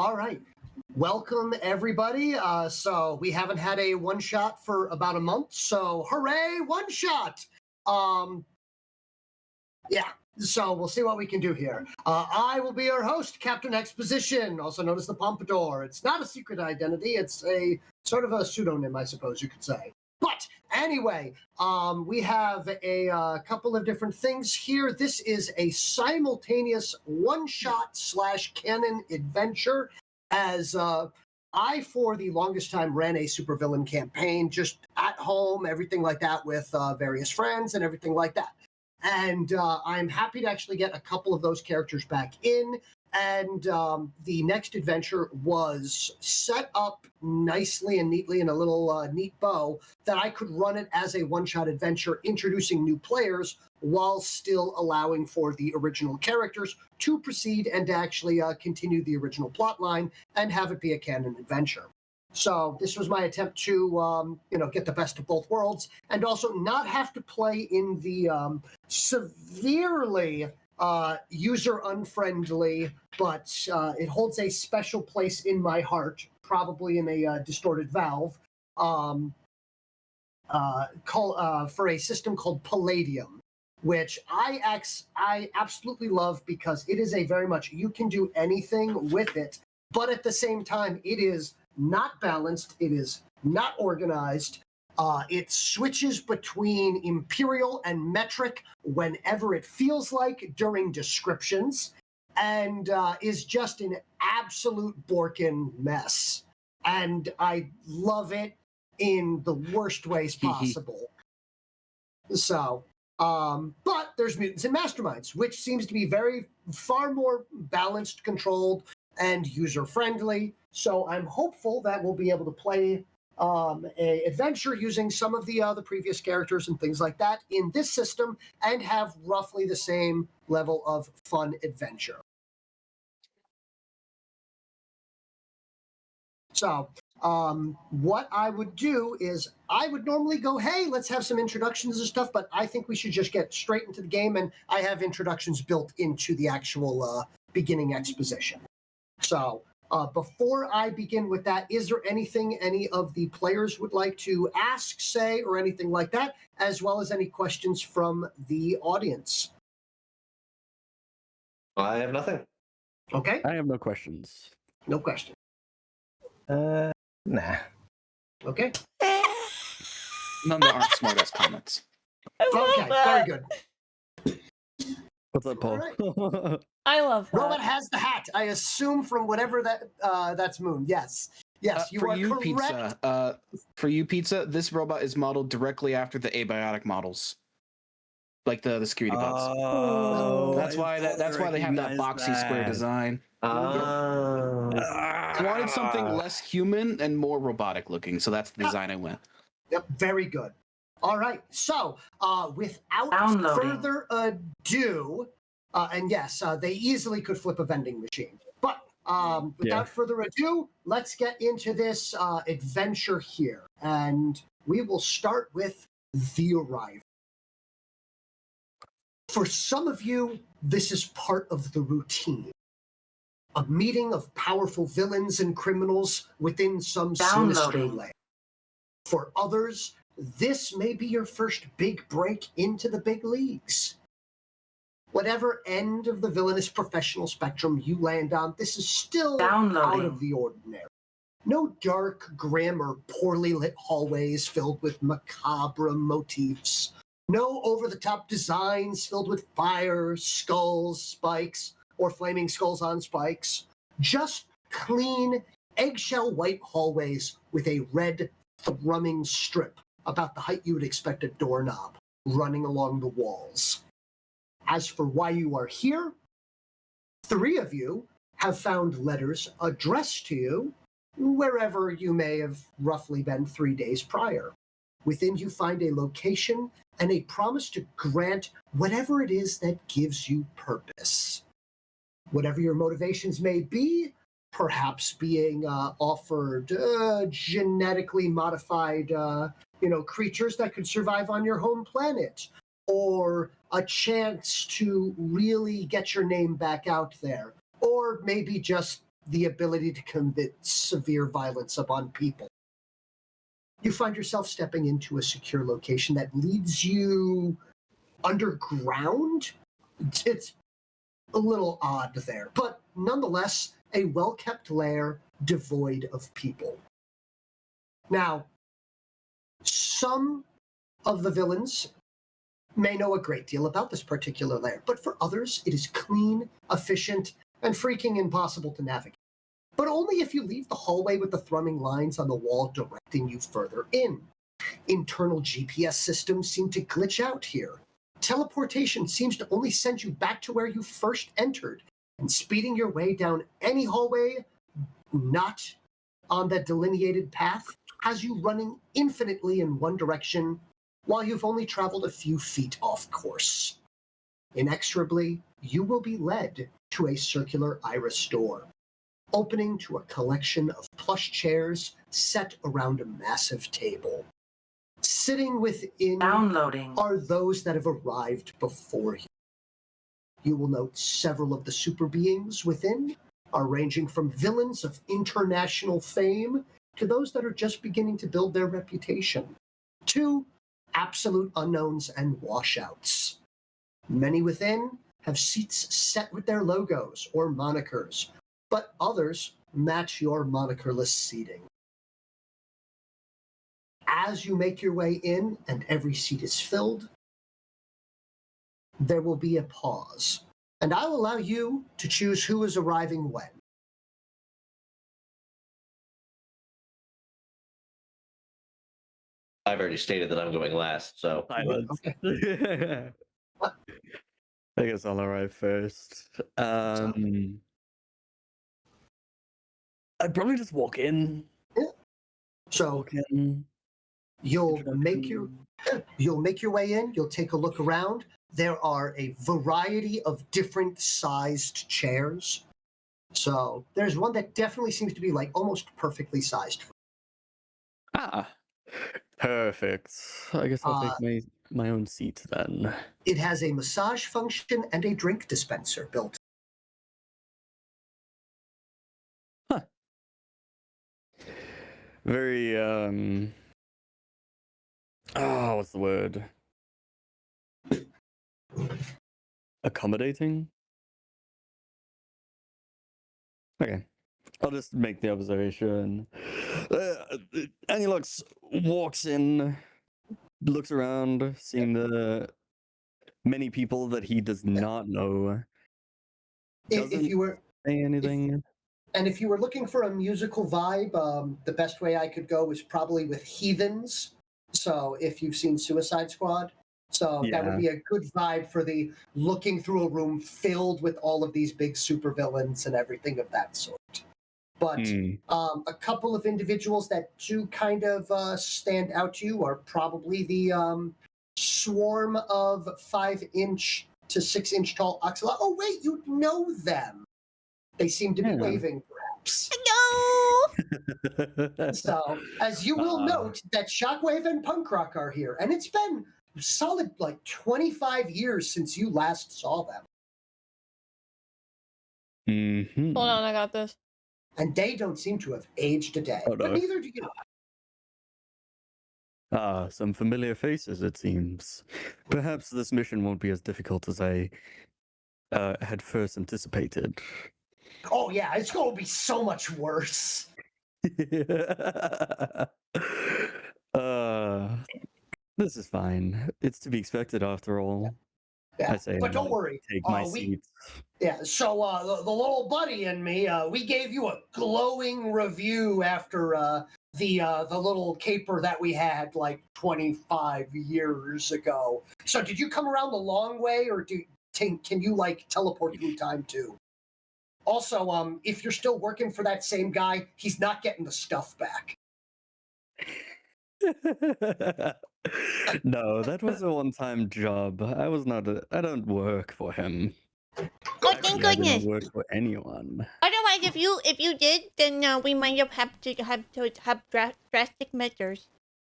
All right. Welcome, everybody. So we haven't had a one-shot for about a month, so hooray, one-shot! Yeah, so we'll see what we can do here. I will be your host, Captain Exposition, also known as ThePompador. It's not a secret identity. It's a sort of a pseudonym, I suppose you could say. But anyway, we have a couple of different things here. This is a simultaneous one-shot / canon adventure, as I, for the longest time, ran a supervillain campaign just at home, everything like that, with various friends and everything like that. And I'm happy to actually get a couple of those characters back in. And the next adventure was set up nicely and neatly in a little neat bow that I could run it as a one-shot adventure, introducing new players while still allowing for the original characters to proceed and to actually continue the original plot line and have it be a canon adventure. So this was my attempt to, get the best of both worlds and also not have to play in the severely user-unfriendly, but it holds a special place in my heart, probably in a distorted valve, for a system called Palladium, which I absolutely love because it is a very much, you can do anything with it, but at the same time, it is not balanced, it is not organized. It switches between imperial and metric whenever it feels like during descriptions, and is just an absolute Borkin mess. And I love it in the worst ways possible. So, but there's mutants and masterminds, which seems to be far more balanced, controlled, and user-friendly. So I'm hopeful that we'll be able to play a adventure using some of the previous characters and things like that in this system and have roughly the same level of fun adventure. So what I would do is I would normally go, hey, let's have some introductions and stuff, but I think we should just get straight into the game, and I have introductions built into the actual beginning exposition. So before I begin with that, is there anything any of the players would like to ask, say, or anything like that, as well as any questions from the audience? I have nothing. Okay. I have no questions. No question. Nah. Okay. None that aren't smart-ass comments. Okay, very good. What's up, Paul? Right. I love that. Robot has the hat. I assume from whatever that's Moon. Yes. Yes, you are correct. Pizza, for you, Pizza, this robot is modeled directly after the abiotic models. Like the security bots. Oh, that's why they have that boxy square design. I wanted something less human and more robotic looking, so that's the design I went. Yep, very good. All right, so without further ado, and yes, they easily could flip a vending machine. But without further ado, let's get into this adventure here. And we will start with the arrival. For some of you, this is part of the routine. A meeting of powerful villains and criminals within some sinister land. For others, this may be your first big break into the big leagues. Whatever end of the villainous professional spectrum you land on, this is still out of the ordinary. No dark, grim, or poorly lit hallways filled with macabre motifs. No over-the-top designs filled with fire, skulls, spikes, or flaming skulls on spikes. Just clean, eggshell white hallways with a red, thrumming strip about the height you would expect a doorknob running along the walls. As for why you are here, 3 of you have found letters addressed to you wherever you may have roughly been 3 days prior. Within you find a location and a promise to grant whatever it is that gives you purpose. Whatever your motivations may be, perhaps being offered genetically modified creatures that could survive on your home planet, or a chance to really get your name back out there, or maybe just the ability to commit severe violence upon people. You find yourself stepping into a secure location that leads you underground. It's a little odd there, but nonetheless, a well-kept lair devoid of people. Now, some of the villains may know a great deal about this particular lair, but for others, it is clean, efficient, and freaking impossible to navigate. But only if you leave the hallway with the thrumming lines on the wall directing you further in. Internal GPS systems seem to glitch out here. Teleportation seems to only send you back to where you first entered, and speeding your way down any hallway not on that delineated path has you running infinitely in one direction while you've only traveled a few feet off course. Inexorably, you will be led to a circular iris door, opening to a collection of plush chairs set around a massive table. Sitting within are those that have arrived before you. You will note several of the super beings within are ranging from villains of international fame to those that are just beginning to build their reputation, to absolute unknowns and washouts. Many within have seats set with their logos or monikers, but others match your monikerless seating. As you make your way in and every seat is filled, there will be a pause, and I'll allow you to choose who is arriving when. I've already stated that I'm going last, so. Silence. Okay. I guess I'll arrive first. I'd probably just walk in. Yeah. So Walk in. you'll make your way in, you'll take a look around. There are a variety of different sized chairs. So there's one that definitely seems to be like almost perfectly sized. Ah, perfect. I guess I'll take my own seat then. It has a massage function and a drink dispenser built. Very what's the word? Accommodating? Okay. I'll just make the observation. Annulox walks in, looks around, seeing the many people that he does not know. If you were Say anything. if you were looking for a musical vibe, the best way I could go is probably with Heathens. So if you've seen Suicide Squad, so that would be a good vibe for the looking through a room filled with all of these big supervillains and everything of that sort. But a couple of individuals that do kind of stand out to you are probably the swarm of 5-inch to 6-inch tall oxalot. Oh wait, you know them. They seem to be waving, perhaps. Hello! So, as you will note, that Shockwave and Punk Rock are here, and it's been solid like 25 years since you last saw them. Mm-hmm. Hold on, I got this. And they don't seem to have aged a day, Oh, no. but neither do you. Ah, some familiar faces, it seems. Perhaps this mission won't be as difficult as I had first anticipated. Oh yeah, it's going to be so much worse. This is fine. It's to be expected after all. Yeah, I say, but don't worry. Take my seat. Yeah, so the little buddy and me, we gave you a glowing review after the little caper that we had like 25 years ago. So did you come around the long way, or can you like teleport through time too? Also, if you're still working for that same guy, he's not getting the stuff back. No, that was a one-time job. I don't work for him. Oh, thank I do not goodness. work for anyone. Otherwise, if you did, then we might have drastic measures.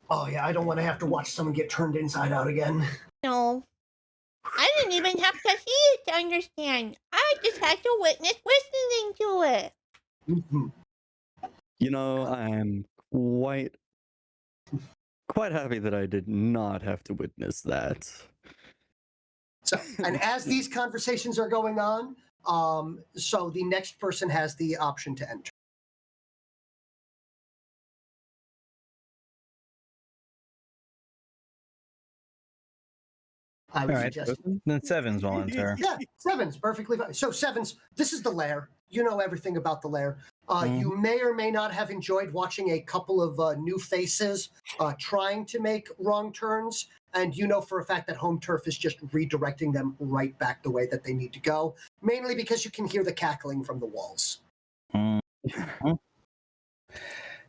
Oh yeah, I don't want to have to watch someone get turned inside out again. No. I didn't even have to see it to understand. I just had to witness listening to it. Mhm. You know, I'm quite happy that I did not have to witness that. So, and as these conversations are going on, so the next person has the option to enter. I would All right, suggest. then Sevens will enter. Yeah, Sevens, perfectly fine. So Sevens, this is the lair. You know everything about the lair. You may or may not have enjoyed watching a couple of new faces trying to make wrong turns, and you know for a fact that home turf is just redirecting them right back the way that they need to go, mainly because you can hear the cackling from the walls. Mm.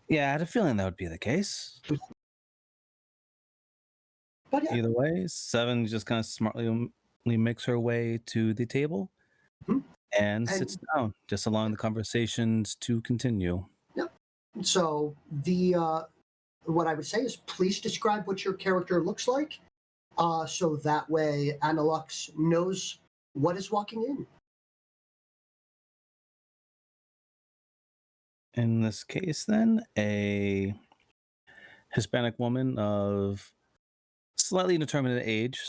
Yeah, I had a feeling that would be the case. But yeah, Either way, Seven just kind of smartly makes her way to the table and sits down, just allowing the conversations to continue. so the what I would say is please describe what your character looks like, so that way Annulox knows what is walking in. In this case, then, a Hispanic woman of slightly indeterminate age.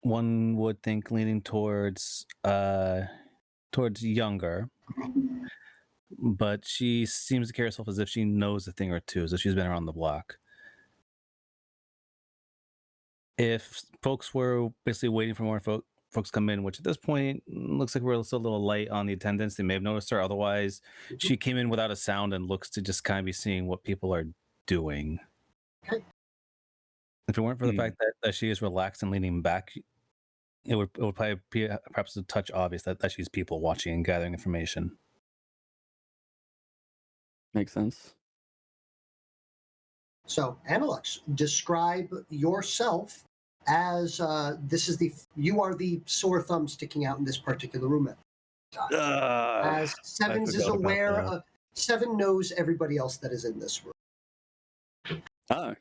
One would think leaning towards younger, but she seems to carry herself as if she knows a thing or two, as if she's been around the block. If folks were basically waiting for more folks come in, which at this point looks like we're still a little light on the attendance, they may have noticed her. Otherwise, she came in without a sound and looks to just kind of be seeing what people are doing. Okay. If it weren't for the fact that she is relaxed and leaning back, it would probably be perhaps a touch obvious that she's people watching and gathering information. Makes sense. So, Annulox, describe yourself as you are the sore thumb sticking out in this particular room. As Sevens is aware, Seven knows everybody else that is in this room. Oh.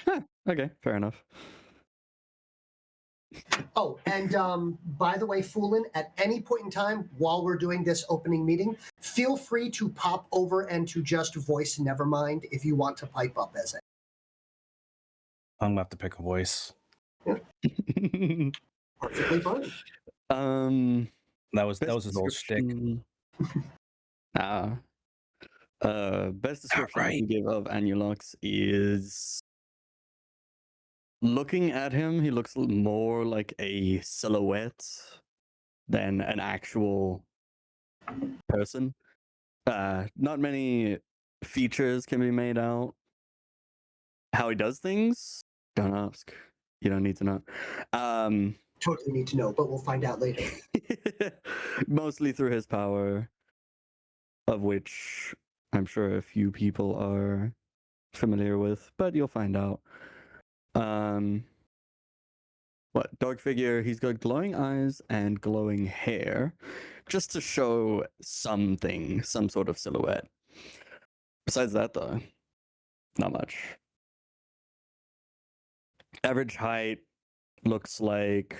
Huh, okay, fair enough. Oh, and by the way, Foolin, at any point in time while we're doing this opening meeting, feel free to pop over and to just voice Nevermind if you want to pipe up as it. I'm gonna have to pick a voice. Perfectly fine. That was his old shtick. Best description I can give of Annulox is looking at him, he looks more like a silhouette than an actual person. Not many features can be made out. How he does things, don't ask. You don't need to know. Totally need to know, but we'll find out later. Mostly through his power, of which I'm sure a few people are familiar with, but you'll find out. What dark figure? He's got glowing eyes and glowing hair, just to show something, some sort of silhouette. Besides that, though, not much. Average height looks like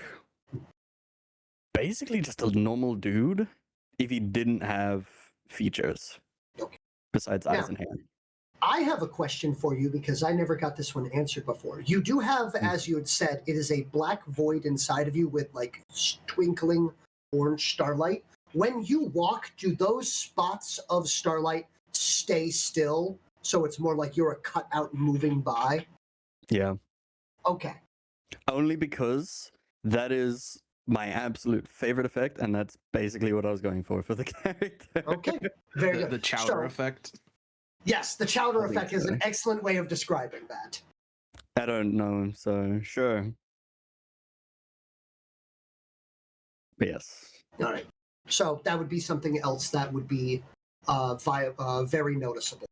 basically just a normal dude if he didn't have features besides eyes and hair. I have a question for you because I never got this one answered before. You do have, as you had said, it is a black void inside of you with like twinkling orange starlight. When you walk, do those spots of starlight stay still? So it's more like you're a cutout moving by? Yeah. Okay. Only because that is my absolute favorite effect, and that's basically what I was going for the character. Okay. Very good. The chowder effect. Yes, the chowder effect is an excellent way of describing that. I don't know, so sure. But yes. All right. So that would be something else that would be very noticeable.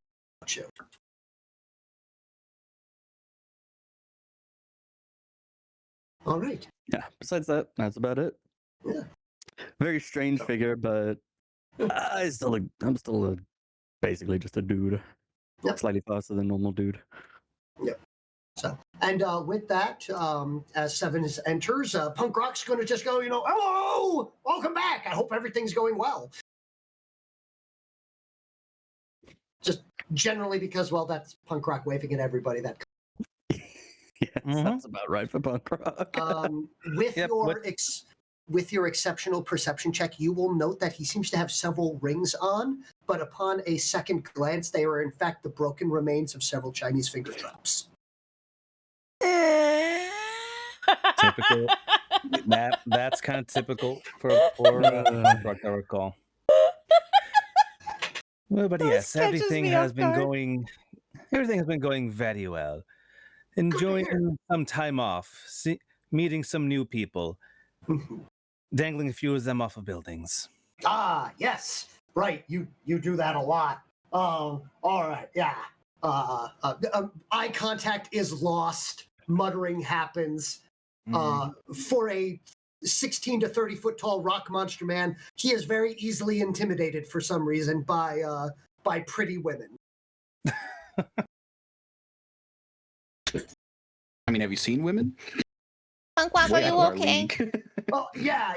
All right. Yeah, besides that, that's about it. Yeah. Very strange figure, but I'm still basically just a dude. Yep. Slightly faster than normal dude. Yep. So, and with that, as Seven enters, Punk Rock's going to just go, hello, welcome back. I hope everything's going well. Just generally because, well, that's punk rock waving at everybody. That Yes, that's about right for punk rock. with Yep, with your exceptional perception check, you will note that he seems to have several rings on, but upon a second glance, they are in fact the broken remains of several Chinese finger traps. Typical. That's kind of typical for punk rock, I recall. Well, but This yes, catches everything me has off been guard. going. Everything has been going very well. Enjoying some time off, meeting some new people, dangling a few of them off of buildings. Ah, yes, right. You do that a lot. All right, yeah. Eye contact is lost. Muttering happens. For a 16 to 30 foot tall rock monster man, he is very easily intimidated for some reason by pretty women. I mean, have you seen women? Punk rock, are Way out you of our okay? league. Oh yeah.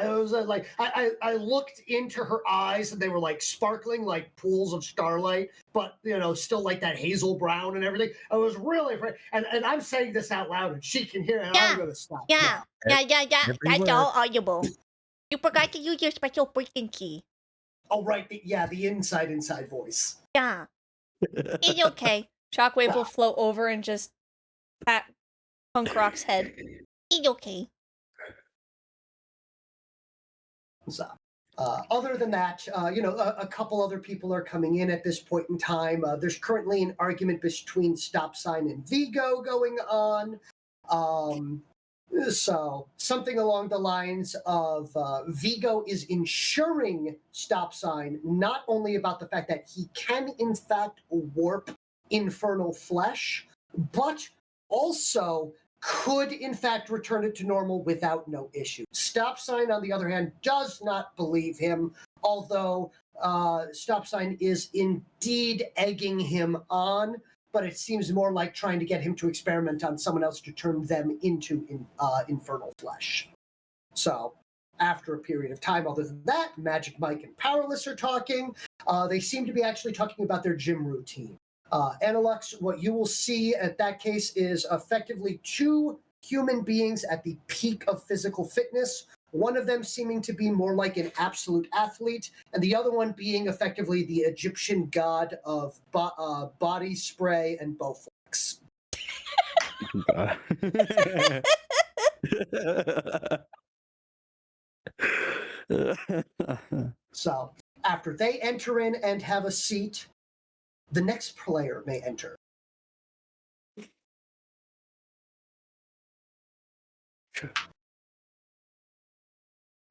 It was like I looked into her eyes and they were like sparkling like pools of starlight, but still like that hazel brown and everything. I was really afraid, and I'm saying this out loud and she can hear it. And Yeah. I'm gonna stop. Yeah. That's Everywhere. all audible. You forgot to use your special frequency. Oh right, the inside voice. Yeah. It's okay. Shockwave will float over and just pat Punk Rock's head. It's okay. So, other than that, a couple other people are coming in at this point in time. There's currently an argument between Stop Sign and Vigo going on. So something along the lines of Vigo is ensuring Stop Sign not only about the fact that he can in fact warp infernal flesh, but also could in fact return it to normal without no issue. Stop Sign, on the other hand, does not believe him, although Stop Sign is indeed egging him on, but it seems more like trying to get him to experiment on someone else to turn them into infernal flesh. So, after a period of time, other than that, Magic Mike and Powerless are talking. They seem to be actually talking about their gym routine. Annulox, what you will see at that case is effectively two human beings at the peak of physical fitness, one of them seeming to be more like an absolute athlete, and the other one being effectively the Egyptian god of body spray and Bowflex. So, after they enter in and have a seat, the next player may enter.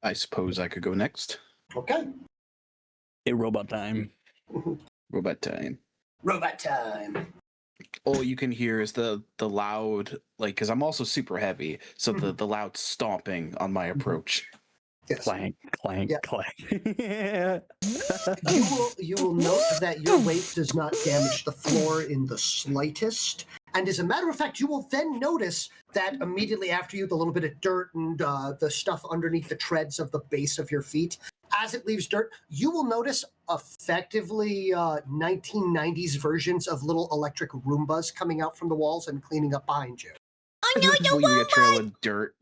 I suppose I could go next. Okay. A robot time. Robot time. Robot time. All you can hear is the loud, because I'm also super heavy, so the loud stomping on my approach. Yes. Clank, clank, Yeah. clank. You will note that your weight does not damage the floor in the slightest. And as a matter of fact, you will then notice that immediately after you, the little bit of dirt and the stuff underneath the treads of the base of your feet, as it leaves dirt, you will notice effectively 1990s versions of little electric Roombas coming out from the walls and cleaning up behind you. Oh no, the Leaving a trail robot! of dirt.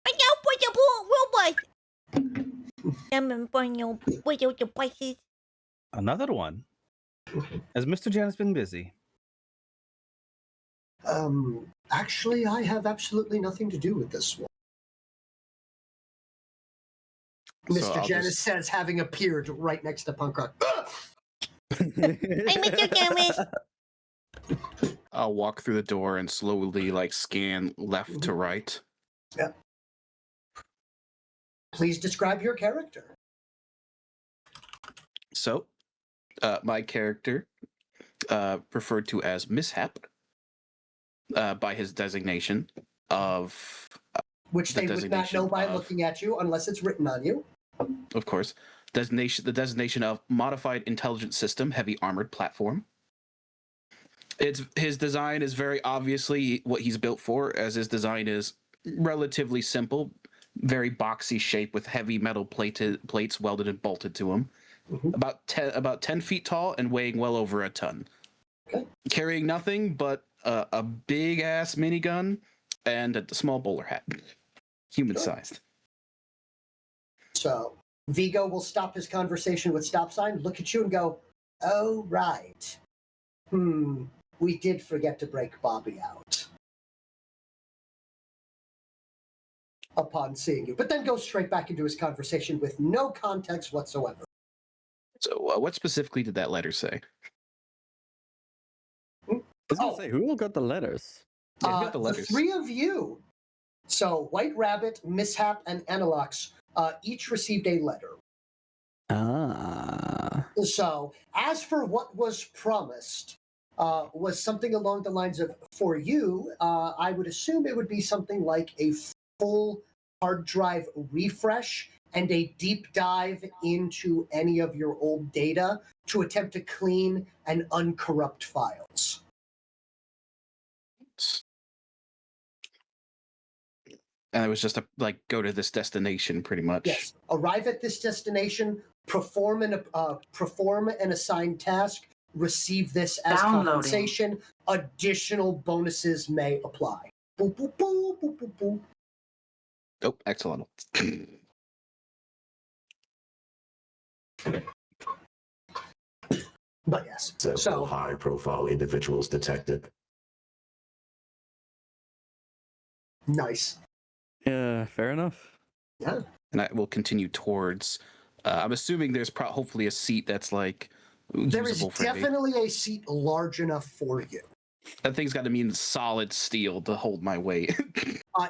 I know what the robot! Another one. Has Mr. Janus been busy? Actually, I have absolutely nothing to do with this one. So Mr. I'll Janus just- says, having appeared right next to Punk Rock. Hey, Mr. Janus! I'll walk through the door and slowly scan left to right. Yeah. Please describe your character. So, my character, referred to as MIS-HAP, by his designation of, Which the they would not designation know by of- looking at you unless it's written on you. of course, the designation of Modified Intelligence System Heavy Armored Platform. His design is very obviously what he's built for, as his design is relatively simple, very boxy shape with heavy metal plates welded and bolted to him. about 10 feet tall and weighing well over a ton. Okay. Carrying nothing but a big ass minigun and a small bowler hat, human sized. So Vigo will stop his conversation with stop sign, look at you, and go, "Oh right. We did forget to break Bobby out." Upon seeing you, but then goes straight back into his conversation with no context whatsoever. So, what specifically did that letter say? I was gonna say, who all got the letters? Yeah, who got the letters? 3 of you. So White Rabbit, MIS-HAP, and Annulox each received a letter. Ah. So as for what was promised, was something along the lines of, for you, I would assume it would be something like a full hard drive refresh and a deep dive into any of your old data to attempt to clean and uncorrupt files. And it was just go to this destination, pretty much. Yes. Arrive at this destination, perform an assigned task, receive this as compensation. Additional bonuses may apply. Boop, boop, boop, boop, boop, boop. Oh, excellent. But yes. Several So high-profile individuals detected. nice. Yeah, fair enough. Yeah. And I will continue towards. I'm assuming there's hopefully a seat that's There is usable for me. definitely a seat large enough for you. That thing's got to mean solid steel to hold my weight.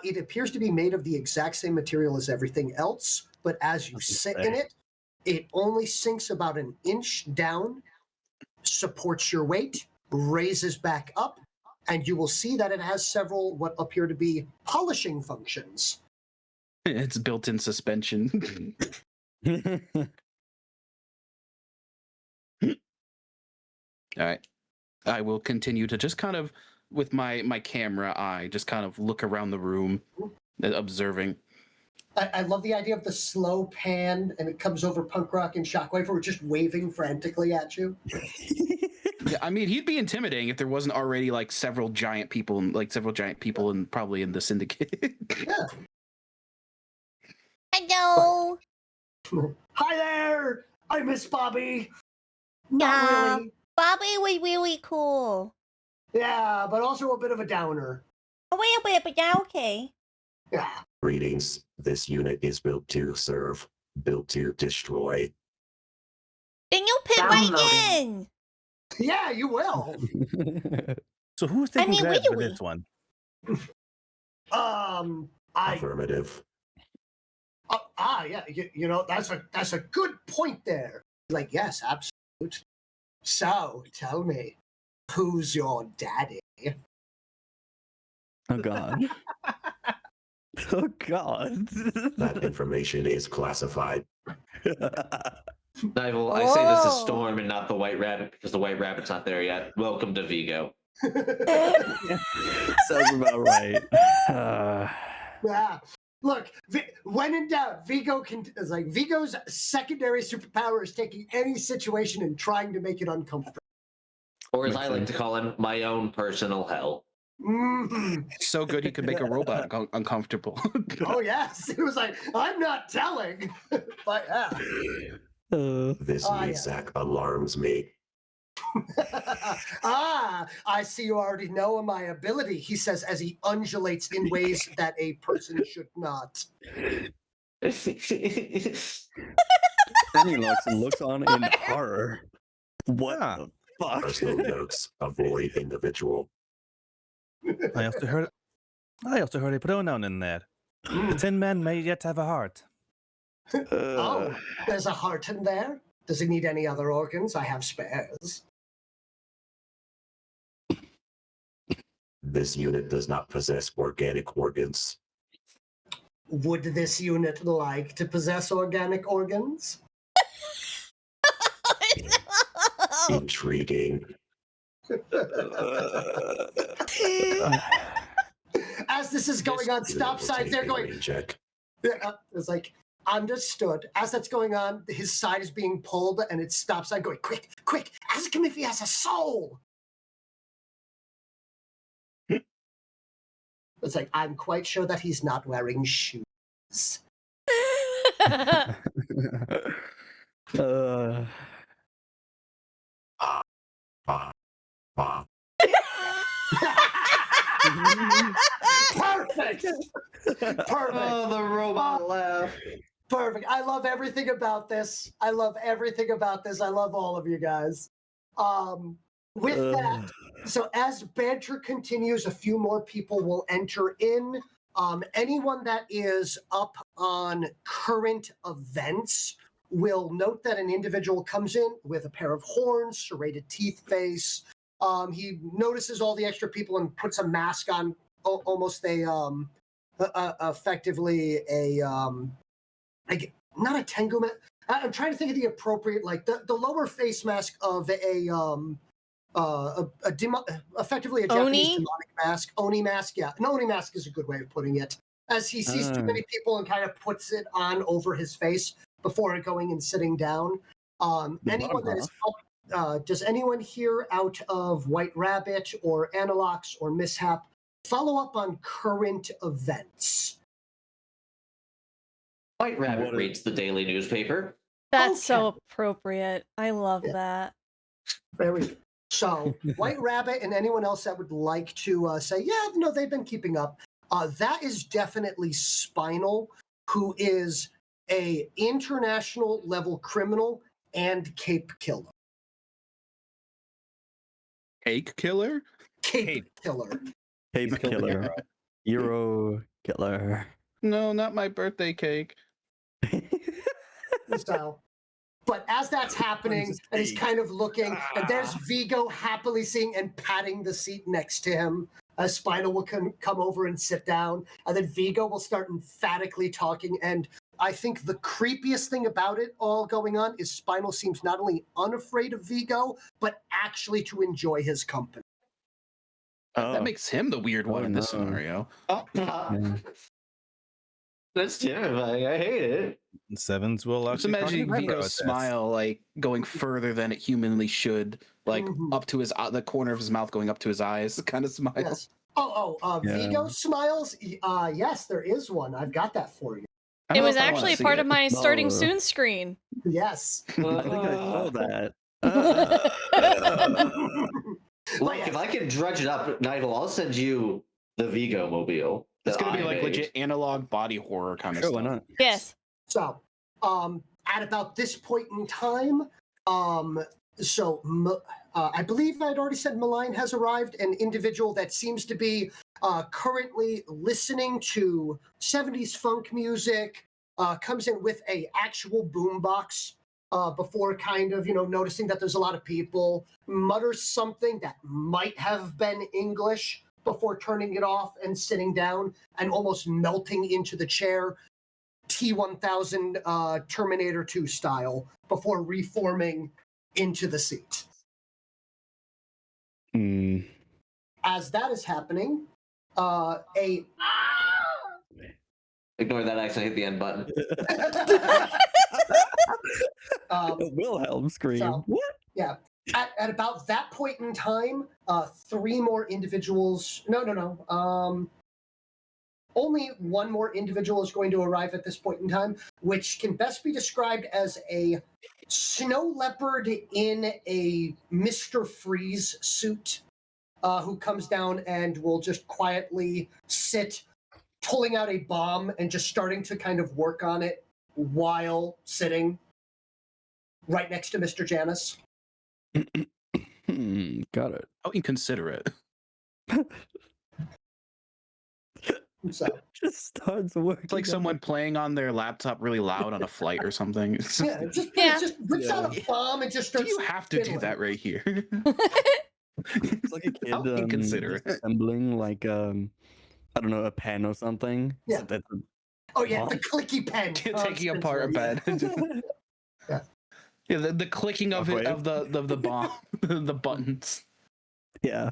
It appears to be made of the exact same material as everything else, but as you sit in it, it only sinks about an inch down, supports your weight, raises back up, and you will see that it has several what appear to be polishing functions. It's built-in suspension. All right. I will continue to just kind of, with my camera eye, just kind of look around the room, observing. I love the idea of the slow pan, and it comes over Punk Rock and Shockwave, who are just waving frantically at you. Yeah, I mean, he'd be intimidating if there wasn't already several giant people, and probably in the syndicate. Yeah. Hello. Hi there! I miss Bobby. Yeah. Not really. Bobby was really cool. Yeah, but also a bit of a downer. A little bit, but yeah, okay. Yeah. Greetings. This unit is built to serve, built to destroy. Then you put right in. Yeah, you will. So who's taking mean, credit for really? this one? Affirmative. Yeah. You know, that's a good point there. Like, yes, absolutely. So, tell me, who's your daddy? Oh god. Oh god. That information is classified. Nival, I say this is Whoa. Storm and not the White Rabbit because the White Rabbit's not there yet. Welcome to Vigo. Sounds about right. Yeah. Look, when in doubt, Vigo's secondary superpower is taking any situation and trying to make it uncomfortable. Or as Makes I like sense. to call him, my own personal hell. Mhm. So good he could make a robot uncomfortable. Oh yes, it was like, I'm not telling, but yeah. This Ah, Mizak alarms me. I see you already know my ability, he says as he undulates in ways that a person should not. Annulox looks on in horror. What Yeah. the fuck? Personal notes. Avoid individual. I also heard a pronoun in there. The Tin Man may yet have a heart. Oh, there's a heart in there? Does he need any other organs? I have spares. This unit does not possess organic organs. Would this unit like to possess organic organs? No. Intriguing. As this is going on, stop signs, they're going. Check. It's like, Understood. As that's going on, his side is being pulled, and it stops. I'm going, quick, quick, ask him if he has a soul. It's like, I'm quite sure that he's not wearing shoes. Perfect. Perfect. Oh, the robot laugh. Perfect. I love everything about this. I love everything about this. I love all of you guys. With that, so as banter continues, a few more people will enter in. Anyone that is up on current events will note that an individual comes in with a pair of horns, serrated teeth face. He notices all the extra people and puts a mask on, almost effectively a like, not a Tengu mask. I'm trying to think of the appropriate, like the lower face mask of effectively a Japanese Oni? demonic mask. Oni mask, yeah. An Oni mask is a good way of putting it. As he sees too many people and kind of puts it on over his face before going and sitting down. Anyone that is up, does anyone here out of White Rabbit or Annulox or MIS-HAP follow up on current events? White Rabbit reads the daily newspaper. That's so Okay. appropriate. I love Yeah. that. Very good. So, White Rabbit and anyone else that would like to say, yeah, no, they've been keeping up. That is definitely Spinal, who is a international level criminal and cape killer. Cake killer? Cape killer. Cape killer. Euro killer. No, not my birthday cake. So, but as that's happening, and he's kind of looking, and there's Vigo happily seeing and patting the seat next to him. Spinal will come over and sit down, and then Vigo will start emphatically talking. And I think the creepiest thing about it all going on is Spinal seems not only unafraid of Vigo, but actually to enjoy his company. That makes him the weird one in this no. scenario. That's terrifying. I hate it. Sevens will Just actually imagining talk to Vigo's us. smile like going further than it humanly should, like up to his the corner of his mouth going up to his eyes, kind of smile. Yes. Yeah. Vigo smiles. Yes, there is one. I've got that for you. I It don't know was if I wanna actually see part it. of my starting No. soon screen. Yes. I think I saw that. Look, if I can drudge it up, Nival, I'll send you the Vigo mobile. It's that gonna be I like made. legit analog body horror kind of Sure, stuff. why not? Yes. So, at about this point in time, I believe I'd already said Malign has arrived, an individual that seems to be currently listening to 70s funk music, comes in with a actual boombox before kind of, noticing that there's a lot of people, mutters something that might have been English before turning it off and sitting down and almost melting into the chair, T-1000 Terminator 2 style, before reforming into the seat. As that is happening, Ignore that, I accidentally hit the end button. Wilhelm scream. So, What? yeah. At about that point in time, three more individuals. No. Only one more individual is going to arrive at this point in time, which can best be described as a snow leopard in a Mr. Freeze suit, who comes down and will just quietly sit, pulling out a bomb and just starting to kind of work on it while sitting right next to Mr. Janus. Got it. How inconsiderate. So, Just starts working. It's like someone playing on their laptop really loud on a flight or something. It's yeah, it just whips out a bomb and just do starts. you have to do fiddling. that right here? It's like a kid How inconsiderate. assembling like I don't know, a pen or something. Yeah. So that's Oh yeah, the clicky pen. Taking apart a bed. Yeah, the clicking of it of the bomb, the buttons. yeah.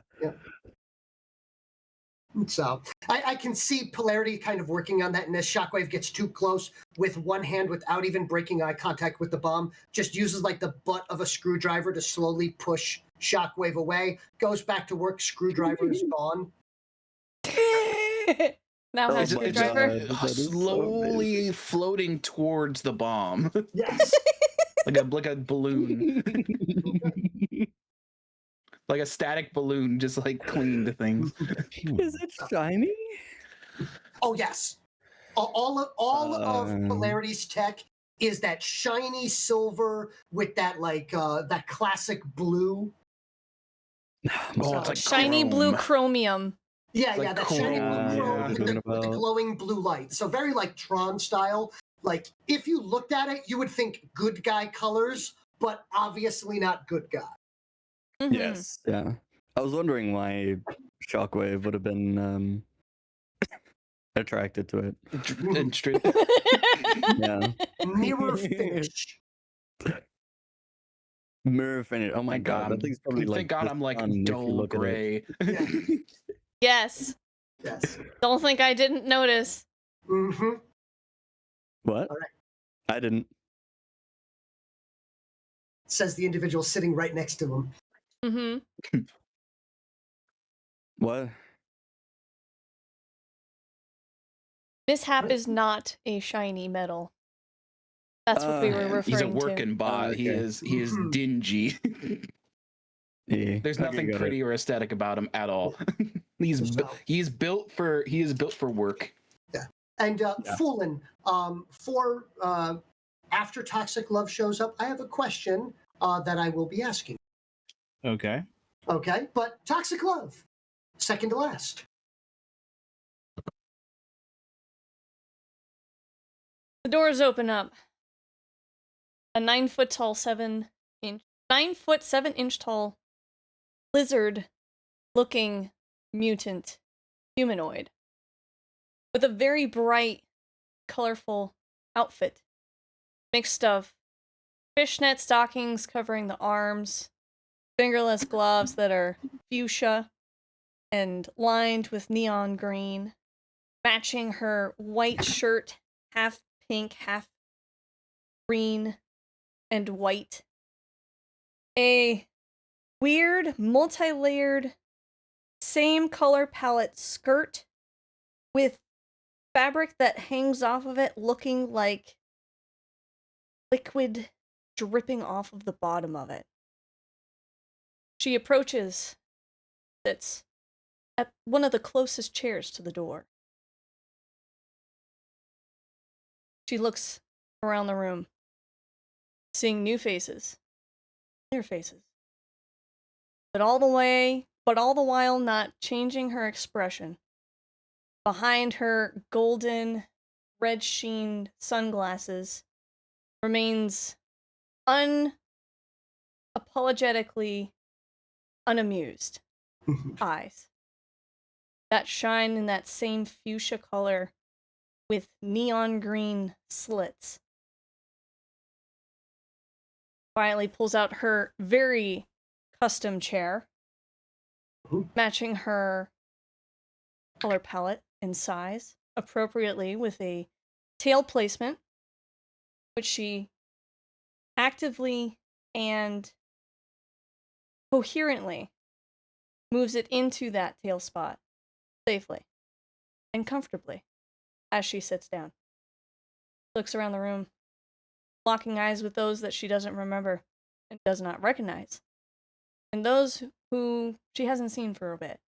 So I can see Polarity kind of working on that, and as Shockwave gets too close with one hand without even breaking eye contact with the bomb, just uses like the butt of a screwdriver to slowly push Shockwave away, goes back to work, screwdriver is gone. Now has It's screwdriver. God, that is so slowly floating towards the bomb, Yes. like a balloon, like a static balloon, just like clinging to things. Is it shiny? Oh, yes. All of Polarity's tech is that shiny silver with that like that classic blue. Oh, it's like Shiny chrome. blue chromium. Yeah, Like yeah, that shiny chrome, blue yeah. with the glowing blue light. So very like Tron style. Like if you looked at it, you would think good guy colors, but obviously not good guy. Mhm. Yes. Yeah. I was wondering why Shockwave would have been attracted to it. And straight. Yeah. Mirror finish. Mirror finish. Oh my Thank god, that thing's probably like. Thank God the I'm like sun if you dull look at it. gray. Yeah. Yes. Yes. Don't think I didn't notice. Mm-hmm. What? All right. I didn't. Says the individual sitting right next to him. Mm-hmm. What? MIS-HAP is not a shiny metal. That's what we were referring He's a to. working bot. He Okay. is Mhm. dingy. Yeah. There's okay, nothing got it. pretty or aesthetic about him at all. He's built for work. And Yeah. Foolin, for after Toxic Love shows up, I have a question that I will be asking. Okay. Okay, but Toxic Love, second to last. The doors open up. A 9 foot 7 inch tall lizard looking mutant humanoid with a very bright, colorful outfit mixed of fishnet stockings covering the arms, fingerless gloves that are fuchsia and lined with neon green, matching her white shirt, half pink, half green and white. A weird, multi-layered, same color palette skirt with fabric that hangs off of it looking like liquid dripping off of the bottom of it. She approaches, sits at one of the closest chairs to the door. She looks around the room, seeing new faces, their faces. But all the while not changing her expression. Behind her golden, red-sheened sunglasses remains unapologetically unamused eyes that shine in that same fuchsia color with neon green slits. Quietly pulls out her very custom chair, matching her color palette and size appropriately with a tail placement, which she actively and coherently moves it into that tail spot safely and comfortably as she sits down. Looks around the room, locking eyes with those that she doesn't remember and does not recognize, and those who she hasn't seen for a bit,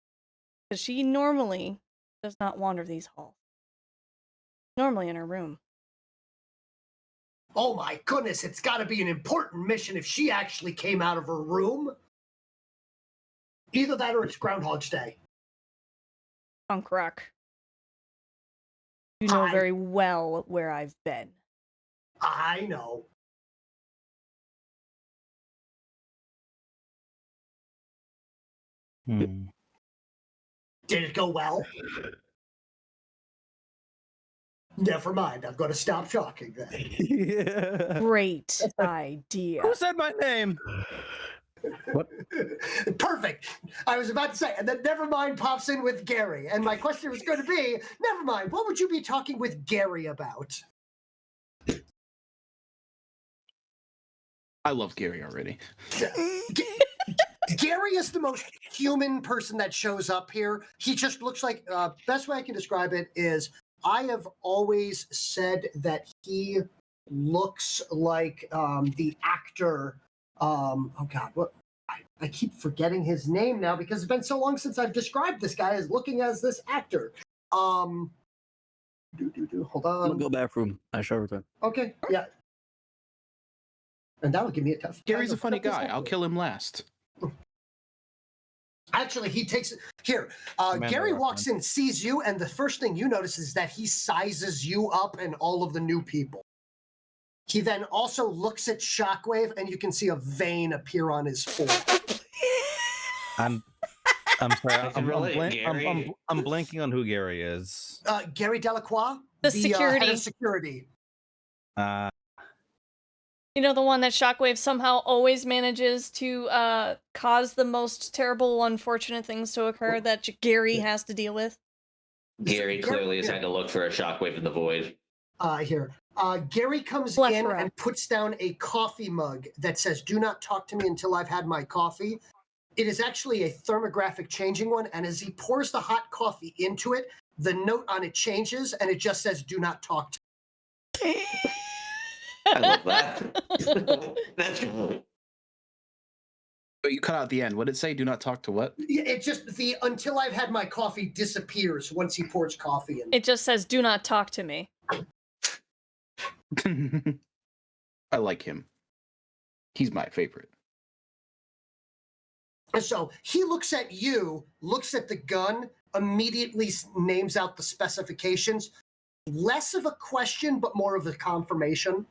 because she normally does not wander these halls. Normally in her room. Oh my goodness, it's got to be an important mission if she actually came out of her room. Either that or it's Groundhog's Day. Punk rock. You know Hi. very well where I've been. I know. Hmm. Did it go well? Never mind, I'm going to stop talking then. Yeah. Great idea. Who said my name? What? Perfect. I was about to say, and then Nevermind pops in with Gary. And my question was going to be, Nevermind, what would you be talking with Gary about? I love Gary already. Gary is the most human person that shows up here. He just looks like, best way I can describe it is, I have always said that he looks like the actor, oh God, what? I keep forgetting his name now because it's been so long since I've described this guy as looking as this actor. Hold I'll on. go bathroom. I shall return. Okay, yeah. And that'll give me a tough. Gary's a time to funny put this guy. I'll actor. kill him last. Actually, he takes it here. Amanda Gary reference. walks in, sees you, and the first thing you notice is that he sizes you up and all of the new people. He then also looks at Shockwave, and you can see a vein appear on his forehead. I'm sorry. Really, I'm blanking on who Gary is. Gary Delacroix, The head security. of security. You know, the one that Shockwave somehow always manages to cause the most terrible, unfortunate things to occur that Gary has to deal with. Gary clearly has had to look for a shockwave in the void. Here. Gary comes Left in row. and puts down a coffee mug that says, "Do not talk to me until I've had my coffee." It is actually a thermographic changing one, and as he pours the hot coffee into it, the note on it changes, and it just says, "Do not talk to me." I love that. That's But you cut out the end. What did it say? Do not talk to what? It just, the "until I've had my coffee" disappears once he pours coffee in. It just says, "Do not talk to me." I like him. He's my favorite. So he looks at you, looks at the gun, immediately names out the specifications. Less of a question, but more of a confirmation.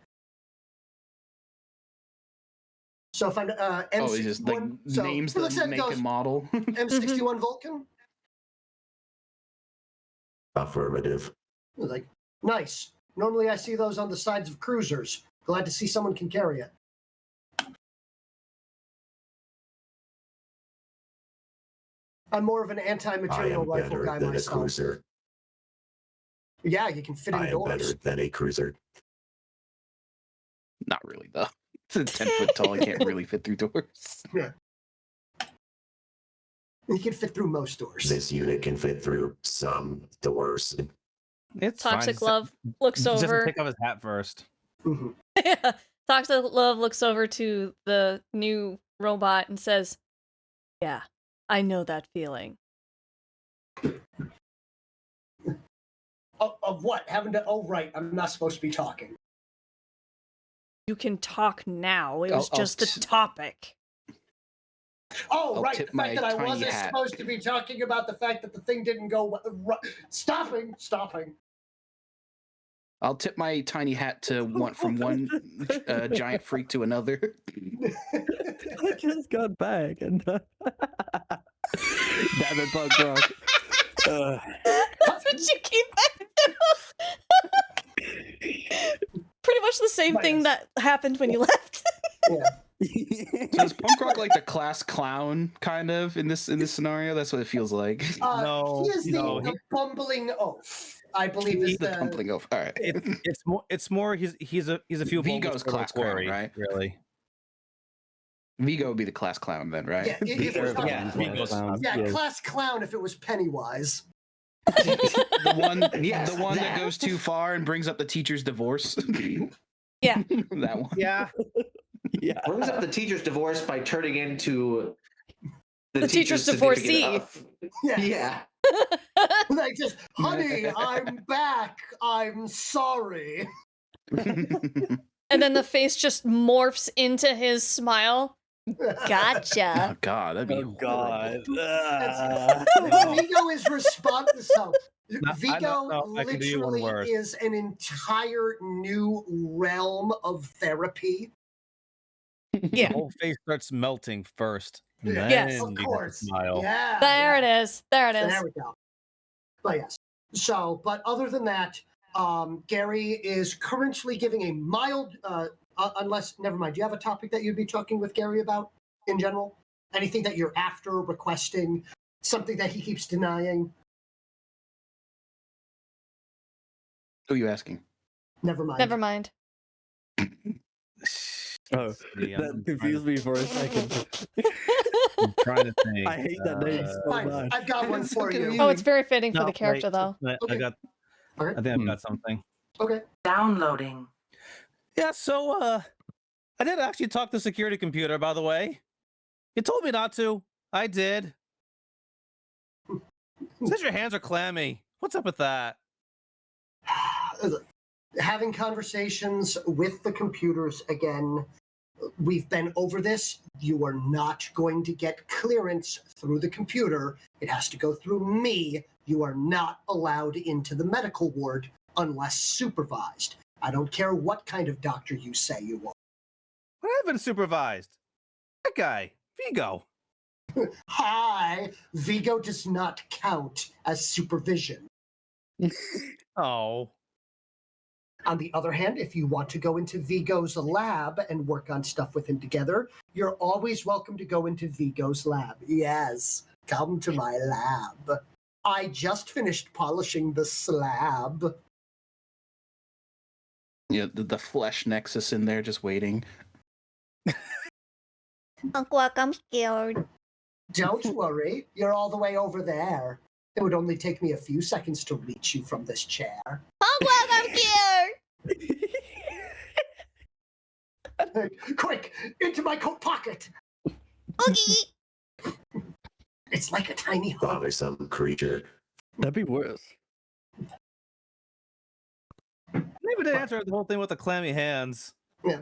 So if I M61, Oh, he just like so names he looks the at it and make goes, and model. M61 Vulcan. Affirmative. I was like, nice. Normally I see those on the sides of cruisers. Glad to see someone can carry it. I'm more of an I anti-material am rifle better guy than a myself. cruiser. Yeah, you can fit I am better indoors. than a cruiser. Not really, though. It's a 10-foot tall. I can't really fit through doors. You can fit through most doors. This unit can fit through some doors. It's fine. Toxic Just- Love looks just over. take off his hat first. Mhm. Toxic Love looks over to the new robot and says, "Yeah, I know that feeling." Of what? Having to, oh, right, I'm not supposed to be talking. You can talk now. It was I'll just the topic. Oh, I'll right, tip the fact my that I tiny wasn't hat. supposed to be talking about the fact that the thing didn't go... Stopping. I'll tip my tiny hat to from one giant freak to another. I just got back and damn it, punk rock. That's what you keep Pretty much the same thing that happened when you left. Yeah. So is punk rock like the class clown kind of in this scenario? That's what it feels like. No, he is no, the bumbling oaf, I believe is He's the tumbling off. All right. It's more. He's a few Vigo's vocals below class clown, Corey, right? Really. Vigo would be the class clown then, right? Yeah, if it was Yeah, yeah, class clown if it was Pennywise. The one, Yes, the one that that. goes too far and brings up the teacher's divorce. Yeah. That one. Yeah. Yeah. brings up the teacher's divorce by turning into The teacher's divorcee. significant Yeah. Yeah. Like just, honey, I'm back. I'm sorry. And then the face just morphs into his smile. Gotcha. Oh god, that'd be Oh God. Vigo is responsible. So Vigo I can do you one literally word. is an entire new realm of therapy. Yeah. The whole face starts melting first. And Yeah. then Yes. Of you get the course. smile. Yeah. There it is. There it So is. there we go. But yes. So, but other than that, Gary is currently giving a mild, unless, never mind. Do you have a topic that you'd be talking with Gary about? in general? Anything that you're after, requesting, something that he keeps denying? Who are you asking? Never mind. Never mind. Oh, See, I'm that trying confused to- me for a second. I'm trying to think. I hate that name so Fine, much. I've got one It's so for you. confusing. Oh, it's very fitting for No, the character, wait, though. I Okay. got. All I right. think I've got something. Okay. Downloading. Yeah. So, I did actually talk to security computer. By the way, it told me not to. I did. Says your hands are clammy. What's up with that? Having conversations with the computers again. We've been over this. You are not going to get clearance through the computer. It has to go through me. You are not allowed into the medical ward unless supervised. I don't care what kind of doctor you say you are. I haven't been supervised. That guy, Vigo. Hi, Vigo does not count as supervision. Oh. On the other hand, if you want to go into Vigo's lab and work on stuff with him together, you're always welcome to go into Vigo's lab. Yes, come to my lab. I just finished polishing the slab. Yeah, the flesh nexus in there just waiting. Uncle, I'm scared. Don't worry, you're all the way over there. It would only take me a few seconds to reach you from this chair. Uncle, I'm scared. Quick, into my coat pocket. Okay. It's like a tiny hug. Bothersome creature. That'd be worse. Maybe they answer the whole thing with the clammy hands. Yeah.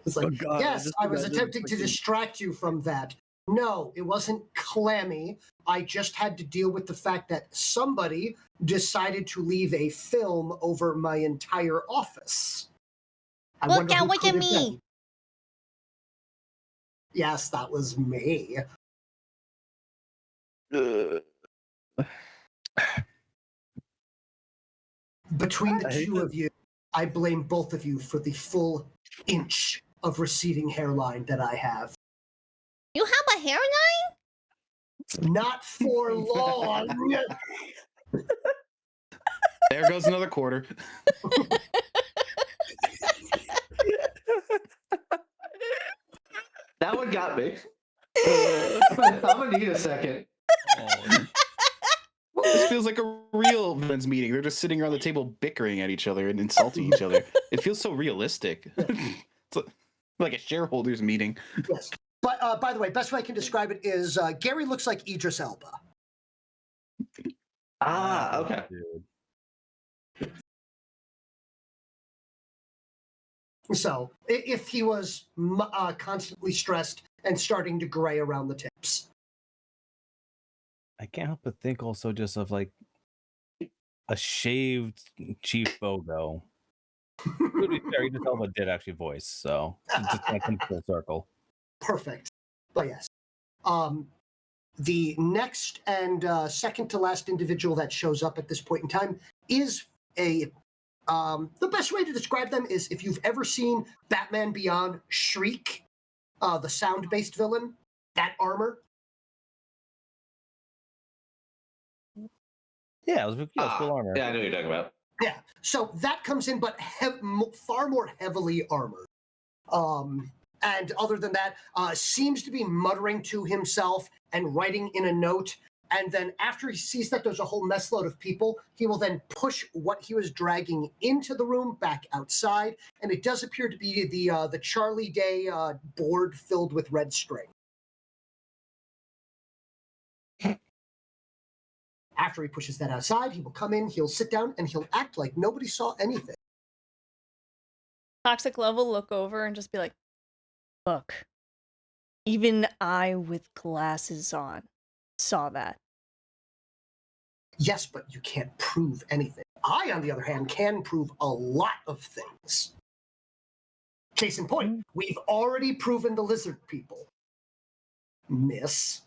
It's like, Oh, God, yes, just I was imagine attempting to freaking- distract you from that. No, it wasn't clammy. I just had to deal with the fact that somebody decided to leave a film over my entire office. I Look wonder out, who look could at have me. been. Yes, that was me. Between the I hate two of you, I blame both of you for the full inch of receding hairline that I have. You have a hairline? Not for long. There goes another quarter. That one got me. I'm gonna need a second. This feels like a real men's meeting. They're just sitting around the table bickering at each other and insulting each other. It feels so realistic. It's like a shareholders meeting. Yes. But by the way, best way I can describe it is Gary looks like Idris Elba. Ah, okay. Dude. So if he was constantly stressed and starting to gray around the tips. I can't help but think also just of like a shaved Chief Bogo. To be fair, Idris Elba did actually voice, so it just kind of comes full circle. Perfect. But yes. The next and second to last individual that shows up at this point in time is a... the best way to describe them is if you've ever seen Batman Beyond Shriek, the sound-based villain, that armor. Yeah, it was full armor. Yeah, I know what you're talking about. Yeah, so that comes in, but far more heavily armored. And other than that, seems to be muttering to himself and writing in a note. And then after he sees that there's a whole mess load of people, he will then push what he was dragging into the room back outside. And it does appear to be the Charlie Day board filled with red string. After he pushes that outside, he will come in, he'll sit down, and he'll act like nobody saw anything. Toxic Love will look over and just be like, look, even I with glasses on saw that. Yes, but you can't prove anything. I, on the other hand, can prove a lot of things. Case in point, we've already proven the lizard people. Miss.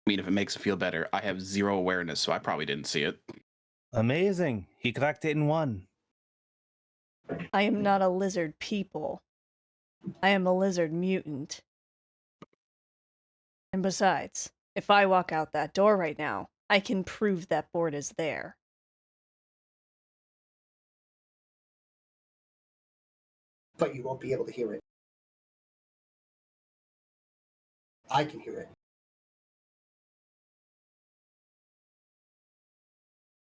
I mean, if it makes it feel better, I have zero awareness, so I probably didn't see it. Amazing. He cracked it in one. I am not a lizard people. I am a lizard mutant. And besides, if I walk out that door right now, I can prove that board is there. But you won't be able to hear it. I can hear it.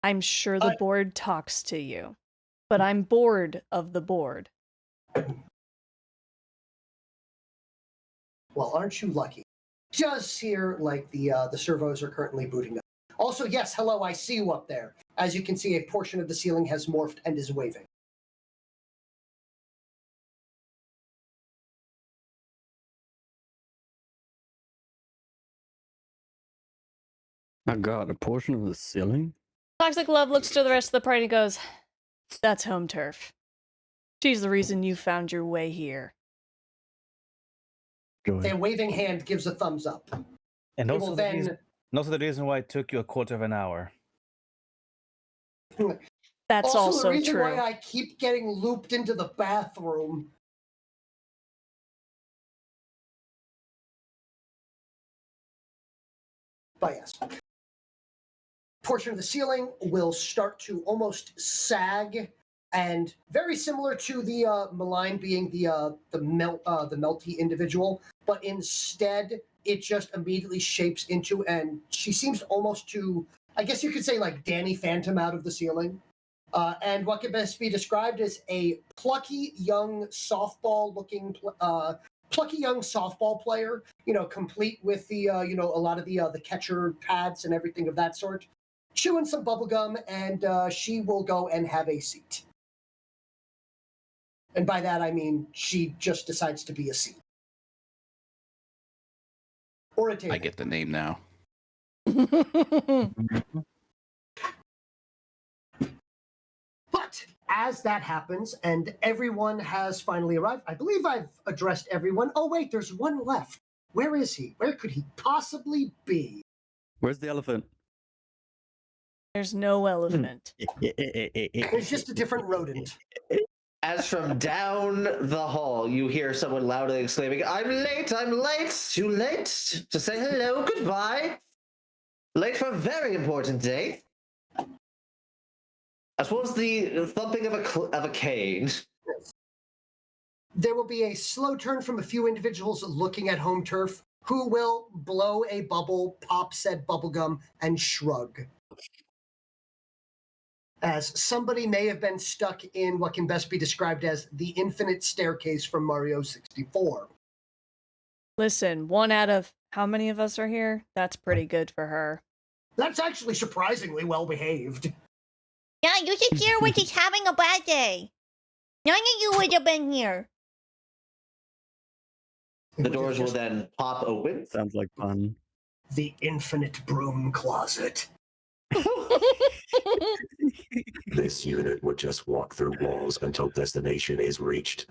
I'm sure the board talks to you, but I'm bored of the board. Well, aren't you lucky? Just here, like the servos are currently booting up. Also, yes, hello, I see you up there. As you can see, a portion of the ceiling has morphed and is waving. Oh god, a portion of the ceiling? Toxic Love looks to the rest of the party and goes, "That's home turf. She's the reason you found your way here." A waving hand gives a thumbs up. And It also, will the reason why it took you a quarter of an hour. That's also the reason true. why I keep getting looped into the bathroom. But yes. Portion of the ceiling will start to almost sag, and very similar to the malign being the melty individual, but instead it just immediately shapes into, and she seems almost to, I guess you could say, like Danny Phantom out of the ceiling. And what can best be described as a plucky young softball player, complete with the a lot of the catcher pads and everything of that sort, chewing some bubble gum, and she will go and have a seat. And by that I mean she just decides to be a seat. Or a table. I get the name now. But as that happens and everyone has finally arrived, I believe I've addressed everyone. Oh wait, there's one left. Where is he? Where could he possibly be? Where's the elephant? There's no elephant. It's just a different rodent. As from down the hall, you hear someone loudly exclaiming, I'm late, too late to say hello, goodbye. Late for a very important day. As well as the thumping of a cane. There will be a slow turn from a few individuals looking at home turf who will blow a bubble, pop said bubblegum, and shrug. As somebody may have been stuck in what can best be described as the infinite staircase from Mario 64. Listen, 1 out of how many of us are here? That's pretty good for her. That's actually surprisingly well behaved. Yeah, you should hear when she's having a bad day. None of you would have been here. The doors will then pop open. Sounds like fun. The infinite broom closet. This unit would just walk through walls until destination is reached.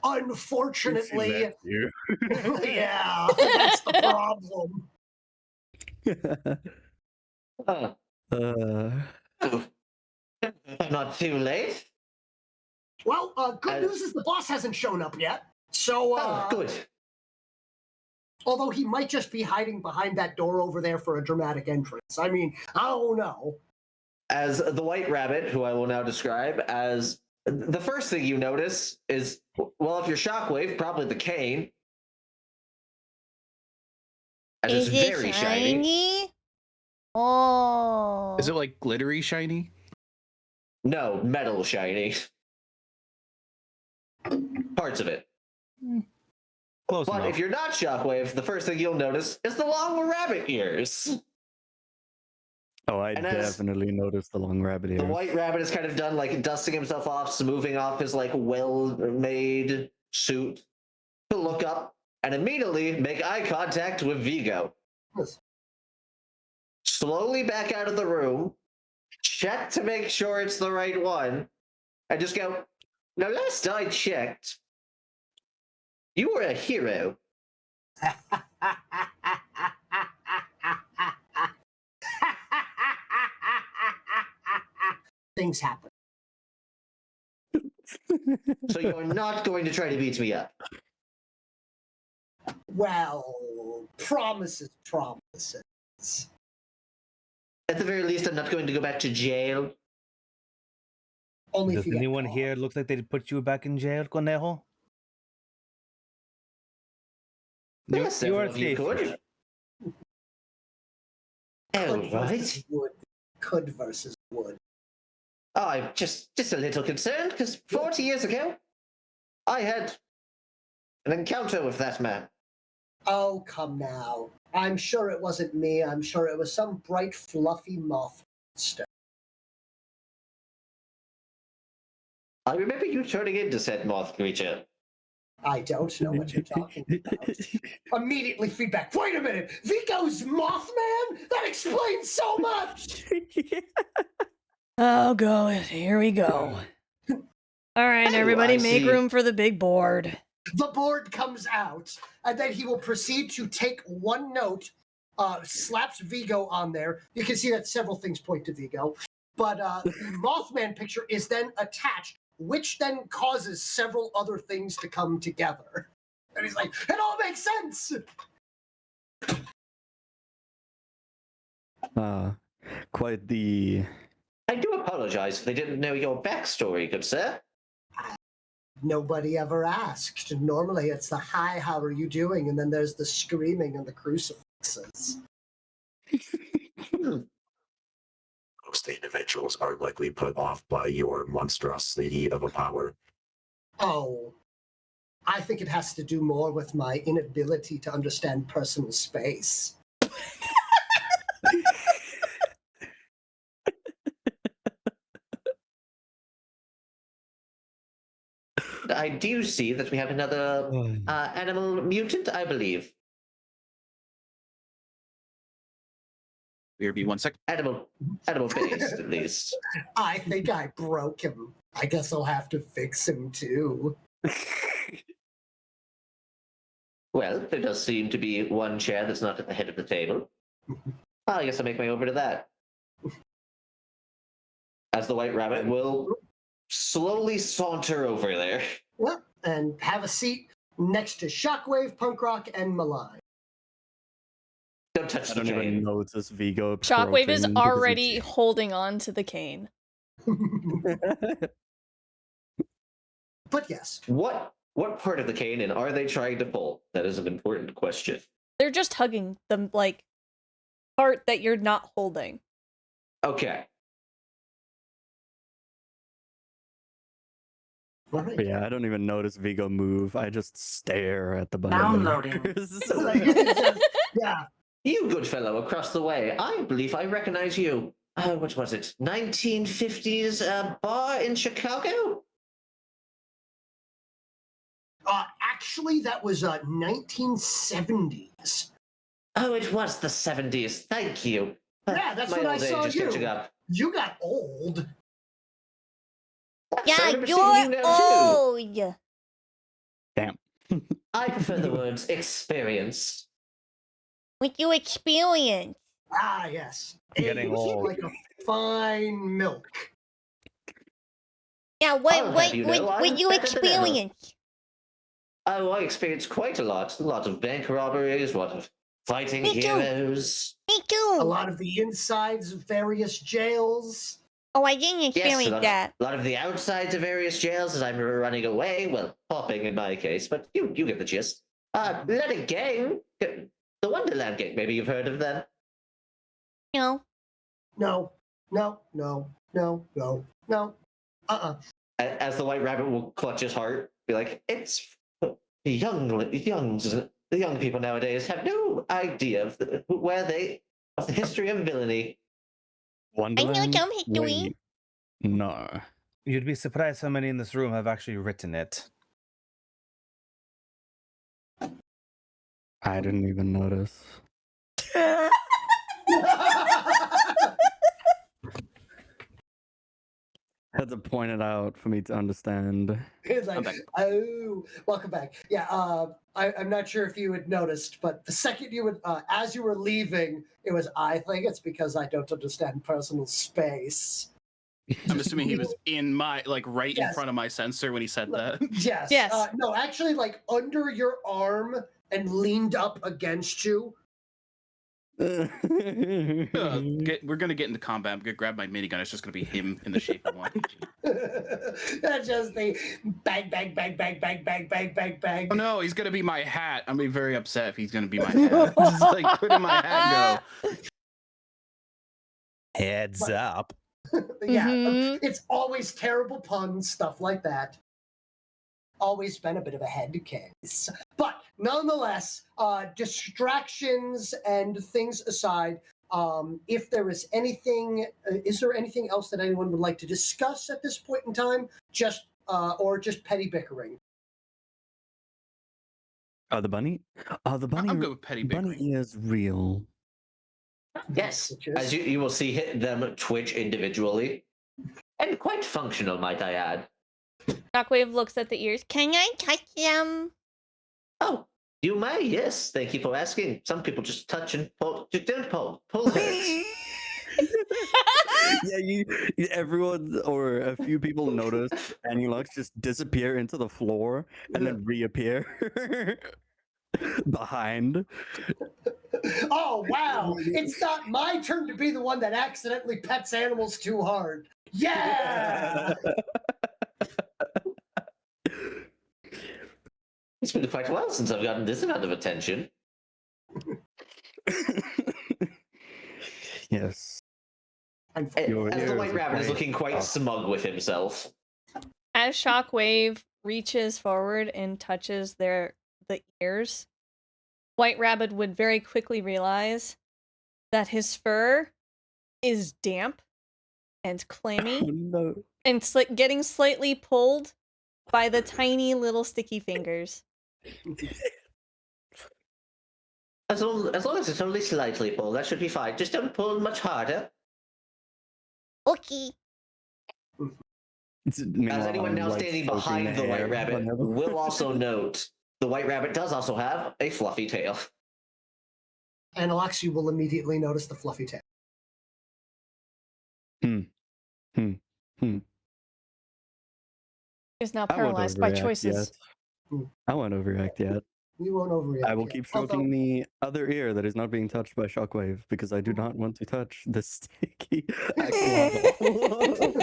Unfortunately, yeah, that's the problem. Not too late. Well, good news is the boss hasn't shown up yet. So, good. Although he might just be hiding behind that door over there for a dramatic entrance. I mean, I don't know. As the White Rabbit, who I will now describe as, the first thing you notice is, well, if you're Shockwave, probably the cane. As Is it's it very shiny? Oh. Is it like glittery shiny? No, metal shiny. Parts of it. Close But enough. if you're not Shockwave, the first thing you'll notice is the long rabbit ears. Oh, I And as definitely noticed the long rabbit ears. The White Rabbit is kind of done, like, dusting himself off, smoothing off his, like, well-made suit to look up and immediately make eye contact with Vigo. Yes. Slowly back out of the room, check to make sure it's the right one, and just go, now last I checked, you were a hero. Things happen. So you're not going to try to beat me up. Well, promises. At the very least, I'm not going to go back to jail. Only if Does you get anyone caught. here look like they'd put you back in jail, Conejo? Well, You several are of you safe could. here. Oh, Could right. versus would. Could versus would. Oh, I'm just a little concerned, because 40 years ago, I had an encounter with that man. Oh, come now. I'm sure it wasn't me. I'm sure it was some bright, fluffy moth monster. I remember you turning into said moth creature. I don't know what you're talking about. Immediately feedback. Wait a minute. Vico's Mothman? That explains so much. Oh, go. Here we go. All right, Oh, everybody, I make see. room for the big board. The board comes out, and then he will proceed to take one note, slaps Vigo on there. You can see that several things point to Vigo. But the Mothman picture is then attached, which then causes several other things to come together. And he's like, it all makes sense! Quite the. I do apologize if they didn't know your backstory, good sir. Nobody ever asked. Normally it's the, hi, how are you doing? And then there's the screaming and the crucifixes. Most individuals are likely put off by your monstrosity of a power. Oh, I think it has to do more with my inability to understand personal space. I do see that we have another animal mutant, I believe. BRB, 1 sec. Animal based, at least. I think I broke him. I guess I'll have to fix him too. Well, there does seem to be one chair that's not at the head of the table. I guess I'll make my way over to that. As the White Rabbit will slowly saunter over there. Yep, and have a seat next to Shockwave, Punk Rock, and Malign. Don't touch I the don't even cane. notice Vigo. Shockwave is approaching because already holding on to the cane. But yes, What part of the cane and are they trying to pull? That is an important question. They're just hugging the, like, part that you're not holding. Okay. all right. But yeah, I don't even notice Vigo move. I just stare at the button. Downloading. Yeah, You good fellow across the way. I believe I recognize you. What was it? 1950s bar in Chicago? actually, that was 1970s. Oh, it was the 70s. Thank you. Yeah, that's My when I old age saw is catching you. up. You got old. Yes, I Yeah, remember seeing you you're now, too. old. Damn. I prefer the words experience. With your experience. Ah, yes. Getting Aged old. like a fine milk. Yeah, I'll have you know, what I'm you better than ever. experience? Oh, I experienced quite a lot. A lot of bank robberies, a lot of fighting Me too. heroes. Me A too. lot of the insides of various jails. Oh, I didn't Yes, experience that. a lot of the outsides of various jails as I'm running away. Well, popping in my case, but you get the gist. Let a gang. The Wonderland Gang, maybe you've heard of them. No. No, no, no, no, no, no. As the White Rabbit will clutch his heart, be like, it's the young people nowadays have no idea of the history of villainy. Wonderland? some history. Wait, no. You'd be surprised how many in this room have actually written it. I didn't even notice. Had to point it out for me to understand. It's like, oh, welcome back. Yeah, I'm not sure if you had noticed, but the second you would, as you were leaving, it was, I think it's because I don't understand personal space. I'm assuming he was in my, like, right in Yes. front of my sensor when he said that. Yes. Yes. No, actually, like under your arm and leaned up against you. We're gonna get into combat. I'm gonna grab my minigun. It's just gonna be him in the shape of one. That's just the bang, bang, bang, bang, bang, bang, bang, bang, bang. Oh no, he's gonna be my hat. I'm gonna be very upset if he's gonna be my hat. Just like, where did my hat go? Heads up. Yeah, Mhm. it's always terrible puns, stuff like that. Always been a bit of a head case. But nonetheless, distractions and things aside, if there is anything, is there anything else that anyone would like to discuss at this point in time? Or just petty bickering? Oh, the bunny? Oh, the bunny. I'm good with petty bickering. Bunny is real. Yes, Which is- as you will see them twitch individually. And quite functional, might I add. Shockwave looks at the ears. Can I touch them? Oh, you may, yes. Thank you for asking. Some people just touch and pull. Just don't pull. Pull hurts. Yeah, everyone or a few people notice Annulox just disappear into the floor and then reappear behind. Oh, wow! It's not my turn to be the one that accidentally pets animals too hard. Yeah! It's been quite a while since I've gotten this amount of attention. Yes. And Your As the ears White are Rabbit is quite looking quite tough. smug with himself. As Shockwave reaches forward and touches the ears, White Rabbit would very quickly realize that his fur is damp and clammy Oh, no. and getting slightly pulled by the tiny little sticky fingers. As long as it's only slightly pulled, that should be fine. Just don't pull much harder. Okay. As As anyone now standing behind the White Rabbit will also note, the White Rabbit does also have a fluffy tail. And Alexi will immediately notice the fluffy tail. Is now I won't paralyzed by overreact choices. yet. I won't overreact yet. You won't overreact. I will yet. keep stroking the other ear that is not being touched by Shockwave because I do not want to touch the sticky axolotl.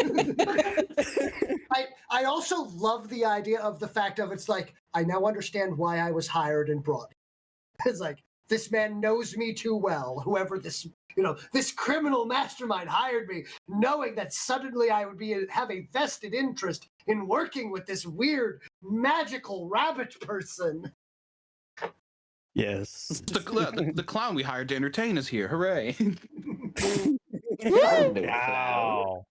I also love the idea of the fact of it's like, I now understand why I was hired and brought. It's like, this man knows me too well. Whoever this, this criminal mastermind hired me, knowing that suddenly I would have a vested interest in working with this weird, magical rabbit person. Yes. The clown we hired to entertain is here. Hooray. Wow.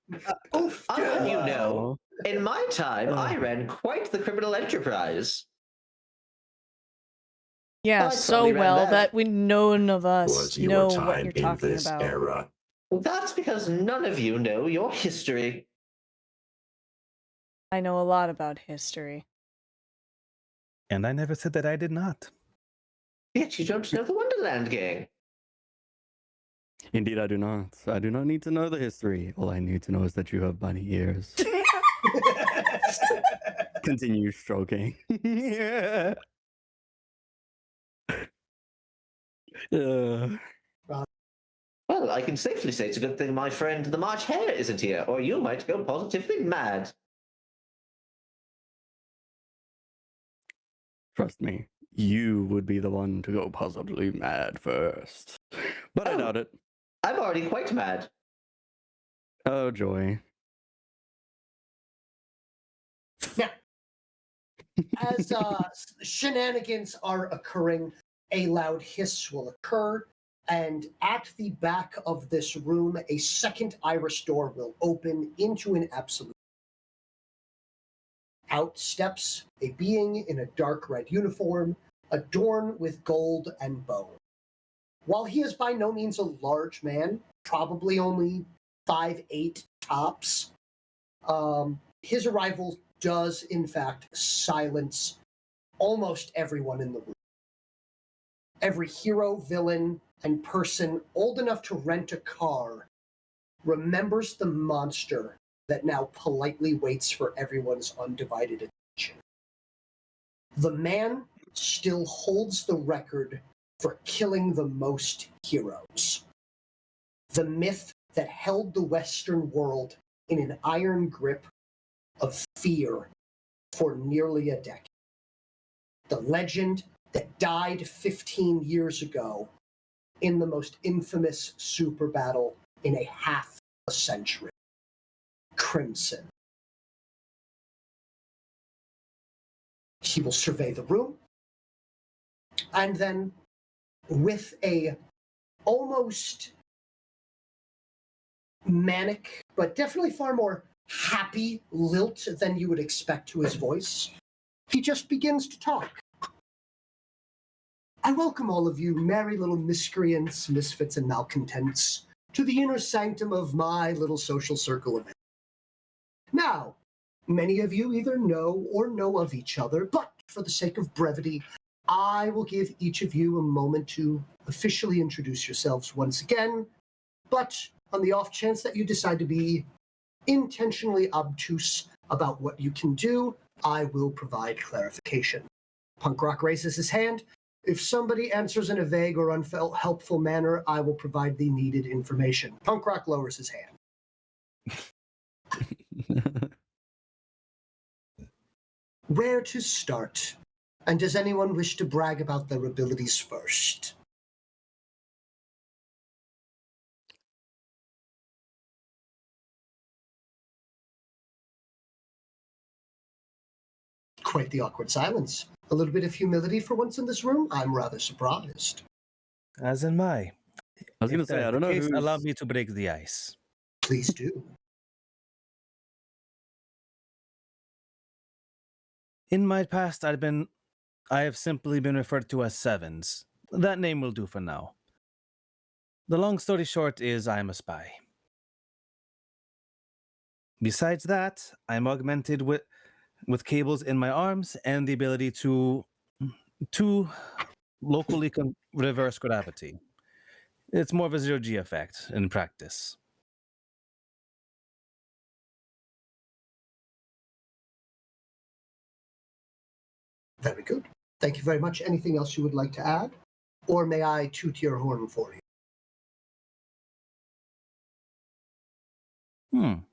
I'll have you know, in my time, I ran quite the criminal enterprise. Yeah, I so totally read well that. that none of us Was your know what time you're in talking this about. era? That's because none of you know your history. I know a lot about history. And I never said that I did not. Yet you don't know the Wonderland gang. Indeed, I do not. I do not need to know the history. All I need to know is that you have bunny ears. Continue stroking. Yeah. Well, I can safely say it's a good thing my friend the March Hare isn't here, or you might go positively mad. Trust me, you would be the one to go positively mad first. But I Oh. doubt it. I'm already quite mad. Oh, joy. As shenanigans are occurring, a loud hiss will occur, and at the back of this room, a second iris door will open into an absolute. Out steps a being in a dark red uniform, adorned with gold and bone. While he is by no means a large man, probably only 5'8" tops, his arrival does, in fact, silence almost everyone in the room. Every hero, villain, and person old enough to rent a car remembers the monster that now politely waits for everyone's undivided attention. The man still holds the record for killing the most heroes. The myth that held the Western world in an iron grip of fear for nearly a decade. The legend that died 15 years ago in the most infamous super battle in a half a century. Crimson. He will survey the room, and then with a almost manic, but definitely far more happy lilt than you would expect to his voice, he just begins to talk. I welcome all of you merry little miscreants, misfits, and malcontents to the inner sanctum of my little social circle event. Now, many of you either know or know of each other, but for the sake of brevity, I will give each of you a moment to officially introduce yourselves once again, but on the off chance that you decide to be intentionally obtuse about what you can do, I will provide clarification. Punk Rock raises his hand. If somebody answers in a vague or unhelpful manner, I will provide the needed information. Punk Rock lowers his hand. Where to start? And does anyone wish to brag about their abilities first? Quite the awkward silence. A little bit of humility for once in this room? I'm rather surprised. As am I. I was going to say, I don't know who's... Allow me to break the ice. Please do. In my past, I have simply been referred to as Sevens. That name will do for now. The long story short is I am a spy. Besides that, I am augmented with cables in my arms and the ability to locally reverse gravity. It's more of a zero-G effect in practice. Very good. Thank you very much. Anything else you would like to add? Or may I toot your horn for you?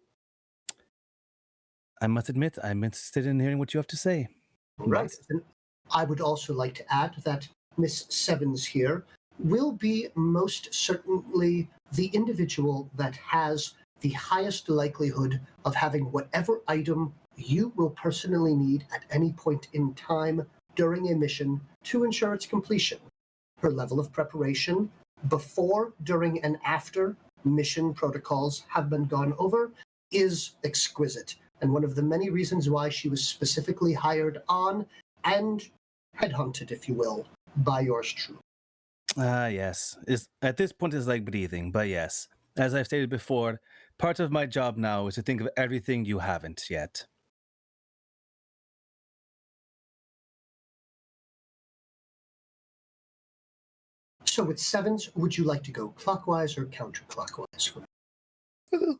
I must admit, I'm interested in hearing what you have to say. Right. And I would also like to add that Miss Sevens here will be most certainly the individual that has the highest likelihood of having whatever item you will personally need at any point in time during a mission to ensure its completion. Her level of preparation before, during, and after mission protocols have been gone over is exquisite, and one of the many reasons why she was specifically hired on and headhunted, if you will, by yours truly. Yes. At this point, it's like breathing, but yes. As I've stated before, part of my job now is to think of everything you haven't yet. So with Sevens, would you like to go clockwise or counterclockwise?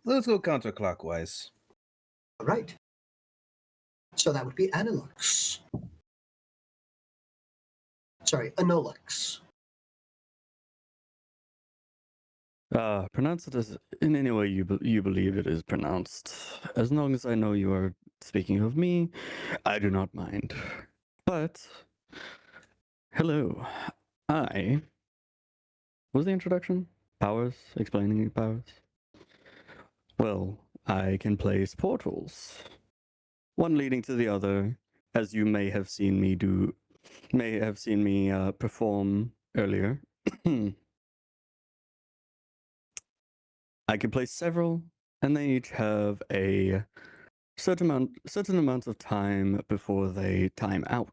Let's go counterclockwise. All right. So that would be Annulox. Sorry, Annulox. Pronounce it as in any way you believe it is pronounced. As long as I know you are speaking of me, I do not mind. But, hello, I... What was the introduction? Powers? Explaining your powers? Well, I can place portals. One leading to the other, as you may have seen me perform earlier. I can place several, and they each have a certain amount of time before they time out,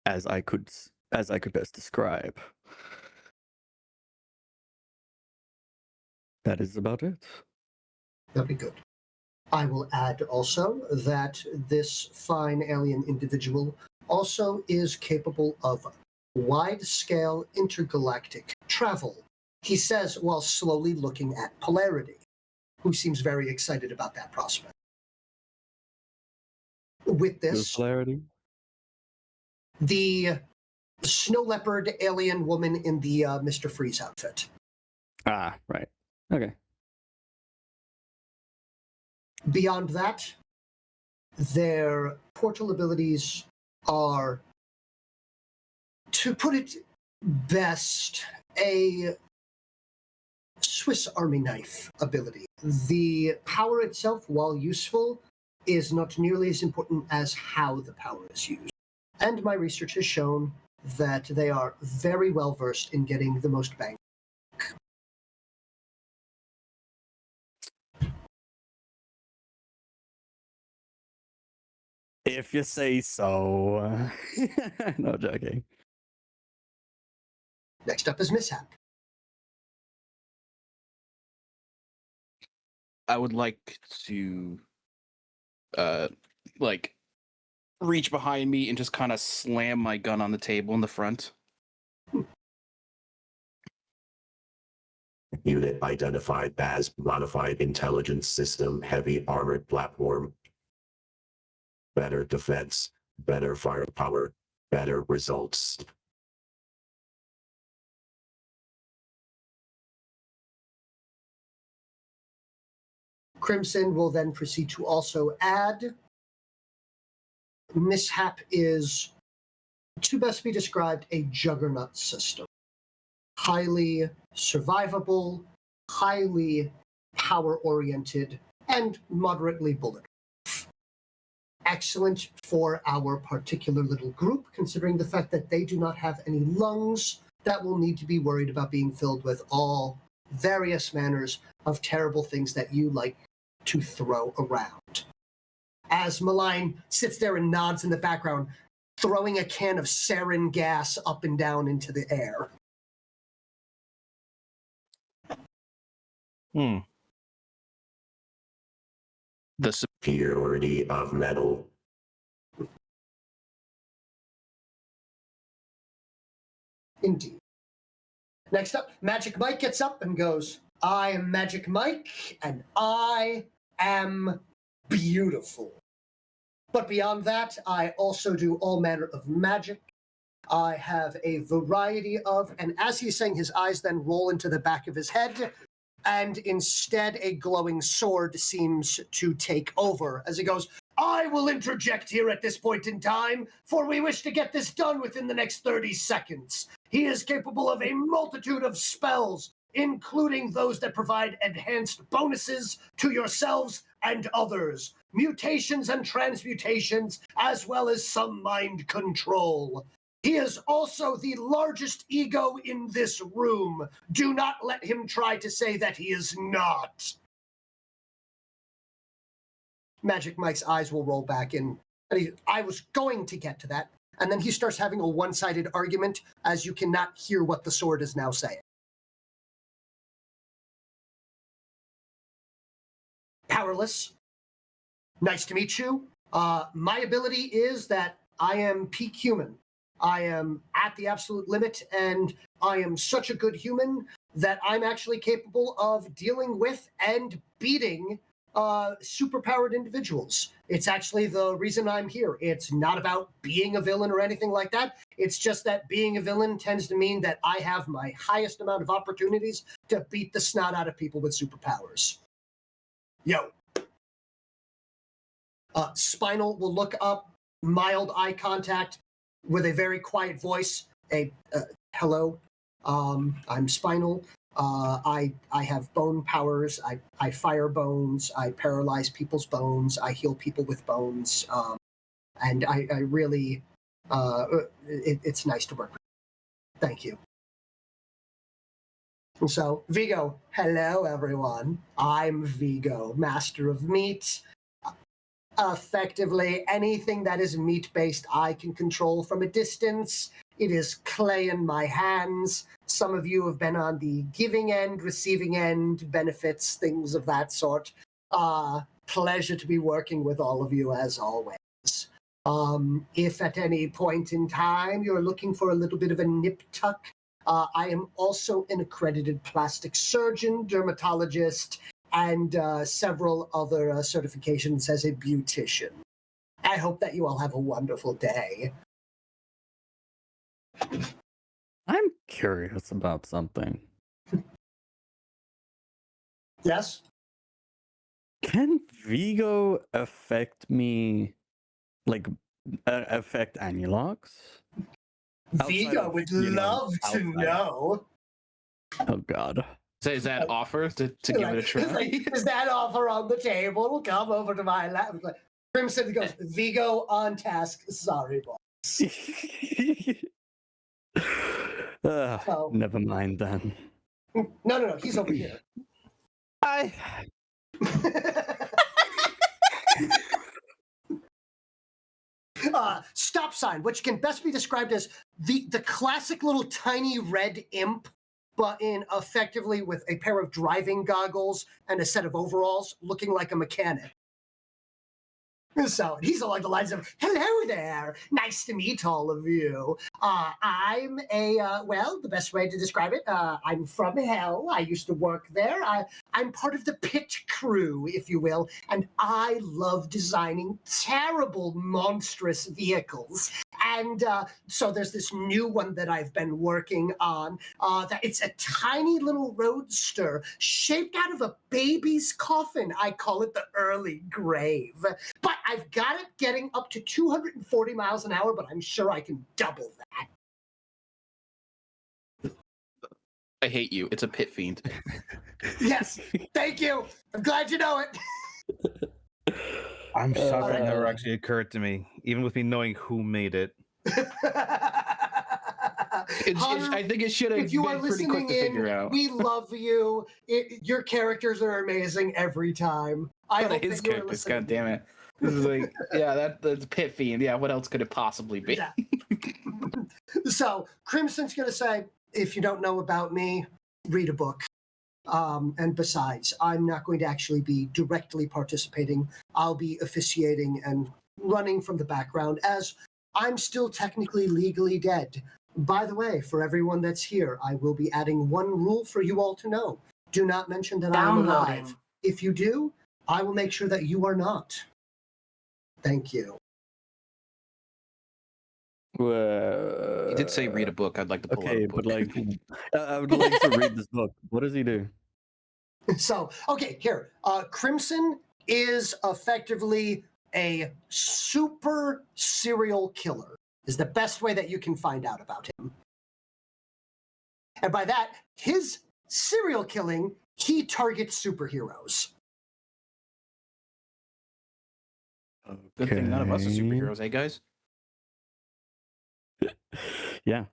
as I could best describe. That is about it. That'd be good. I will add also that this fine alien individual also is capable of wide-scale intergalactic travel, he says while slowly looking at Polarity, who seems very excited about that prospect. With this, Polarity? the snow leopard alien woman in the Mr. Freeze outfit. Ah, right. Okay. Beyond that, their portal abilities are, to put it best, a Swiss Army knife ability. The power itself, while useful, is not nearly as important as how the power is used. And my research has shown that they are very well versed in getting the most bang. If you say so. No joking. Next up is MIS-HAP. I would like to like reach behind me and just kind of slam my gun on the table in the front. Unit identified as modified intelligence system, heavy armored platform. Better defense, better firepower, better results. Crimson will then proceed to also add, MIS-HAP is, to best be described, a juggernaut system. Highly survivable, highly power-oriented, and moderately bulletproof. Excellent for our particular little group, considering the fact that they do not have any lungs that will need to be worried about being filled with all various manners of terrible things that you like to throw around. As Malign sits there and nods in the background, throwing a can of sarin gas up and down into the air. The Superiority of metal. Indeed. Next up, Magic Mike gets up and goes, I am Magic Mike, and I am beautiful. But beyond that, I also do all manner of magic. I have a variety of, and as he's saying, his eyes then roll into the back of his head, and instead a glowing sword seems to take over as he goes, I will interject here at this point in time, for we wish to get this done within the next 30 seconds. He is capable of a multitude of spells, including those that provide enhanced bonuses to yourselves and others, mutations and transmutations, as well as some mind control. He is also the largest ego in this room. Do not let him try to say that he is not. Magic Mike's eyes will roll back in. And I was going to get to that. And then he starts having a one-sided argument as you cannot hear what the sword is now saying. Powerless. Nice to meet you. My ability is that I am peak human. I am at the absolute limit, and I am such a good human that I'm actually capable of dealing with and beating superpowered individuals. It's actually the reason I'm here. It's not about being a villain or anything like that. It's just that being a villain tends to mean that I have my highest amount of opportunities to beat the snot out of people with superpowers. Yo. Spinal will look up, mild eye contact, with a very quiet voice. Hello, I'm Spinal. I have bone powers. I fire bones. I paralyze people's bones. I heal people with bones. And I really, it's nice to work with you. Thank you. And so, Vigo, hello everyone. I'm Vigo, Master of Meat. Effectively, anything that is meat-based I can control from a distance. It is clay in my hands. Some of you have been on the giving end, receiving end, benefits, things of that sort. Pleasure to be working with all of you as always. If at any point in time you're looking for a little bit of a nip tuck, I am also an accredited plastic surgeon, dermatologist, and several other certifications as a beautician. I hope that you all have a wonderful day. I'm curious about something. Yes? Can Vigo affect me, like, affect Annulox? Outside Vigo of, would you know, love to outside. know. Oh, God. So is that offer to give it a try? Is that offer on the table? Come over to my lab. Crimson goes, Vigo on task. Sorry, boss. So- Never mind then. No. He's over here. I Stop sign, which can best be described as the classic little tiny red imp, but in effectively with a pair of driving goggles and a set of overalls, looking like a mechanic. So he's along the lines of, hello there, nice to meet all of you. I'm the best way to describe it, I'm from hell. I used to work there. I'm part of the pit crew, if you will, and I love designing terrible, monstrous vehicles. And so there's this new one that I've been working on. That it's a tiny little roadster shaped out of a baby's coffin. I call it the early grave. But I've got it getting up to 240 miles an hour, but I'm sure I can double that. I hate you. It's a pit fiend. Yes, thank you. I'm glad you know it. I'm shocked that never Uh, actually occurred to me, even with me knowing who made it. I think it should have If you are been pretty quick listening to figure in, out. we love you. Your characters are amazing every time. I What are hope his that you are characters? listening. God damn it! This is like, yeah, that's pit fiend. Yeah, what else could it possibly be? Yeah. So Crimson's going to say, if you don't know about me, read a book. And besides, I'm not going to actually be directly participating. I'll be officiating and running from the background as I'm still technically legally dead. By the way, for everyone that's here, I will be adding one rule for you all to know. Do not mention that I'm alive. If you do, I will make sure that you are not. Thank you. He did say read a book. I'd like to pull out Okay, a book. but like, I would like to read this book. What does he do? So, okay, here. Crimson is effectively a super serial killer, is the best way that you can find out about him. And by that, his serial killing, he targets superheroes. Good thing none of us are Okay. superheroes, eh, guys? Yeah.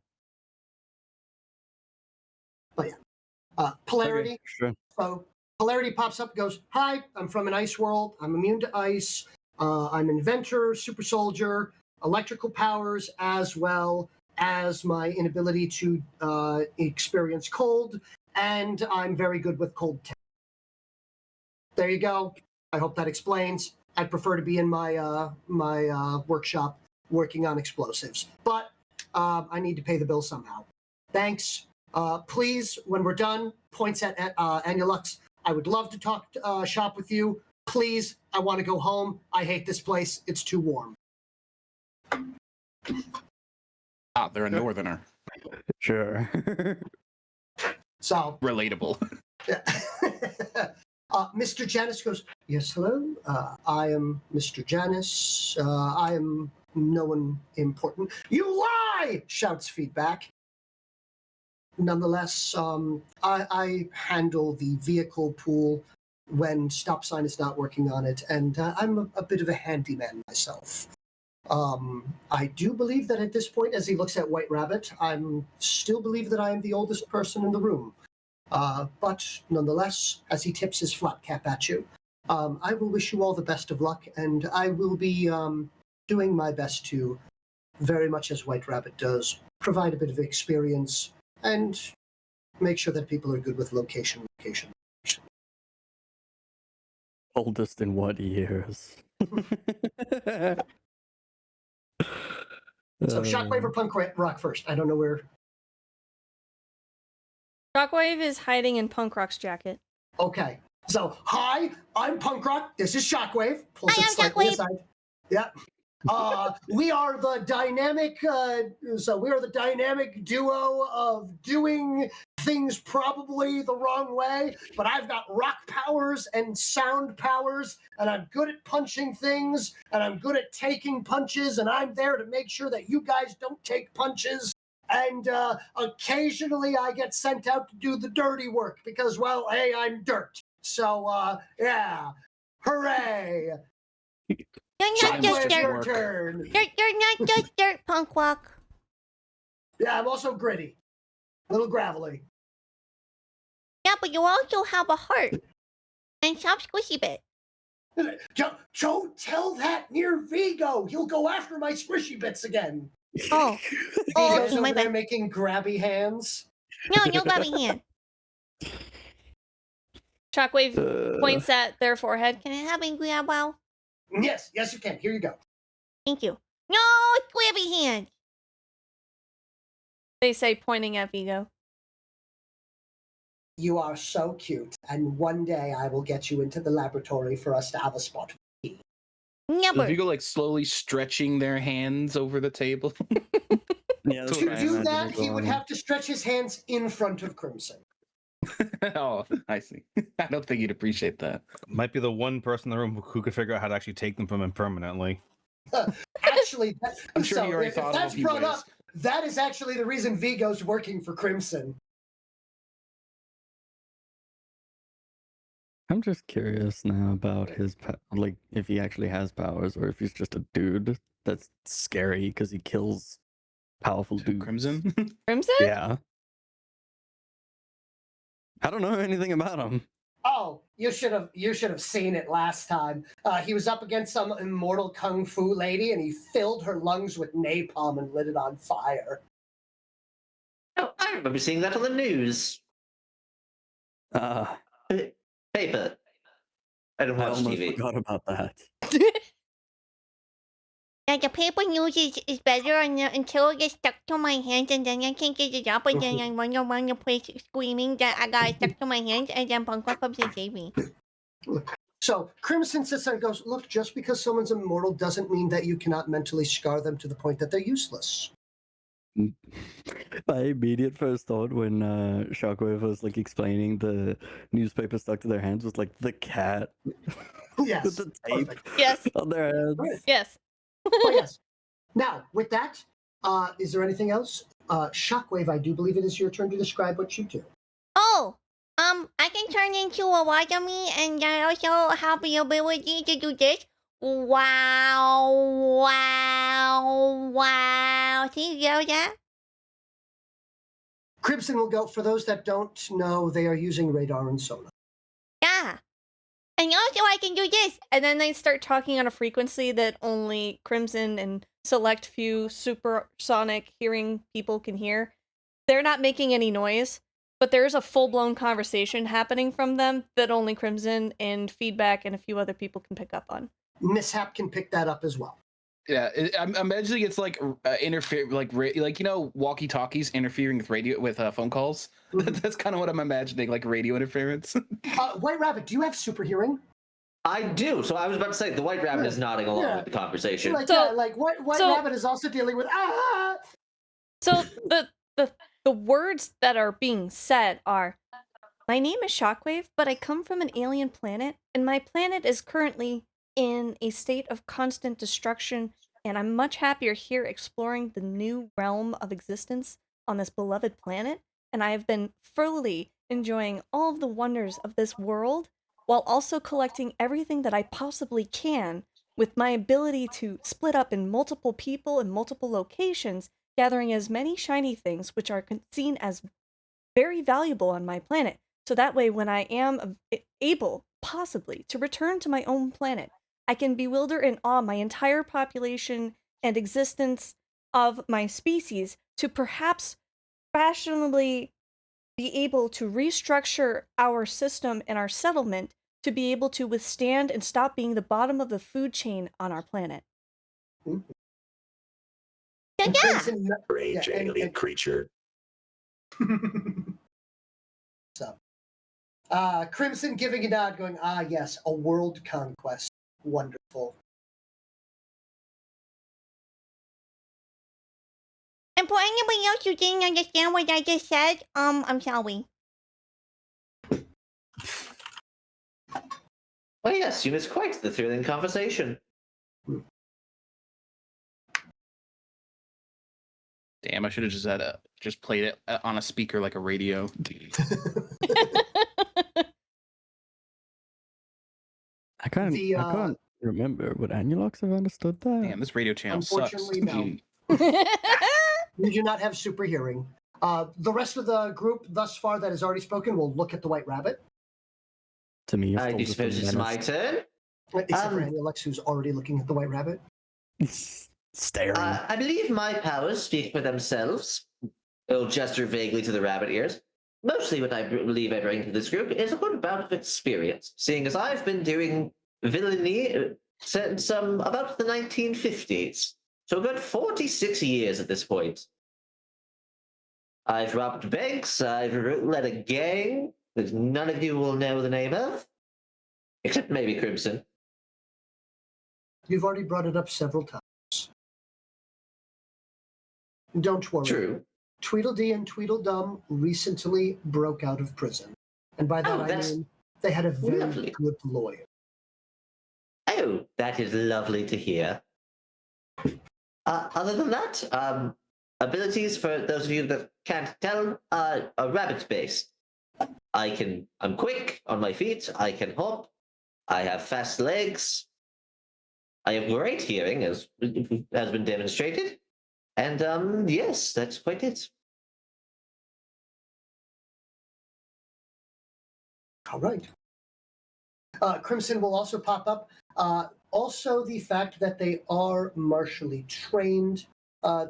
Polarity. Okay, sure. So Polarity pops up and goes, hi, I'm from an ice world. I'm immune to ice. I'm an inventor, super soldier, electrical powers, as well as my inability to experience cold. And I'm very good with cold temp. There you go. I hope that explains. I'd prefer to be in my workshop working on explosives. But I need to pay the bill somehow. Thanks. Please, when we're done, points at Annulox. I would love to talk shop with you. Please, I want to go home. I hate this place. It's too warm. Ah, they're a northerner. Sure. So, Relatable. Mr. Janus goes, yes, hello. I am Mr. Janus. I am no one important. You lie! Shouts feedback. Nonetheless, I handle the vehicle pool when stop sign is not working on it, and I'm a bit of a handyman myself. I do believe that at this point, as he looks at White Rabbit, still believe that I am the oldest person in the room. But nonetheless, as he tips his flat cap at you, I will wish you all the best of luck, and I will be doing my best to, very much as White Rabbit does, provide a bit of experience and make sure that people are good with location. Oldest in what years? So Shockwave or Punk Rock first? I don't know where. Shockwave is hiding in Punk Rock's jacket. Okay. So, hi, I'm Punk Rock. This is Shockwave. Pulls Hi, it I'm slightly Shockwave. aside. Yeah. We are the dynamic. We are the dynamic duo of doing things probably the wrong way, but I've got rock powers and sound powers, and I'm good at punching things, and I'm good at taking punches, and I'm there to make sure that you guys don't take punches. And occasionally I get sent out to do the dirty work because, well, hey, I'm dirt. So, yeah, hooray! You're not just Shockwave, your work. turn. You're not just dirt, punk walk. Yeah, I'm also gritty. A little gravelly. Yeah, but you also have a heart. And some squishy bit. Don't tell that near Vigo. He'll go after my squishy bits again. Oh. Vigo's okay, my over there bad. making grabby hands. No grabbing hand. Shockwave points at their forehead. Can I have a grab wow? Yes, you can. Here you go. Thank you. No, it's grabby hand. They say, pointing at Vigo. You are so cute, and one day I will get you into the laboratory for us to have a spot. Never. If you go like slowly stretching their hands over the table. Yeah, that's To what I do imagine that, as he would well. have to stretch his hands in front of Crimson. Oh, I see. I don't think you'd appreciate that. Might be the one person in the room who could figure out how to actually take them from him permanently. Actually, I'm sure he already if thought of a that's few brought ways. up, that is actually the reason Vigo's working for Crimson. I'm just curious now about his like if he actually has powers or if he's just a dude that's scary because he kills powerful dudes. Crimson? Crimson? Yeah. I don't know anything about him. Oh, you should have seen it last time. He was up against some immortal kung fu lady, and he filled her lungs with napalm and lit it on fire. Oh, I remember seeing that on the news. Paper. I don't I watch almost TV. forgot about that. Yeah, the paper news is better until it gets stuck to my hands and then I can't get it up and then I run around the place screaming that I got it stuck to my hands and then Punk comes and saves me. So Crimson sits there and goes, look, just because someone's immortal doesn't mean that you cannot mentally scar them to the point that they're useless. My immediate first thought when Shockwave was like explaining the newspaper stuck to their hands was like the cat Yes. with the tape Perfect. Yes. on their hands. Right. Yes. Oh, yes. Now, with that, is there anything else? Shockwave, I do believe it is your turn to describe what you do. Oh, I can turn into a Wagami and I also have the ability to do this. Wow, wow, wow. See, you know that? Crimson will go, for those that don't know, they are using radar and sonar. Yeah. And also I can do this. And then they start talking on a frequency that only Crimson and select few supersonic hearing people can hear. They're not making any noise, but there's a full-blown conversation happening from them that only Crimson and Feedback and a few other people can pick up on. MIS-HAP can pick that up as well. Yeah, I'm imagining it's like interfere, like walkie-talkies interfering with radio with phone calls. That's kind of what I'm imagining, like radio interference. White Rabbit, do you have super hearing? I do. So I was about to say the White Rabbit is nodding along with the conversation. White Rabbit is also dealing with So the words that are being said are, my name is Shockwave, but I come from an alien planet, and my planet is currently in a state of constant destruction, and I'm much happier here exploring the new realm of existence on this beloved planet, and I have been thoroughly enjoying all of the wonders of this world, while also collecting everything that I possibly can with my ability to split up in multiple people in multiple locations, gathering as many shiny things which are seen as very valuable on my planet. So that way, when I am able, possibly, to return to my own planet, I can bewilder and awe my entire population and existence of my species to perhaps fashionably be able to restructure our system and our settlement to be able to withstand and stop being the bottom of the food chain on our planet. And Yeah. Crimson, Strange Yeah, and- alien and- creature. so, Crimson giving a nod, going, yes, a world conquest. Wonderful. And for anybody else who didn't understand what I just said, I'm sorry. Oh yes, you missed quite the thrilling conversation. Damn, I should have just played it on a speaker like a radio. I can't remember. Would Annulox have understood that? Damn, this radio channel sucks. Unfortunately, no. You do not have super hearing. The rest of the group thus far that has already spoken will look at the White Rabbit. To me, it's I still do just a suppose it's my menace. turn. Except for Annulox, who's already looking at the White Rabbit. Staring. I believe my powers speak for themselves. I'll gesture vaguely to the rabbit ears. Mostly what I believe I bring to this group is a good amount of experience, seeing as I've been doing villainy since about the 1950s. So about 46 years at this point. I've robbed banks, I've led a gang that none of you will know the name of, except maybe Crimson. You've already brought it up several times. Don't worry. True. Tweedledee and Tweedledum recently broke out of prison. And by that Oh, I that's mean they had a very lovely. good lawyer. Oh, that is lovely to hear. Other than that, abilities for those of you that can't tell are rabbit-based. I'm quick on my feet, I can hop, I have fast legs, I have great hearing, as has been demonstrated, and yes, that's quite it. All right. Crimson will also pop up. Also, the fact that they are martially trained.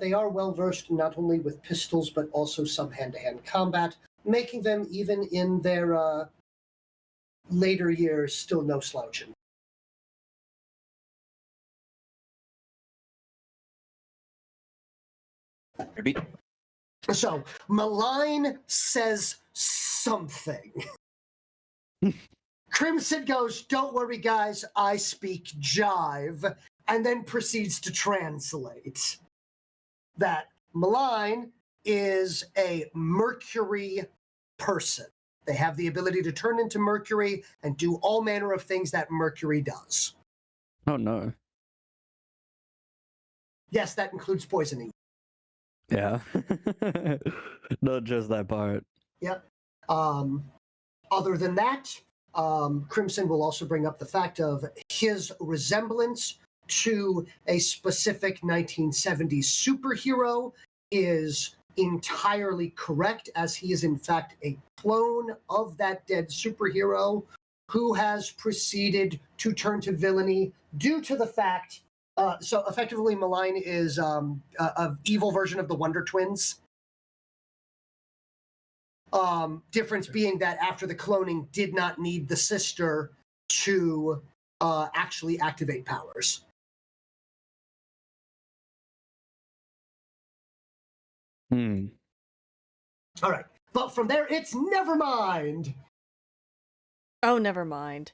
They are well versed not only with pistols, but also some hand-to-hand combat, making them, even in their later years, still no slouching. So, Malign says something. Crimson goes, "Don't worry, guys, I speak jive," and then proceeds to translate that Malign is a Mercury person. They have the ability to turn into Mercury and do all manner of things that Mercury does. Oh no. Yes, that includes poisoning. Yeah. Not just that part. Yep. Other than that, Crimson will also bring up the fact of his resemblance to a specific 1970s superhero is entirely correct, as he is in fact a clone of that dead superhero who has proceeded to turn to villainy due to the fact. So effectively, Malign is an evil version of the Wonder Twins. Difference being that after the cloning, did not need the sister to actually activate powers. All right, but from there, it's never mind. Oh, never mind.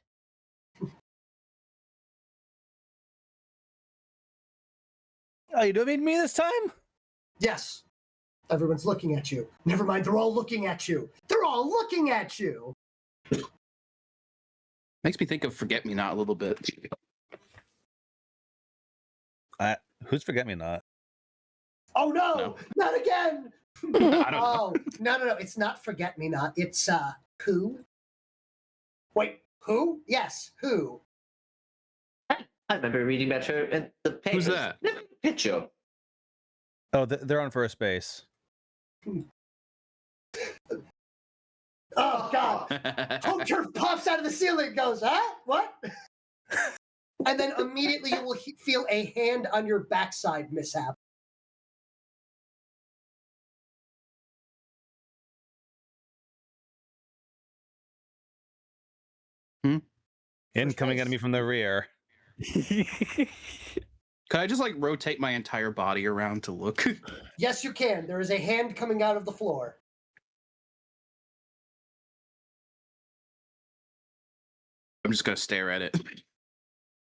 Oh, you don't mean me this time? Yes, everyone's looking at you. Never mind, they're all looking at you. They're all looking at you. Makes me think of Forget Me Not a little bit. Who's Forget Me Not? Oh no, No. not again. I don't know. Oh, no. It's not Forget Me Not. It's Who? Wait, who? Yes, Who? I remember reading about her in the papers. Who's that? Picture. Oh, they're on first base. Oh God. Home turf pops out of the ceiling and goes, huh? What? And then immediately you will feel a hand on your backside, MIS-HAP. Incoming enemy from the rear. Could I just like rotate my entire body around to look? Yes, you can. There is a hand coming out of the floor. I'm just gonna stare at it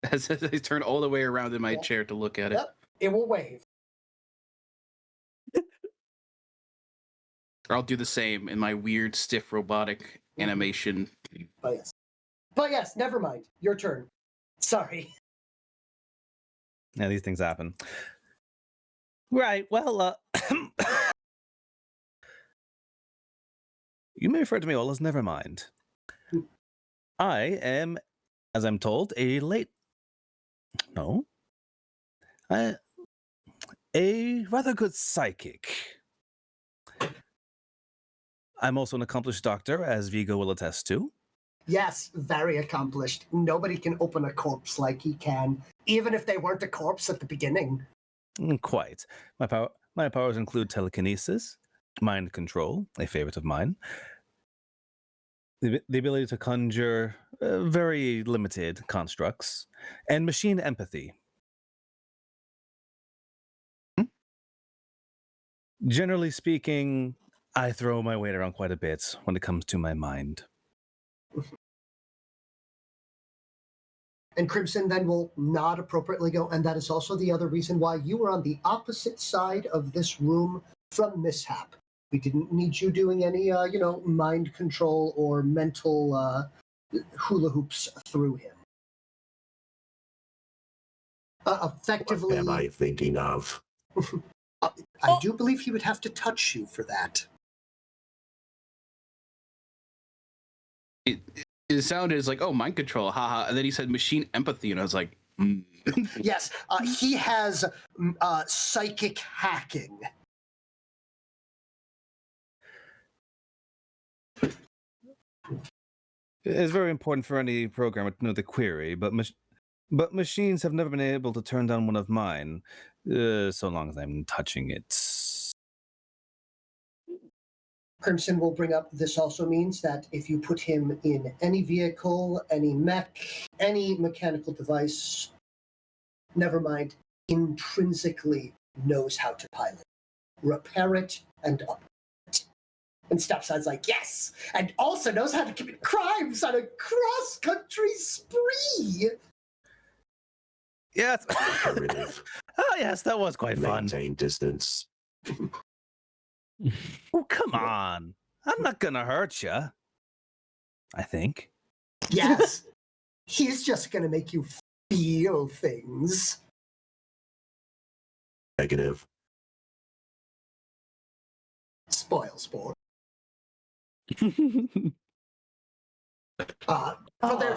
as I turn all the way around in my chair to look at it. Yep, it will wave. Or I'll do the same in my weird, stiff, robotic animation. But yes, never mind. Your turn. Sorry. Yeah, these things happen. Right. Well, you may refer to me all as never mind. I am, as I'm told, a rather good psychic. I'm also an accomplished doctor, as Vigo will attest to. Yes, very accomplished. Nobody can open a corpse like he can, even if they weren't a corpse at the beginning. Quite. My powers include telekinesis, mind control, a favorite of mine, the ability to conjure very limited constructs, and machine empathy. Generally speaking, I throw my weight around quite a bit when it comes to my mind. And Crimson then will nod appropriately go, and that is also the other reason why you were on the opposite side of this room from MIS-HAP. We didn't need you doing any, mind control or mental hula hoops through him. Effectively, What am I thinking of? I do believe he would have to touch you for that. It sounded like, oh, mind control, haha. And then he said machine empathy, and I was like, Yes, he has psychic hacking. It's very important for any programmer to know the query, but machines have never been able to turn down one of mine, so long as I'm touching it. Crimson will bring up, this also means that if you put him in any vehicle, any mech, any mechanical device, never mind, intrinsically knows how to pilot, repair it, and operate it. And Stepside's like, yes, and also knows how to commit crimes on a cross-country spree. Yes. Affirmative. Oh, yes, that was quite fun. Maintain distance. Oh, come on. I'm not gonna hurt you. I think. Yes, he's just going to make you feel things. Negative. Spoil sport. But they're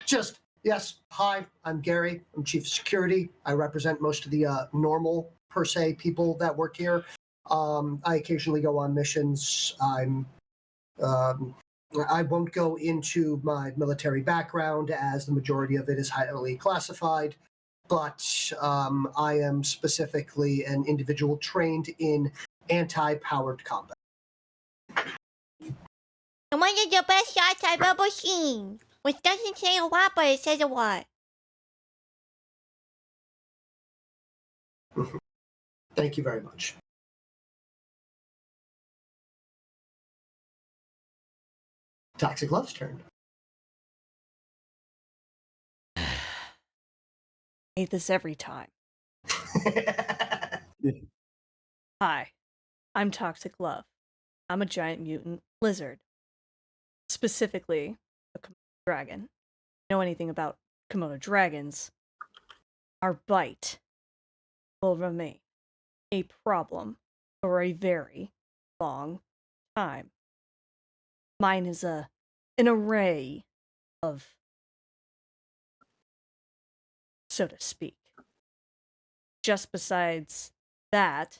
just, yes, hi, I'm Gary. I'm Chief of Security. I represent most of the normal, per se, people that work here. I occasionally go on missions. I won't go into my military background as the majority of it is highly classified, but I am specifically an individual trained in anti-powered combat. And one of the best shots I've ever seen. Which doesn't say a lot, but it says a lot. Thank you very much. Toxic Love's turn. Hate this every time. Hi, I'm Toxic Love. I'm a giant mutant lizard. Specifically, a Komodo dragon. Know anything about Komodo dragons? Our bite will remain a problem for a very long time. Mine is an array of, so to speak. Just besides that,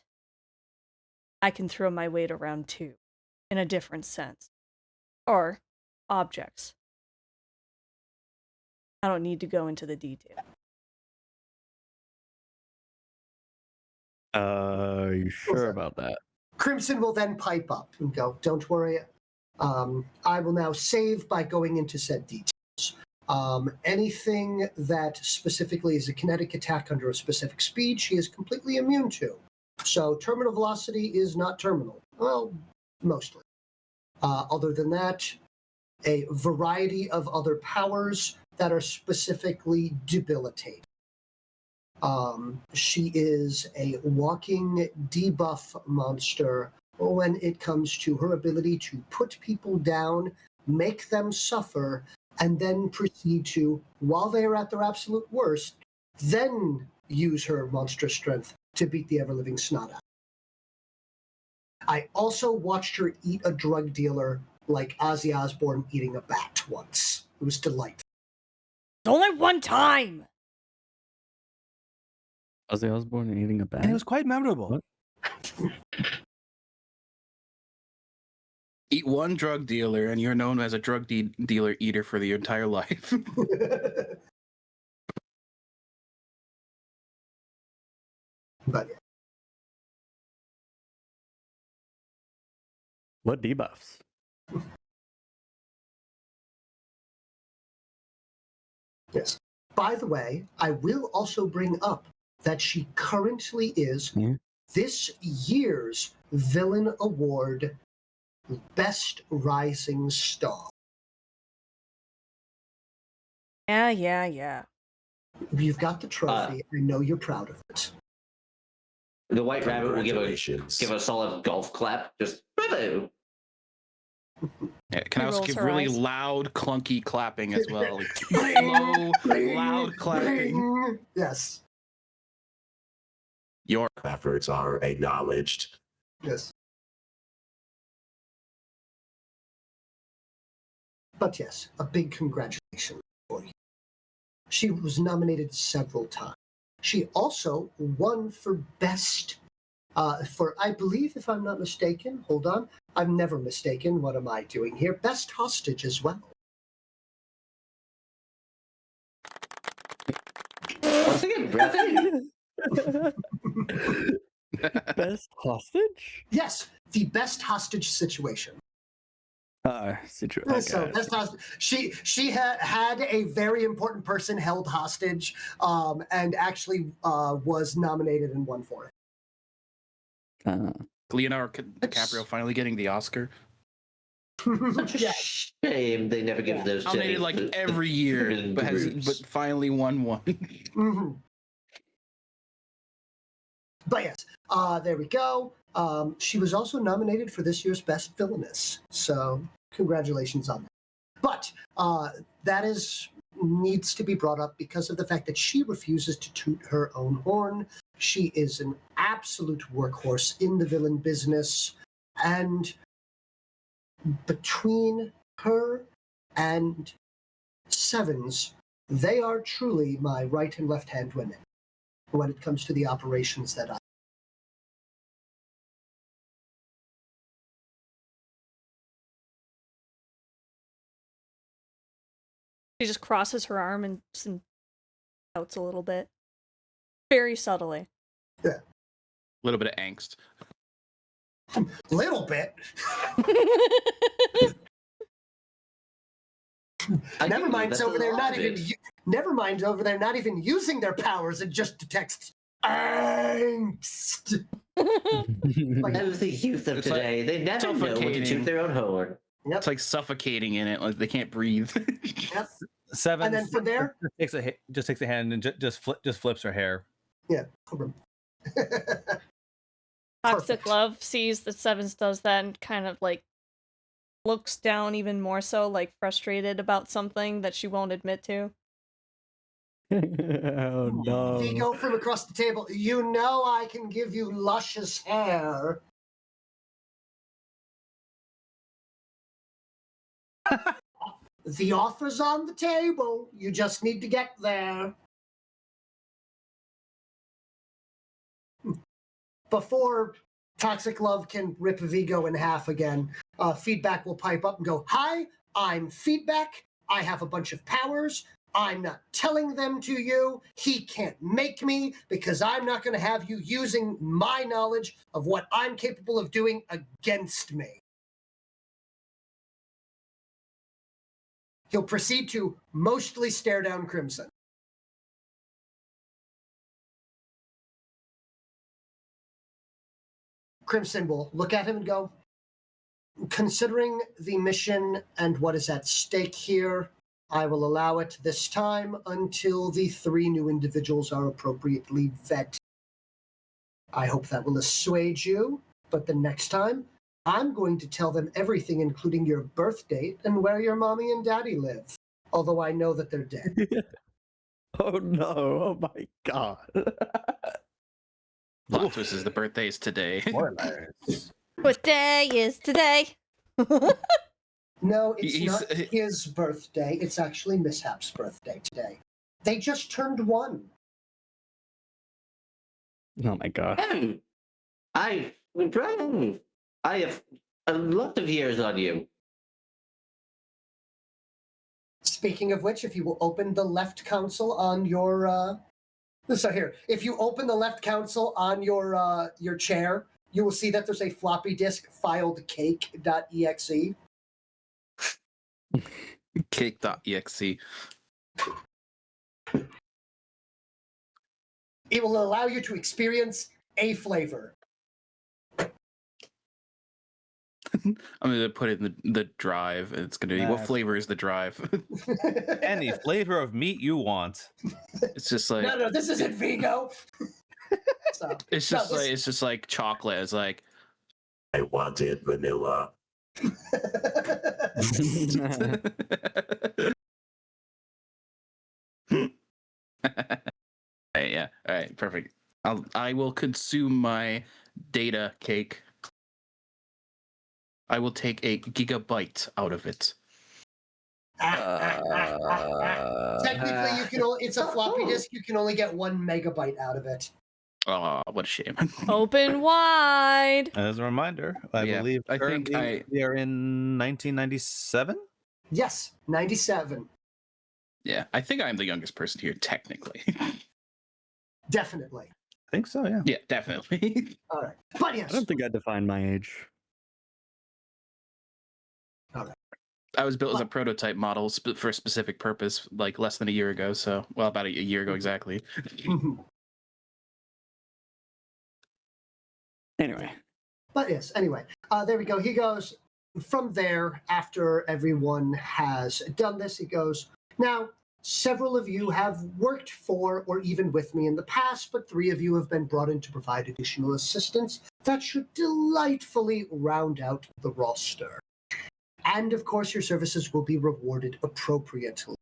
I can throw my weight around too, in a different sense. Or objects. I don't need to go into the detail. You sure about that? Crimson will then pipe up and go, don't worry. I will now save by going into said details. Anything that specifically is a kinetic attack under a specific speed, she is completely immune to. So terminal velocity is not terminal. Well, mostly. Other than that, a variety of other powers that are specifically debilitating. She is a walking debuff monster when it comes to her ability to put people down, make them suffer, and then proceed to, while they are at their absolute worst, then use her monstrous strength to beat the ever-living snot out. I also watched her eat a drug dealer like Ozzy Osbourne eating a bat once. It was delightful. It's only one time. Ozzy Osbourne eating a bat. And it was quite memorable. What? Eat one drug dealer, and you're known as a drug dealer eater for the entire life. But What debuffs? yes. By the way, I will also bring up that she currently is this year's Villain Award Best Rising Star. Yeah. You've got the trophy. I know you're proud of it. The White Rabbit will give Congratulations. a solid golf clap. Just bravo. Yeah, can I also rolls give her really eyes. loud, clunky clapping as well? Like slow, loud clapping. Bling. Yes. Your Efforts are acknowledged. Yes. But yes, a big congratulations for you. She was nominated several times. She also won for best, I believe, if I'm not mistaken, hold on, I'm never mistaken, what am I doing here? Best hostage as well. Once again, bravo. Best hostage? Yes, the best hostage situation. Situation. So best hostage. She had a very important person held hostage, and actually was nominated and won for it. Leonardo DiCaprio finally getting the Oscar. Such a Yeah. shame they never give those to Nominated like every year, but finally won one. Mhm. But yes, there we go. She was also nominated for this year's Best Villainous. So congratulations on that. But that needs to be brought up because of the fact that she refuses to toot her own horn. She is an absolute workhorse in the villain business. And between her and Sevens, they are truly my right and left hand women when it comes to the operations that I. She just crosses her arm and pouts a little bit. Very subtly. A little bit of angst. Little bit. Never mind, over there not even. Never mind, over there not even using their powers. It just detects angst. Oh, the youth of It's like today. They never know when to suffocating. toot their own horn. Yep. It's like suffocating in it, like they can't breathe. Yep. Seven. And then from there, just takes a hand and just flips her hair. yeah. Toxic Perfect. Love sees that Sevens does that and kind of like looks down even more so, like frustrated about something that she won't admit to. Oh no. Vigo from across the table. You know I can give you luscious hair. The offer's on the table. You just need to get there. Before Toxic Love can rip Vigo in half again, Feedback will pipe up and go, "Hi, I'm Feedback. I have a bunch of powers. I'm not telling them to you. He can't make me because I'm not going to have you using my knowledge of what I'm capable of doing against me." He'll proceed to mostly stare down Crimson. Crimson will look at him and go, "Considering the mission and what is at stake here, I will allow it this time until the 3 new individuals are appropriately vetted. I hope that will assuage you. But the next time, I'm going to tell them everything, including your birth date and where your mommy and daddy live. Although I know that they're dead. Oh no! Oh my god! Plot twist is the birthday is today. Spoilers. What day is today? No, it's He's- not his birthday. It's actually MIS-HAP's birthday today. They just turned 1. Oh my god! I have a lot of years on you. Speaking of which, if you will open the left console on your so here, if you open the left console on your chair, you will see that there's a floppy disk filed cake.exe. Cake.exe. It will allow you to experience a flavor. I'm gonna put it in the drive. And it's gonna be what Nice. flavor is the drive? Any flavor of meat you want. It's just like No, this isn't Vigo. So, it's no, just like it's just like chocolate. It's like I wanted vanilla. Hey, yeah. All right. Perfect. I will consume my data cake. I will take a gigabyte out of it. Technically, you can. It's a floppy disk. You can only get 1 megabyte out of it. Oh, what a shame. Open wide. As a reminder, I Yeah, believe I think currently we are in 1997. Yes, 97. Yeah, I think I'm the youngest person here, technically. Definitely. I think so, yeah. Yeah, definitely. All right. But I yes. don't think I defined my age. I was built as a prototype model for a specific purpose, like less than a year ago. So, well, about a year ago exactly. Anyway, But yes, anyway, there we go. He goes, from there, after everyone has done this, he goes, now, several of you have worked for or even with me in the past, but 3 of you have been brought in to provide additional assistance that should delightfully round out the roster. And of course, your services will be rewarded appropriately.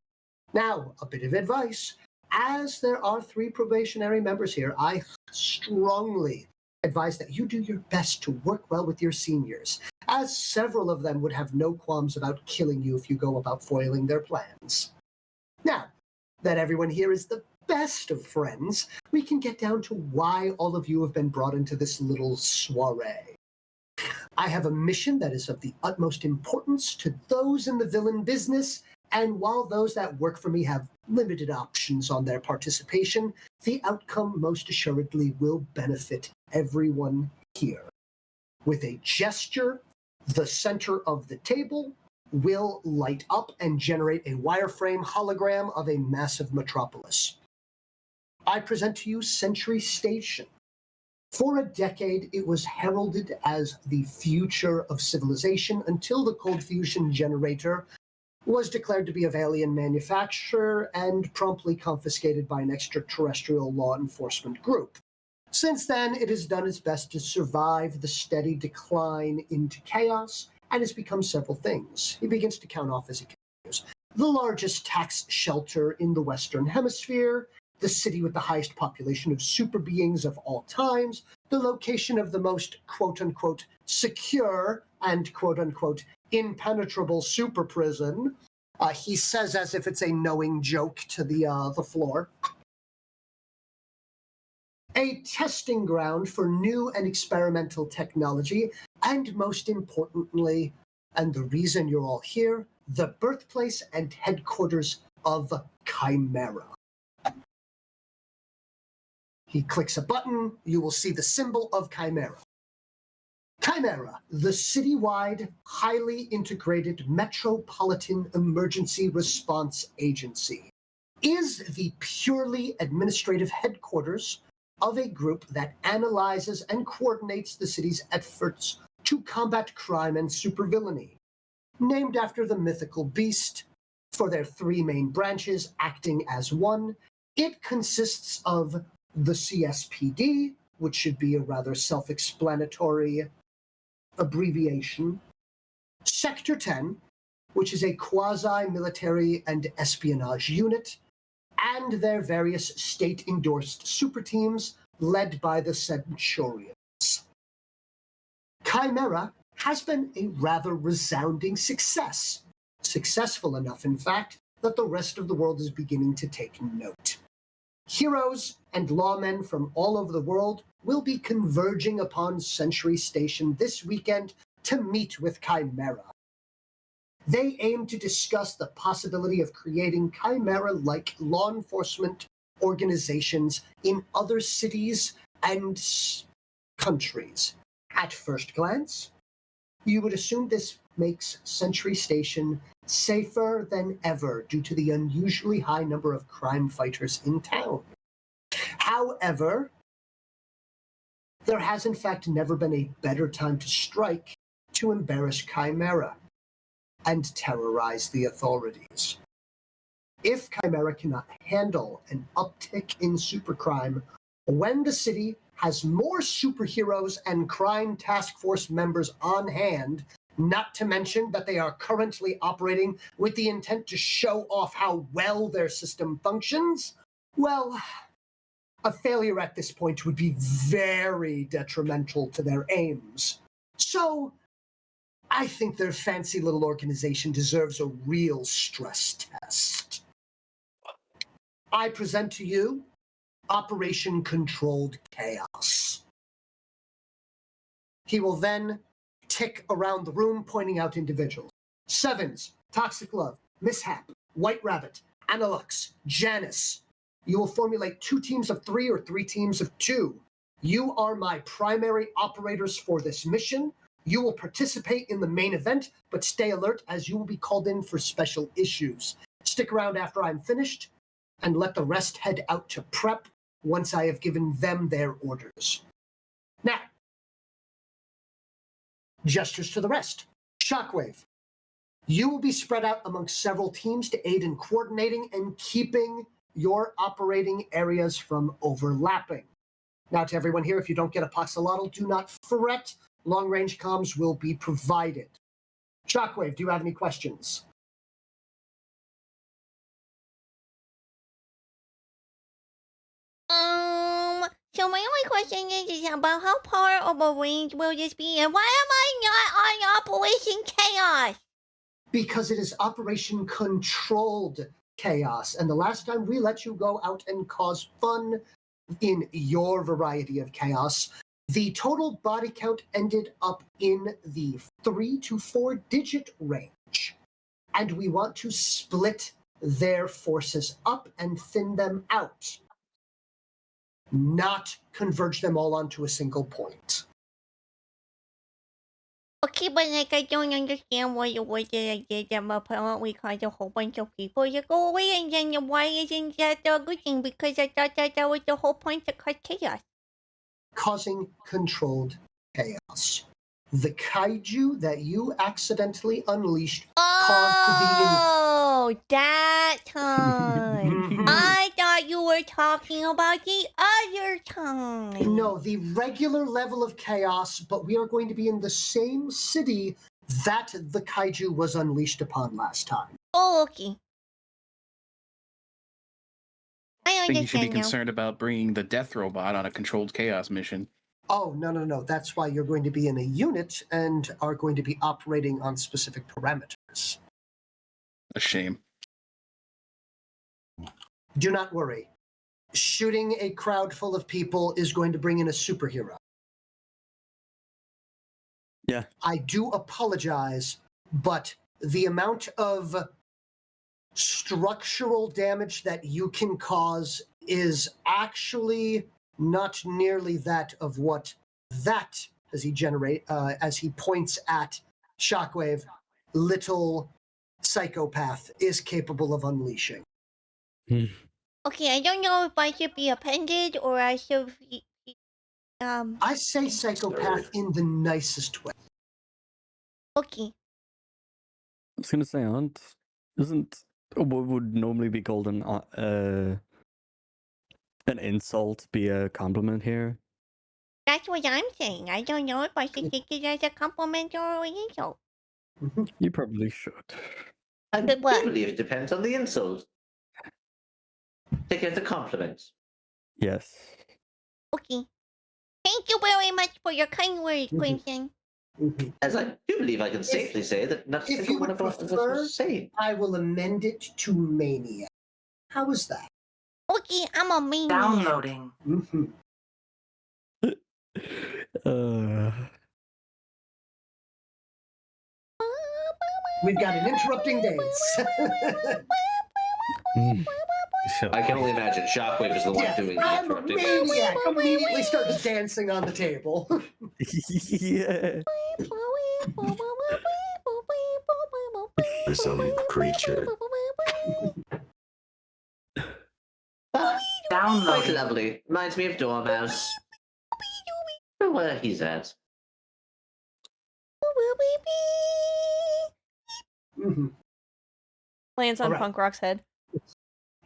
Now, a bit of advice. As there are 3 probationary members here, I strongly advise that you do your best to work well with your seniors, as several of them would have no qualms about killing you if you go about foiling their plans. Now, that everyone here is the best of friends, we can get down to why all of you have been brought into this little soiree. I have a mission that is of the utmost importance to those in the villain business, and while those that work for me have limited options on their participation, the outcome most assuredly will benefit everyone here. With a gesture, the center of the table will light up and generate a wireframe hologram of a massive metropolis. I present to you Century Station. For a decade, it was heralded as the future of civilization until the cold fusion generator was declared to be of alien manufacture and promptly confiscated by an extraterrestrial law enforcement group. Since then, it has done its best to survive the steady decline into chaos and has become several things. He begins to count off as he continues. The largest tax shelter in the Western Hemisphere, the city with the highest population of super beings of all times, the location of the most quote-unquote secure and quote-unquote impenetrable super prison. He says as if it's a knowing joke to the floor. A testing ground for new and experimental technology, and most importantly, and the reason you're all here, the birthplace and headquarters of Chimera. He clicks a button, you will see the symbol of Chimera. Chimera, the citywide, highly integrated metropolitan emergency response agency, is the purely administrative headquarters of a group that analyzes and coordinates the city's efforts to combat crime and supervillainy. Named after the mythical beast, for their 3 main branches acting as one, it consists of the CSPD, which should be a rather self-explanatory abbreviation. Sector 10, which is a quasi-military and espionage unit, and their various state-endorsed super teams led by the Centurions. Chimera has been a rather resounding success. Successful enough, in fact, that the rest of the world is beginning to take note. Heroes and lawmen from all over the world will be converging upon Century Station this weekend to meet with Chimera. They aim to discuss the possibility of creating Chimera-like law enforcement organizations in other cities and countries. At first glance, you would assume this makes Century Station safer than ever due to the unusually high number of crime fighters in town. However, there has in fact never been a better time to strike to embarrass Chimera and terrorize the authorities. If Chimera cannot handle an uptick in supercrime, when the city has more superheroes and crime task force members on hand, not to mention that they are currently operating with the intent to show off how well their system functions, well, a failure at this point would be very detrimental to their aims. So, I think their fancy little organization deserves a real stress test. I present to you Operation Controlled Chaos. He will then tick around the room, pointing out individuals. Sevens, Toxic Love, MIS-HAP, White Rabbit, Annulox, Janice. You will formulate 2 teams of 3 or 3 teams of 2. You are my primary operators for this mission. You will participate in the main event, but stay alert as you will be called in for special issues. Stick around after I'm finished, and let the rest head out to prep once I have given them their orders. Now, gestures to the rest. Shockwave. You will be spread out amongst several teams to aid in coordinating and keeping your operating areas from overlapping. Now, to everyone here, if you don't get a Poxolotl, do not fret. Long-range comms will be provided. Shockwave, do you have any questions? So my only question is about how far of a range will this be, and why am I not on Operation Chaos? Because it is Operation Controlled Chaos, and the last time we let you go out and cause fun in your variety of chaos, the total body count ended up in the 3 to 4 digit range, and we want to split their forces up and thin them out, not converge them all onto a single point. Okay, but like I don't understand what it was that I did that apparently caused a whole bunch of people to go away, and then why isn't that a good thing? Because I thought that was the whole point to cause chaos. Causing controlled chaos. The kaiju that you accidentally unleashed Oh, that time. I thought you were talking about the other time. No, the regular level of chaos, but we are going to be in the same city that the kaiju was unleashed upon last time. Oh, okay. I think you should be understand now. concerned about bringing the death robot on a controlled chaos mission. Oh, no. That's why you're going to be in a unit and are going to be operating on specific parameters. A shame. Do not worry. Shooting a crowd full of people is going to bring in a superhero. Yeah. I do apologize, but the amount of structural damage that you can cause is actually not nearly that of what that, as he points at Shockwave, little psychopath is capable of unleashing. Okay, I don't know if I should be offended or I should be, I say psychopath in the nicest way. Okay. I was gonna say, isn't what would normally be called an insult be a compliment here? That's what I'm saying. I don't know if I should take it as a compliment or an insult. You probably should. I But what? believe it depends on the insult. Take it as a compliment. Yes. Okay. Thank you very much for your kind words, Mhm. Crimson. As I do believe I can safely say that not a if single you one would of us prefer- was saying. I will amend it to Mania. How is that? Okay, I'm a maniac. Downloading. Mhm. We've got an interrupting days. I can only imagine Shockwave is the one Yeah, doing the I'm a interrupting. maniac. Immediately starts dancing on the table. Yeah. Some creature. Quite Downloading. lovely. Reminds me of Dormouse. Or where he's at. Mhm. Lands on Alright. Punk Rock's head.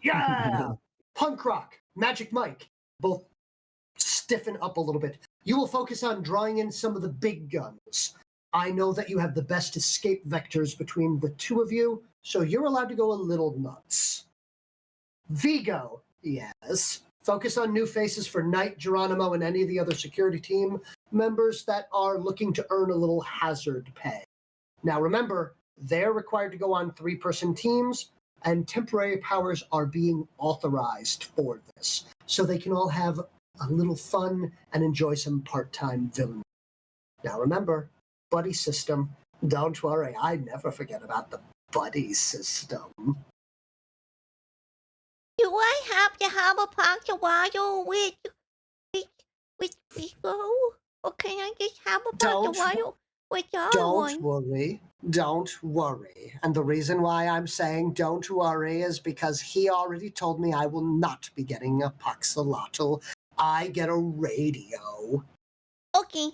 Yeah! Punk rock, Magic Mike, both stiffen up a little bit. You will focus on drawing in some of the big guns. I know that you have the best escape vectors between the two of you, so you're allowed to go a little nuts. Vigo, yes. Focus on new faces for Knight, Geronimo, and any of the other security team members that are looking to earn a little hazard pay. Now remember, they're required to go on 3-person teams, and temporary powers are being authorized for this, so they can all have a little fun and enjoy some part-time villain. Now remember, buddy system. Don't worry, I never forget about the buddy system. Do I have to have a PNGtuber with Vigo? Or can I just have a Don't PNGtuber with the other one? Don't worry. And the reason why I'm saying don't worry is because he already told me I will not be getting a Poxolotl. I get a radio. Okay.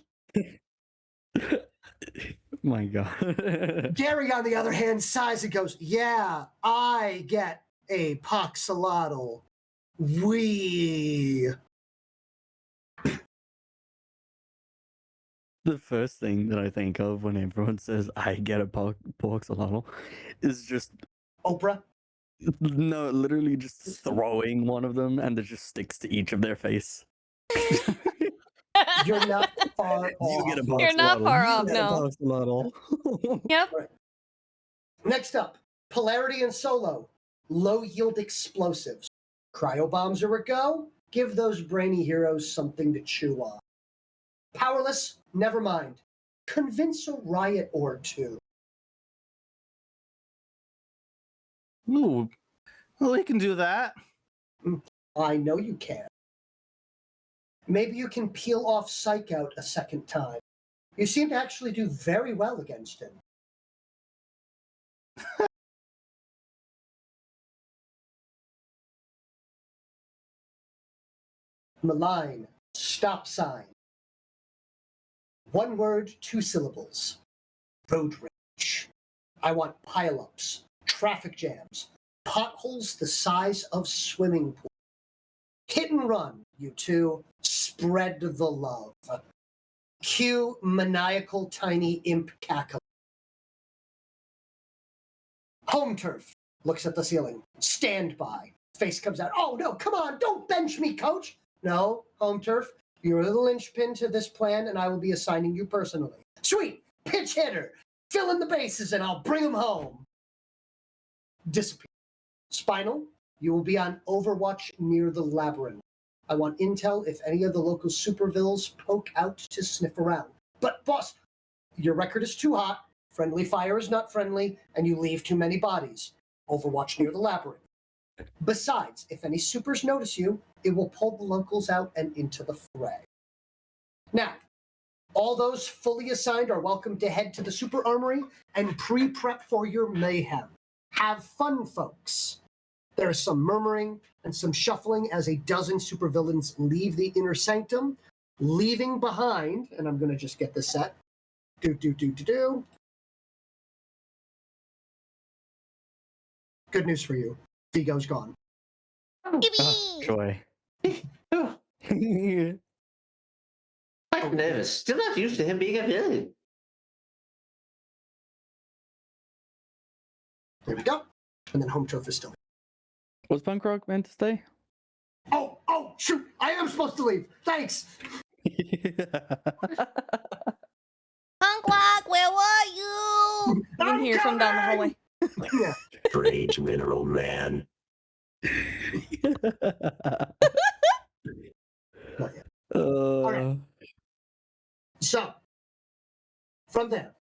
My God. Gary, on the other hand, sighs and goes, yeah, I get a Poxolotl. We. The first thing that I think of when everyone says I get a Poxolotl is just Oprah? no, literally just throwing one of them and it just sticks to each of their face. You're not far You off. get a You're not Poxolotl. far You off, get a no. Poxolotl. Yep. Next up, Polarity and Solo. Low-yield explosives. Cryo bombs are a go. Give those brainy heroes something to chew on. Powerless? Never mind. Convince a riot or two. Ooh, well, we can do that. I know you can. Maybe you can peel off Psych Out a second time. You seem to actually do very well against him. Malign. Stop sign. One word, 2 syllables. Road rage. I want pileups, traffic jams, potholes the size of swimming pools. Hit and run, you two. Spread the love. Cue maniacal tiny imp cackle. Home turf. Looks at the ceiling. Stand by. Face comes out. Oh no, come on, don't bench me, coach. No, home turf. You're the linchpin to this plan, and I will be assigning you personally. Sweet. Pitch hitter. Fill in the bases, and I'll bring them home. Disappear. Spinal. You will be on Overwatch near the labyrinth. I want intel if any of the local supervilles poke out to sniff around. But, boss, your record is too hot, friendly fire is not friendly, and you leave too many bodies. Overwatch near the labyrinth. Besides, if any supers notice you, it will pull the locals out and into the fray. Now, all those fully assigned are welcome to head to the super armory and pre-prep for your mayhem. Have fun, folks. There is some murmuring and some shuffling as a dozen supervillains leave the inner sanctum, leaving behind, and I'm going to just get this set. Good news for you. Vigo's gone. Joy. I'm nervous. Still not used to him being a villain. There we go. And then home turf is still. Was Punk Rock meant to stay? Oh, shoot! I am supposed to leave. Thanks. Punk Rock, where were you? You can hear from down the hallway. Yeah. Strange mineral man. Not yet. All right. So, from there,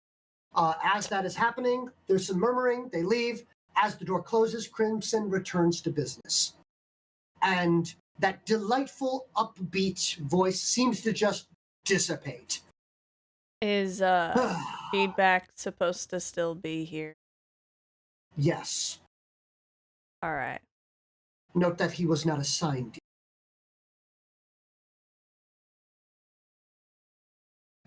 as that is happening, there's some murmuring. They leave. As the door closes, Crimson returns to business. And that delightful, upbeat voice seems to just dissipate. Is feedback supposed to still be here? Yes. All right. Note that he was not assigned.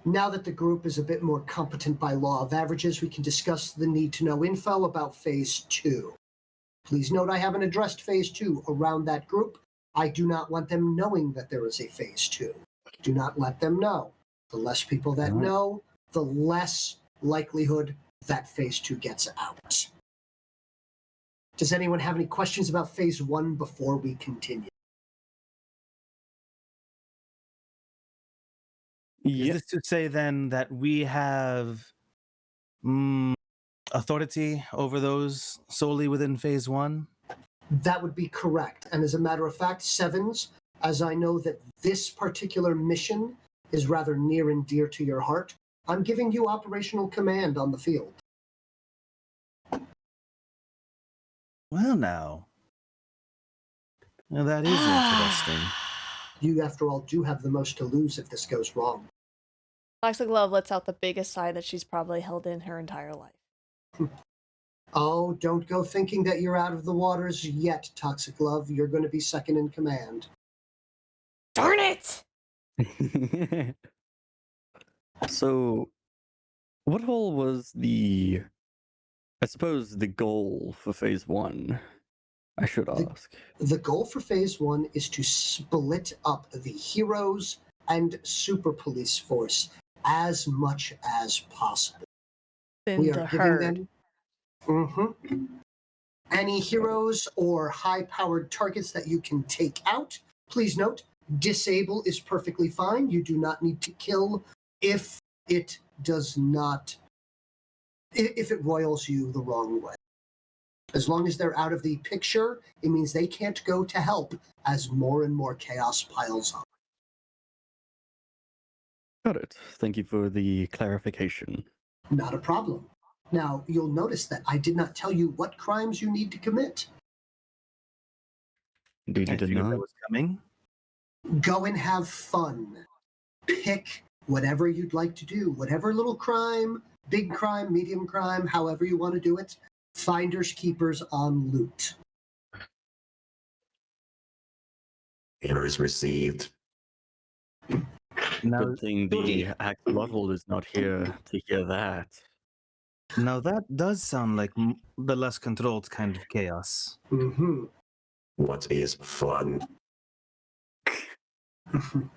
Now that the group is a bit more competent by law of averages, we can discuss the need to know info about Phase 2. Please note I haven't addressed Phase 2 around that group. I do not want them knowing that there is a Phase 2. Do not let them know. The less people that know, the less likelihood that Phase 2 gets out. Does anyone have any questions about Phase 1 before we continue? Is this to say then that we have authority over those solely within Phase 1? That would be correct. And as a matter of fact, Sevens, as I know that this particular mission is rather near and dear to your heart, I'm giving you operational command on the field. Well, now that is interesting. You, after all, do have the most to lose if this goes wrong. Toxic Love lets out the biggest sigh that she's probably held in her entire life. Oh, don't go thinking that you're out of the waters yet, Toxic Love. You're going to be second in command. Darn it! So, what all was I suppose, the goal for Phase 1? I should ask. The goal for Phase 1 is to split up the heroes and super police force as much as possible. We are giving them any heroes or high-powered targets that you can take out. Please note, disable is perfectly fine. You do not need to kill if it royals you the wrong way. As long as they're out of the picture, it means they can't go to help as more and more chaos piles up. Got it. Thank you for the clarification. Not a problem. Now, you'll notice that I did not tell you what crimes you need to commit. Indeed, you I did figured not. that was coming. Go and have fun. Pick whatever you'd like to do. Whatever little crime, big crime, medium crime, however you want to do it. Finders, keepers on loot. Orders received. Now, Good thing the axolotl is not here to hear that. now that does sound like the less controlled kind of chaos. Mm-hmm. What is fun?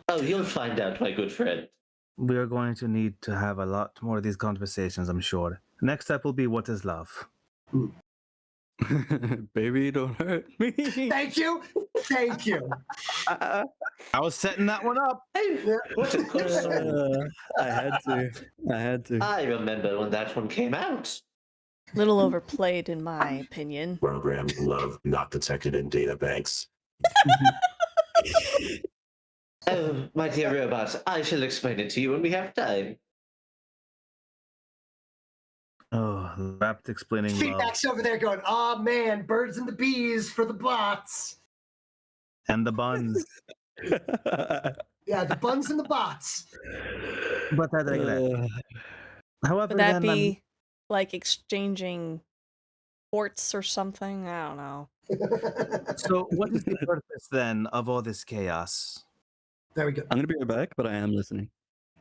Oh, you'll find out, my good friend. We are going to need to have a lot more of these conversations, I'm sure. Next step will be what is love? Baby, don't hurt me. Thank you. Thank you. I was setting that one up. What a question. I had to. I remember when that one came out. Little overplayed, in my opinion. Program love not detected in data banks. Oh, my dear robot, I shall explain it to you when we have time. Oh, Rapt explaining love. Feedback's over there going, "Aw, man, birds and the bees for the bots." And the buns. Yeah, the buns and the bots. But I think that. However, Would that then, be like exchanging ports or something? I don't know. so what is the purpose then of all this chaos? Very good. I'm going to be right back, but I am listening.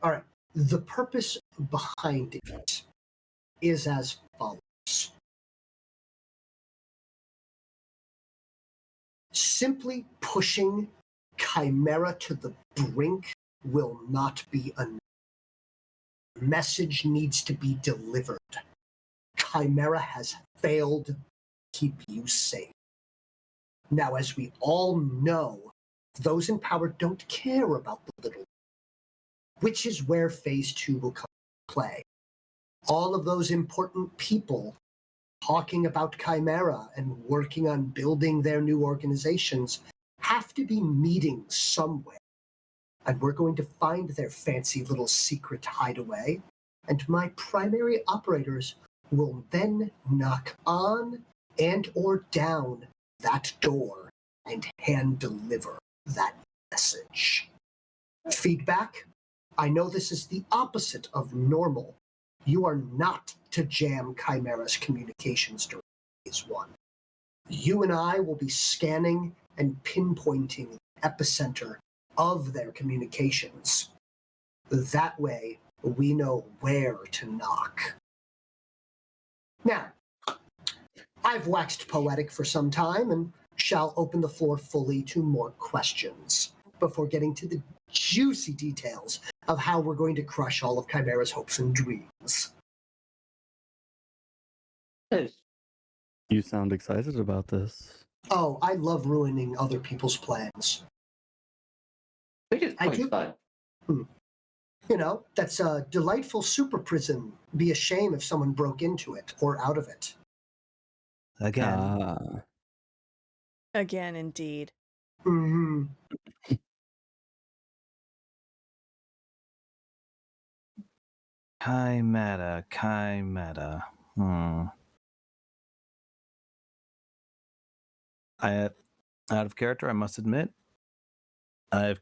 All right. The purpose behind it is as follows. Simply pushing Chimera to the brink will not be enough. Message needs to be delivered. Chimera has failed to keep you safe. Now, as we all know, those in power don't care about the little, which is where Phase 2 will come into play. All of those important people talking about Chimera and working on building their new organizations have to be meeting somewhere. And we're going to find their fancy little secret hideaway, and my primary operators will then knock on and or down that door and hand deliver that message. Feedback? I know this is the opposite of normal. You are not to jam Chimera's communications during Phase 1. You and I will be scanning and pinpointing the epicenter of their communications. That way, we know where to knock. Now, I've waxed poetic for some time and shall open the floor fully to more questions before getting to the juicy details of how we're going to crush all of Chimera's hopes and dreams. You sound excited about this. Oh, I love ruining other people's plans. I think it's I quite do. fun. You know, that's a delightful super prison. Be a shame if someone broke into it or out of it. Again. Again, indeed. Mm-hmm. Chimera. Out of character, I must admit, I've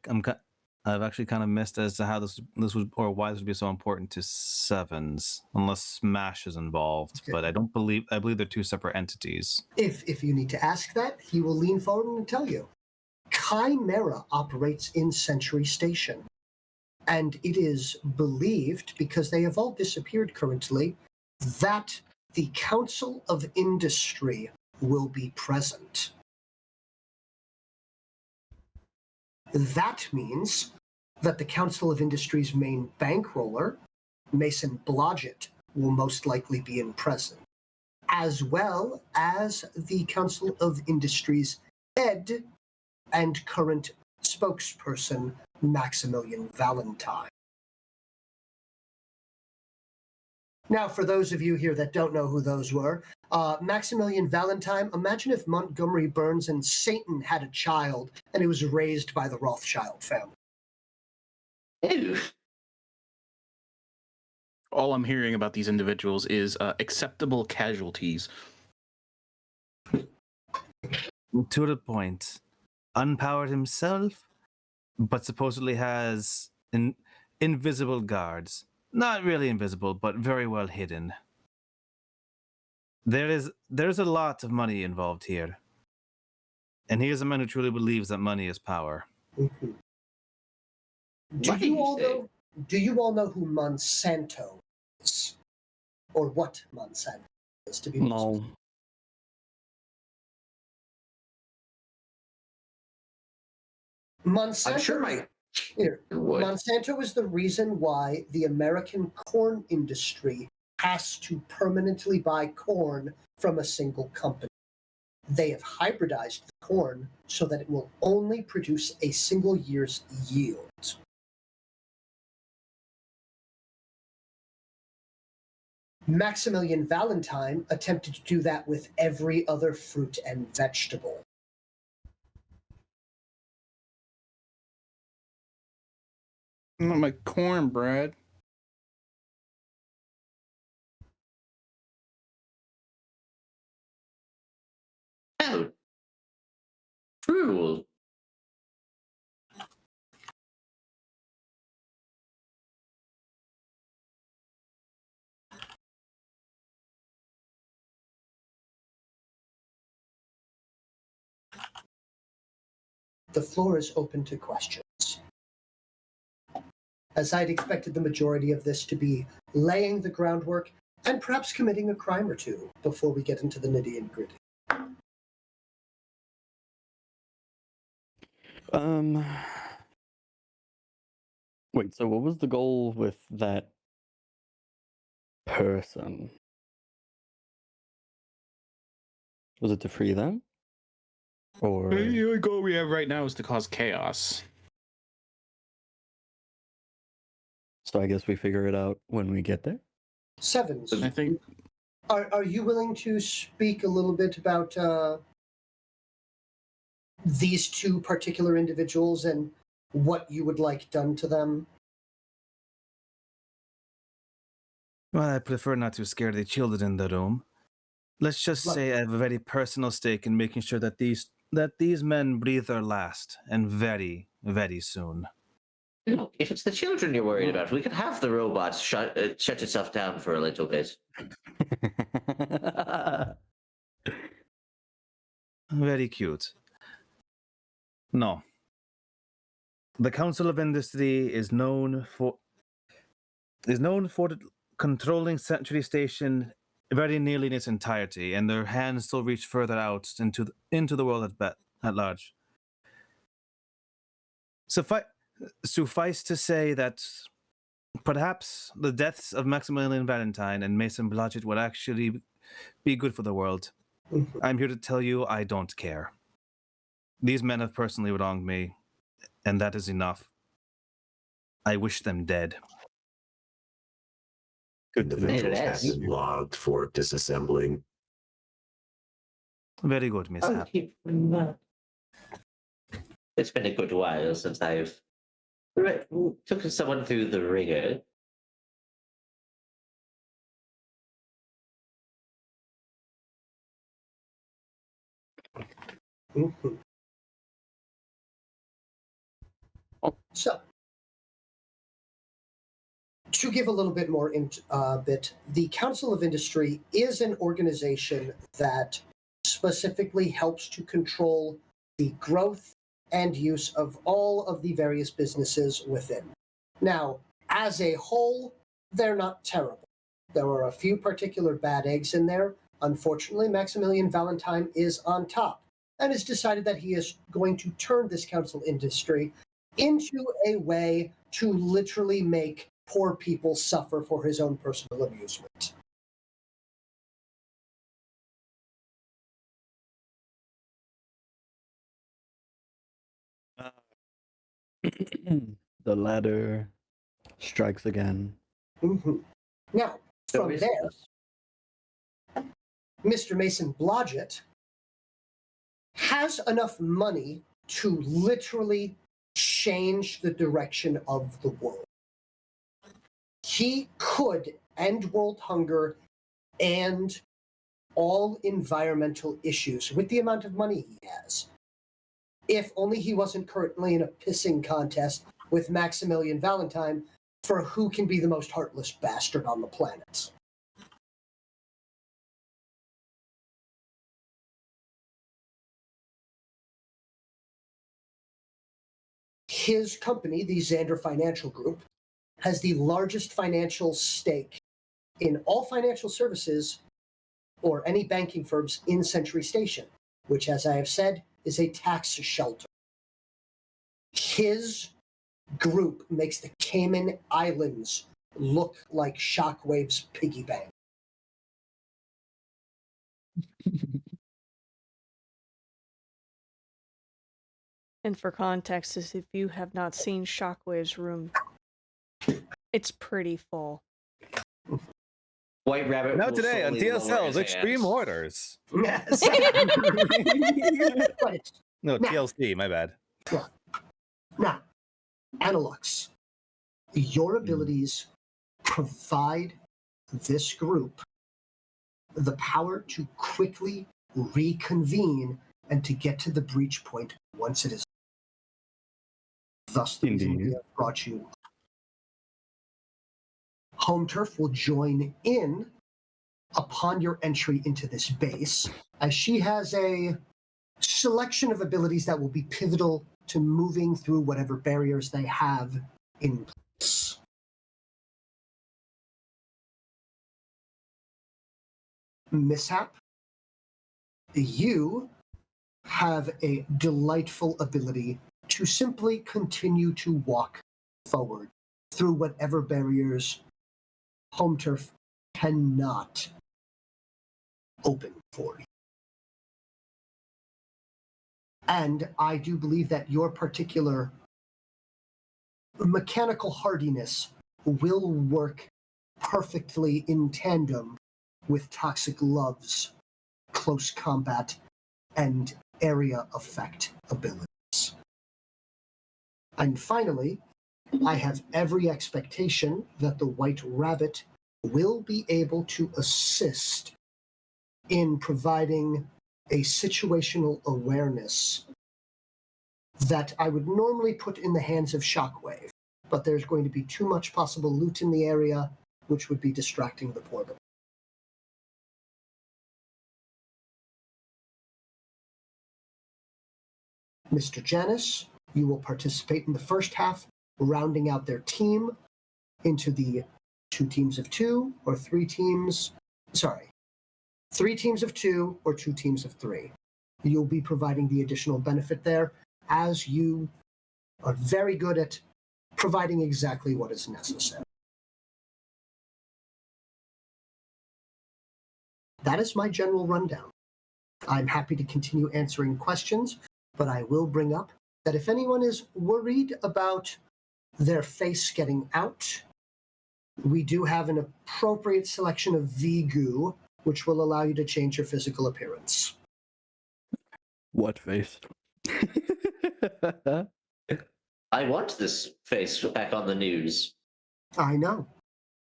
actually kind of missed as to how this would, or why this would be so important to Sevens, unless Smash is involved. Okay. But I believe they're two separate entities. If you need to ask that, he will lean forward and tell you. Chimera operates in Century Station, and it is believed, because they have all disappeared currently, that the Council of Industry will be present. That means that the Council of Industry's main bankroller, Mason Blodgett, will most likely be in present, as well as the Council of Industry's head and current spokesperson, Maximilian Valentine. Now, for those of you here that don't know who those were, Maximilian Valentine, imagine if Montgomery Burns and Satan had a child and it was raised by the Rothschild family. Ew. All I'm hearing about these individuals is acceptable casualties. To the point, unpowered himself, but supposedly has invisible guards. Not really invisible, but very well hidden. There's a lot of money involved here. And he is a man who truly believes that money is power. Mm-hmm. What did you say? Do you all know who Monsanto is? Or what Monsanto is, to be more No. specific? Monsanto, I'm sure my here, would. Monsanto is the reason why the American corn industry has to permanently buy corn from a single company. They have hybridized the corn so that it will only produce a single year's yield. Maximilian Valentine attempted to do that with every other fruit and vegetable. Not my cornbread. Oh. Cruel. The floor is open to questions. As I'd expected the majority of this to be laying the groundwork and perhaps committing a crime or two before we get into the nitty and gritty. Wait, so what was the goal with that person? Was it to free them? Or The goal we have right now is to cause chaos. so I guess we figure it out when we get there? Sevens. I think Are you willing to speak a little bit about these two particular individuals and what you would like done to them? Well, I prefer not to scare the children in the room. Let's just Right. say I have a very personal stake in making sure that these men breathe their last, and very, very soon. Look, if it's the children you're worried about, we could have the robot shut itself down for a little bit. Very cute. No. The Council of Industry is known for controlling Century Station very nearly in its entirety, and their hands still reach further out into the world at large. Suffice to say that perhaps the deaths of Maximilian Valentine and Mason Blodgett would actually be good for the world. I'm here to tell you I don't care. These men have personally wronged me, and that is enough. I wish them dead. Good to know. Individuals have Yes. been logged for disassembling. Very good, I'll MIS-HAP. keep It's been a good while since I've took someone through the ringer. Mhm. So, to give a little bit more the Council of Industry is an organization that specifically helps to control the growth and use of all of the various businesses within. Now, as a whole, they're not terrible. There are a few particular bad eggs in there. Unfortunately, Maximilian Valentine is on top and has decided that he is going to turn this council industry into a way to literally make poor people suffer for his own personal amusement. The ladder strikes again. Mhm. Now, So from is there, this- Mr. Mason Blodgett has enough money to literally change the direction of the world. He could end world hunger and all environmental issues with the amount of money he has. If only he wasn't currently in a pissing contest with Maximilian Valentine for who can be the most heartless bastard on the planet. His company, the Xander Financial Group, has the largest financial stake in all financial services or any banking firms in Century Station, which, as I have said, is a tax shelter. His group makes the Cayman Islands look like Shockwave's piggy bank. And for context, as if you have not seen Shockwave's room, it's pretty full. White Rabbit. Now will today on slowly lower TSL's his Extreme hands. Orders. Yes. But it's No, Now- TLC, my bad. now, Annulox, your abilities provide this group the power to quickly reconvene and to get to the breach point once it is. Thus, the reason we Indeed. have brought you. Home Turf will join in upon your entry into this base, as she has a selection of abilities that will be pivotal to moving through whatever barriers they have in place. MIS-HAP, you have a delightful ability to simply continue to walk forward through whatever barriers home turf cannot open for you. And I do believe that your particular mechanical hardiness will work perfectly in tandem with Toxic Love's close combat and area effect abilities. And finally, I have every expectation that the White Rabbit will be able to assist in providing a situational awareness that I would normally put in the hands of Shockwave, but there's going to be too much possible loot in the area, which would be distracting the portal. Mr. Janus, you will participate in the first half, rounding out their team into the 2 teams of 2 or 3 teams, 3 teams of 2 or 2 teams of 3. You'll be providing the additional benefit there, as you are very good at providing exactly what is necessary. That is my general rundown. I'm happy to continue answering questions, but I will bring up that if anyone is worried about their face getting out, we do have an appropriate selection of V-goo, which will allow you to change your physical appearance. What face? I want this face back on the news. I know.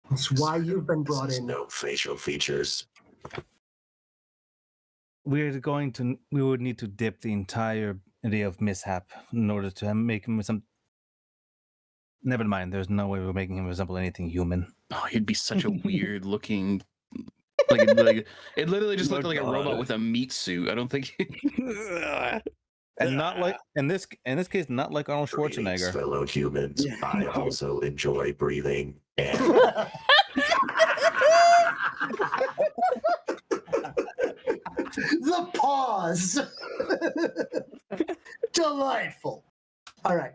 That's why you've been brought This is in. no facial features. We would need to dip the entire idea of MIS-HAP in order to make him some. Never mind. There's no way we're making him resemble anything human. Oh, he'd be such a weird looking. Like it literally just looked like a robot with a meat suit. I don't think. And not like in this case, not like Arnold Greetings, Schwarzenegger. fellow humans. I also enjoy breathing and The pause. Delightful. All right.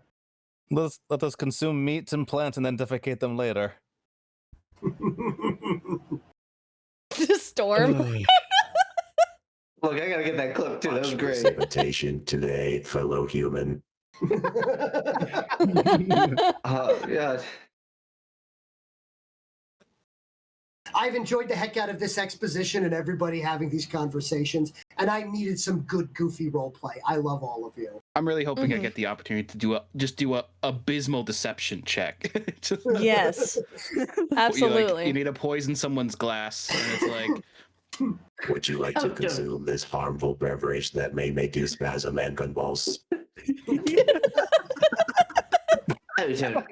Let us consume meats and plants and then defecate them later. Storm. Look, I gotta get that clip too. That was much great. precipitation today, fellow human. Yeah. I've enjoyed the heck out of this exposition and everybody having these conversations, and I needed some good goofy role play. I love all of you. I'm really hoping I get the opportunity to do a abysmal deception check. Just- Yes, absolutely. You need to poison someone's glass, and it's like, Would you like to consume this harmful beverage that may make you spasm and convulse? Oh, so-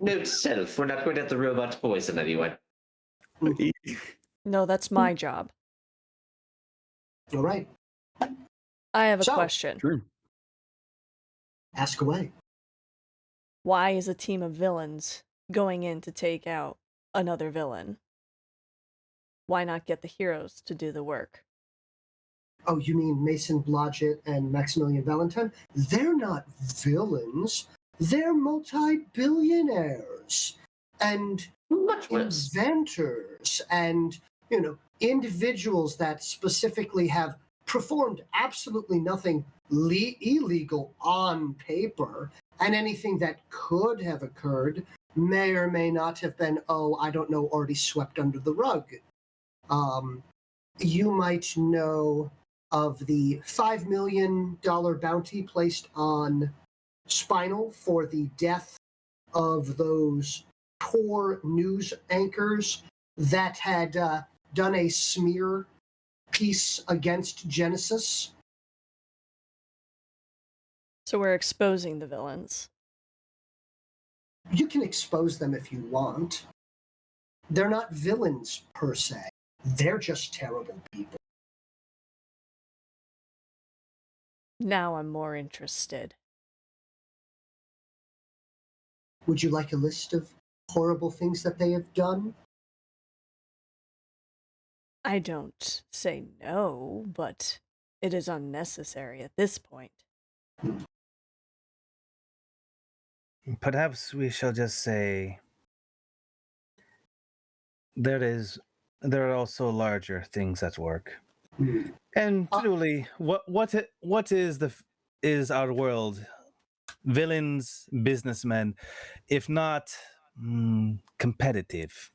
Note self, we're not going to have the robot poison anyone. No, that's my job. All right. I have a So- question. Sure. Ask away. Why is a team of villains going in to take out another villain? Why not get the heroes to do the work? Oh, you mean Mason Blodgett and Maximilian Valentine? They're not villains. They're multi-billionaires and Much worse. inventors and, individuals that specifically have performed absolutely nothing illegal on paper, and anything that could have occurred may or may not have been, already swept under the rug. You might know of the $5 million bounty placed on Spinal for the death of those poor news anchors that had done a smear piece against Genesis. So we're exposing the villains. You can expose them if you want. They're not villains per se. They're just terrible people. Now I'm more interested. Would you like a list of horrible things that they have done? I don't say no, but it is unnecessary at this point. Perhaps we shall just say there are also larger things at work. And truly, what is our world? Villains, businessmen, if not competitive.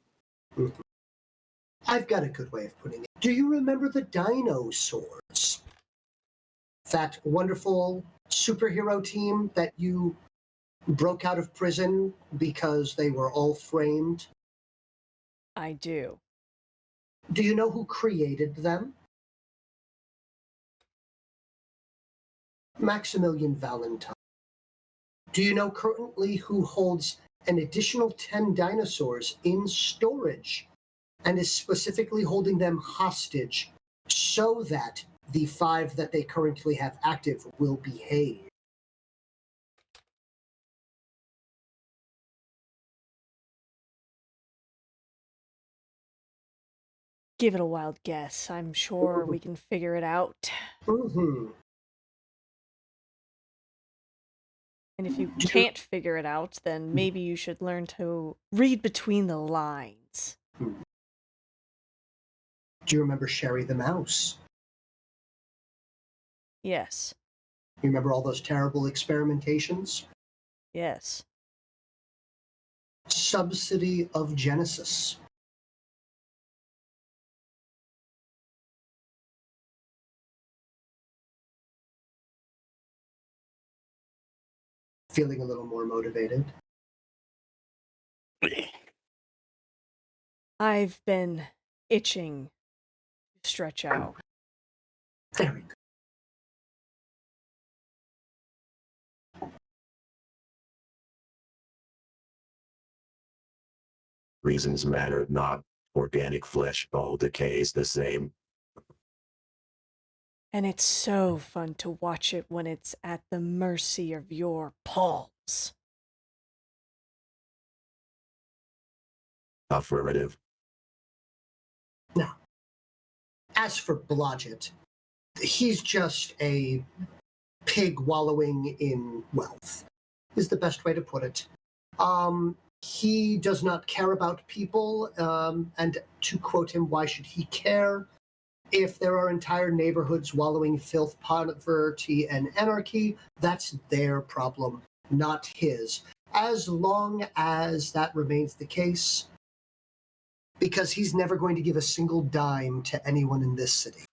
I've got a good way of putting it. Do you remember the dinosaurs? That wonderful superhero team that you broke out of prison because they were all framed? I do. Do you know who created them? Maximilian Valentine. Do you know currently who holds an additional 10 dinosaurs in storage and is specifically holding them hostage so that the 5 that they currently have active will behave? Give it a wild guess. I'm sure we can figure it out. Mm-hmm. And if you can't figure it out, then maybe you should learn to read between the lines. Do you remember Sherry the Mouse? Yes. You remember all those terrible experimentations? Yes. Subsidy of Genesis. Feeling a little more motivated? I've been itching to stretch out. Very good. Reasons matter not. Organic flesh all decays the same. And it's so fun to watch it when it's at the mercy of your paws. Affirmative. Now, as for Blodgett, he's just a pig wallowing in wealth, is the best way to put it. He does not care about people, and to quote him, why should he care? If there are entire neighborhoods wallowing in filth, poverty, and anarchy, that's their problem, not his. As long as that remains the case, because he's never going to give a single dime to anyone in this city.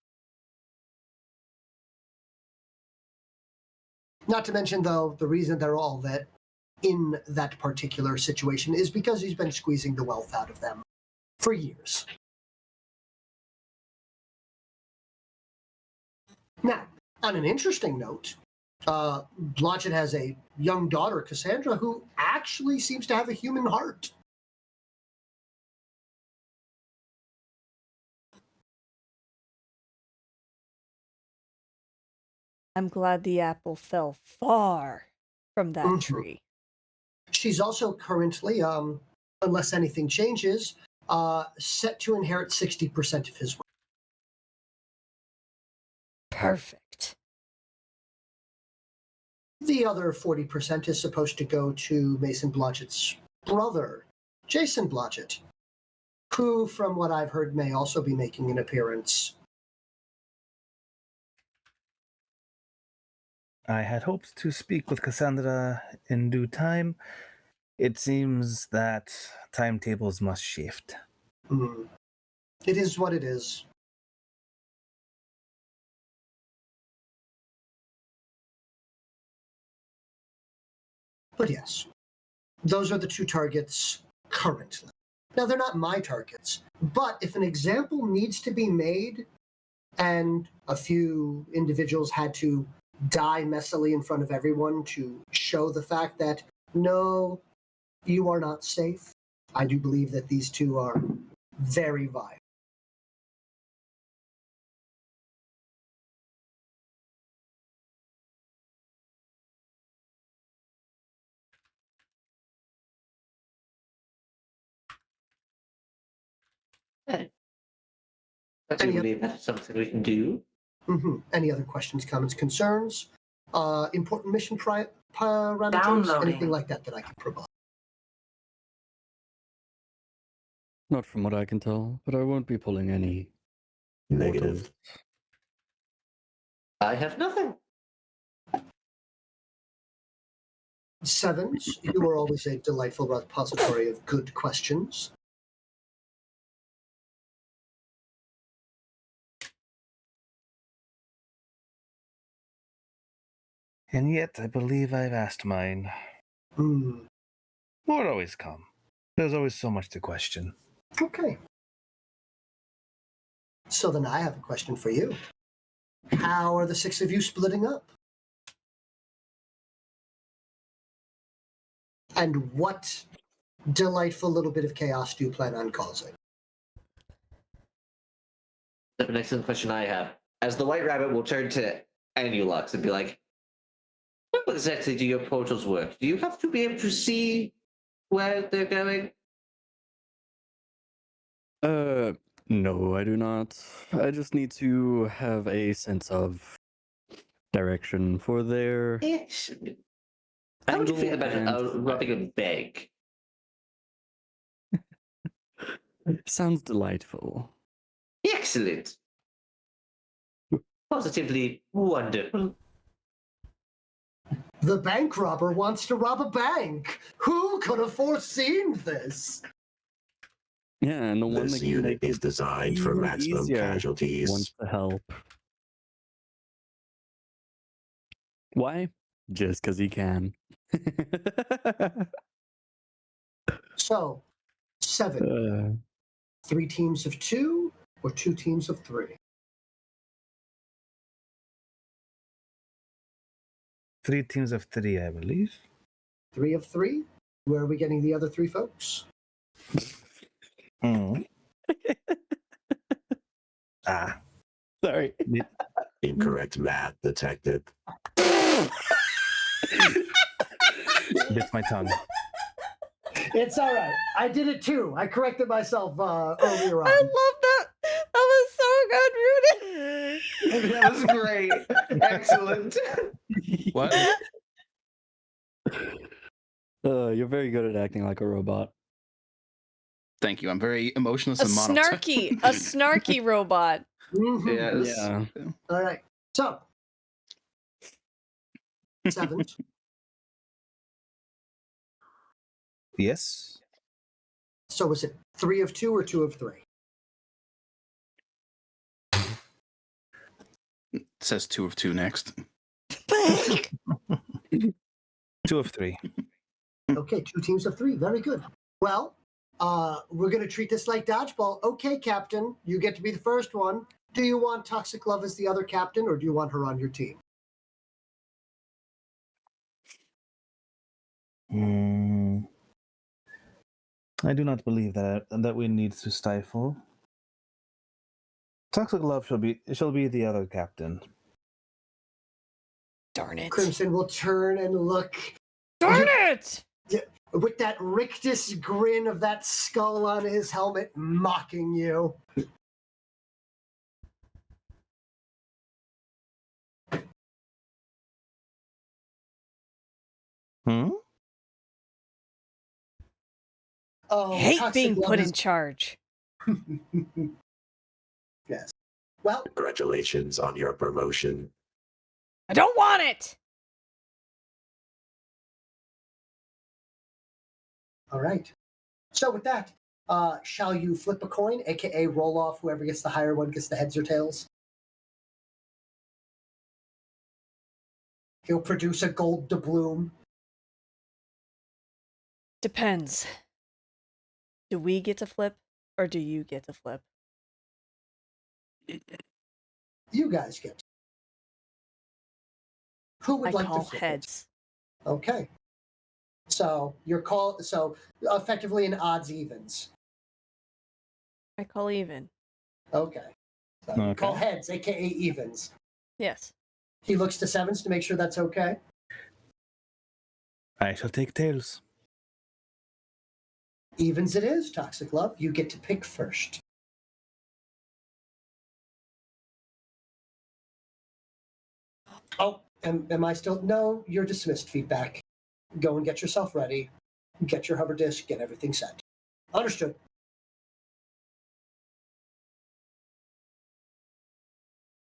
Not to mention, though, the reason they're all that in that particular situation is because he's been squeezing the wealth out of them for years. Now, on an interesting note, Blodgett has a young daughter, Cassandra, who actually seems to have a human heart. I'm glad the apple fell far from that tree. She's also currently, unless anything changes, set to inherit 60% of his wealth. Perfect. The other 40% is supposed to go to Mason Blodgett's brother, Jason Blodgett, who, from what I've heard, may also be making an appearance. I had hoped to speak with Cassandra in due time. It seems that timetables must shift. It is what it is. But yes, those are the 2 targets currently. Now, they're not my targets, but if an example needs to be made and a few individuals had to die messily in front of everyone to show the fact that, no, you are not safe, I do believe that these 2 are very viable. I do believe that's something we can do. Any other questions, comments, concerns? important mission parameters, anything like that I can provide. Not from what I can tell, but I won't be pulling any. Negative. I have nothing. Sevens, you are always a delightful repository of good questions. And yet, I believe I've asked mine. More always come. There's always so much to question. Okay. So then I have a question for you. How are the 6 of you splitting up? And what delightful little bit of chaos do you plan on causing? That's an excellent question I have. As the White Rabbit will turn to Annulox and be like, how exactly do your portals work? Do you have to be able to see where they're going? No, I do not. I just need to have a sense of direction for their Excellent. How would you feel about robbing a bank? Sounds delightful. Excellent. Positively wonderful. The bank robber wants to rob a bank. Who could have foreseen this? Yeah, and the one This that can unit make is designed for even maximum easier casualties. wants to help. Why? Just because he can. So, 7. 3 teams of 2 or 2 teams of 3? 3 teams of 3, I believe. 3 of 3? Where are we getting the other 3 folks? Sorry. Incorrect math detected. Bit my tongue. It's all right. I did it too. I corrected myself earlier on. I love that. That was so good, Rudy. That was great. Excellent. What? You're very good at acting like a robot. Thank you. I'm very emotionless A and monotone. snarky robot. Mhm. Yes. Yeah. All right. So, 7s. Yes. So is it 3 of 2 or 2 of 3? It says 2 of 2 next. 2 of 3. Okay, 2 teams of 3. Very good. Well, we're going to treat this like dodgeball. Okay, Captain, you get to be the first one. Do you want Toxic Love as the other captain, or do you want her on your team? I do not believe that we need to stifle. Toxic Love shall be the other captain. Darn it. Crimson will turn and look Darn it! with that rictus grin of that skull on his helmet, mocking you. Oh, Hate Toxic being Love put is- in charge. Yes. Well, Congratulations on your promotion. I don't want it! all right. So with that, shall you flip a coin, aka roll off whoever gets the higher one gets the heads or tails? He'll produce a gold doubloon. Depends. Do we get to flip, or do you get to flip? You guys get. Who would I like call to flip heads. It? Okay. So your call. So effectively an odds evens. I call even. Okay. So you Okay. call heads, aka evens. Yes. He looks to sevens to make sure that's okay. I shall take tails. Evens it is, Toxic Love. You get to pick first. Oh, Am I still? No, you're dismissed. Feedback. Go and get yourself ready. Get your hover disk. Get everything set. Understood.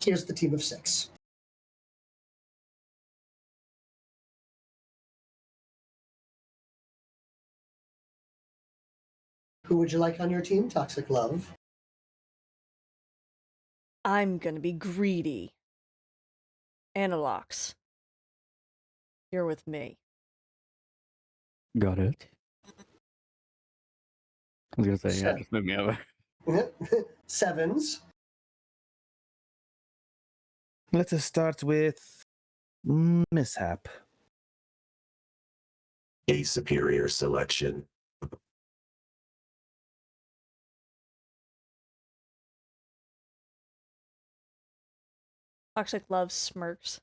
Here's the team of 6. Who would you like on your team, Toxic Love? I'm gonna be greedy. Annulox. You're with me. Got it. I was gonna say, yeah, So- just move me over. 7s. Let us start with MIS-HAP. A superior selection. Toxic Love smirks.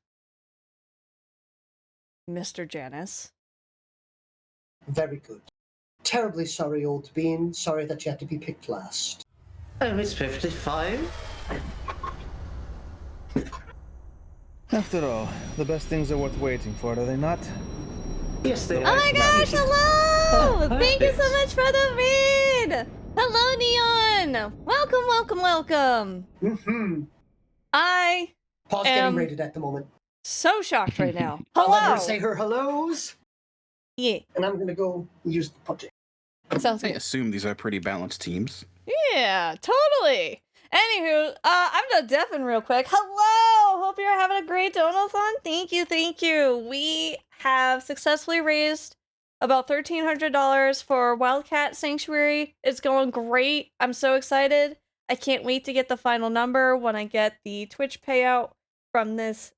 Mr. Janice. Very good. Terribly sorry, old bean. Sorry that you had to be picked last. Oh, it's perfectly fine. After all, the best things are worth waiting for, are they not? Yes, they Oh are. my gosh, hello! Hi, Thank you so Fitz. much for the read! Hello, Neon! Welcome, welcome, welcome! Mm-hmm. I Paul's Am- getting rated at the moment. so shocked right now. I'll let her Hello! say her hellos, Yeah, and I'm gonna go use the project. sounds I good. assume these are pretty balanced teams. Yeah, totally. Anywho, I'm gonna deafen real quick. Hello! Hope you're having a great donathon. Thank you, thank you. We have successfully raised about $1,300 for Wildcat Sanctuary. It's going great. I'm so excited. I can't wait to get the final number when I get the Twitch payout from this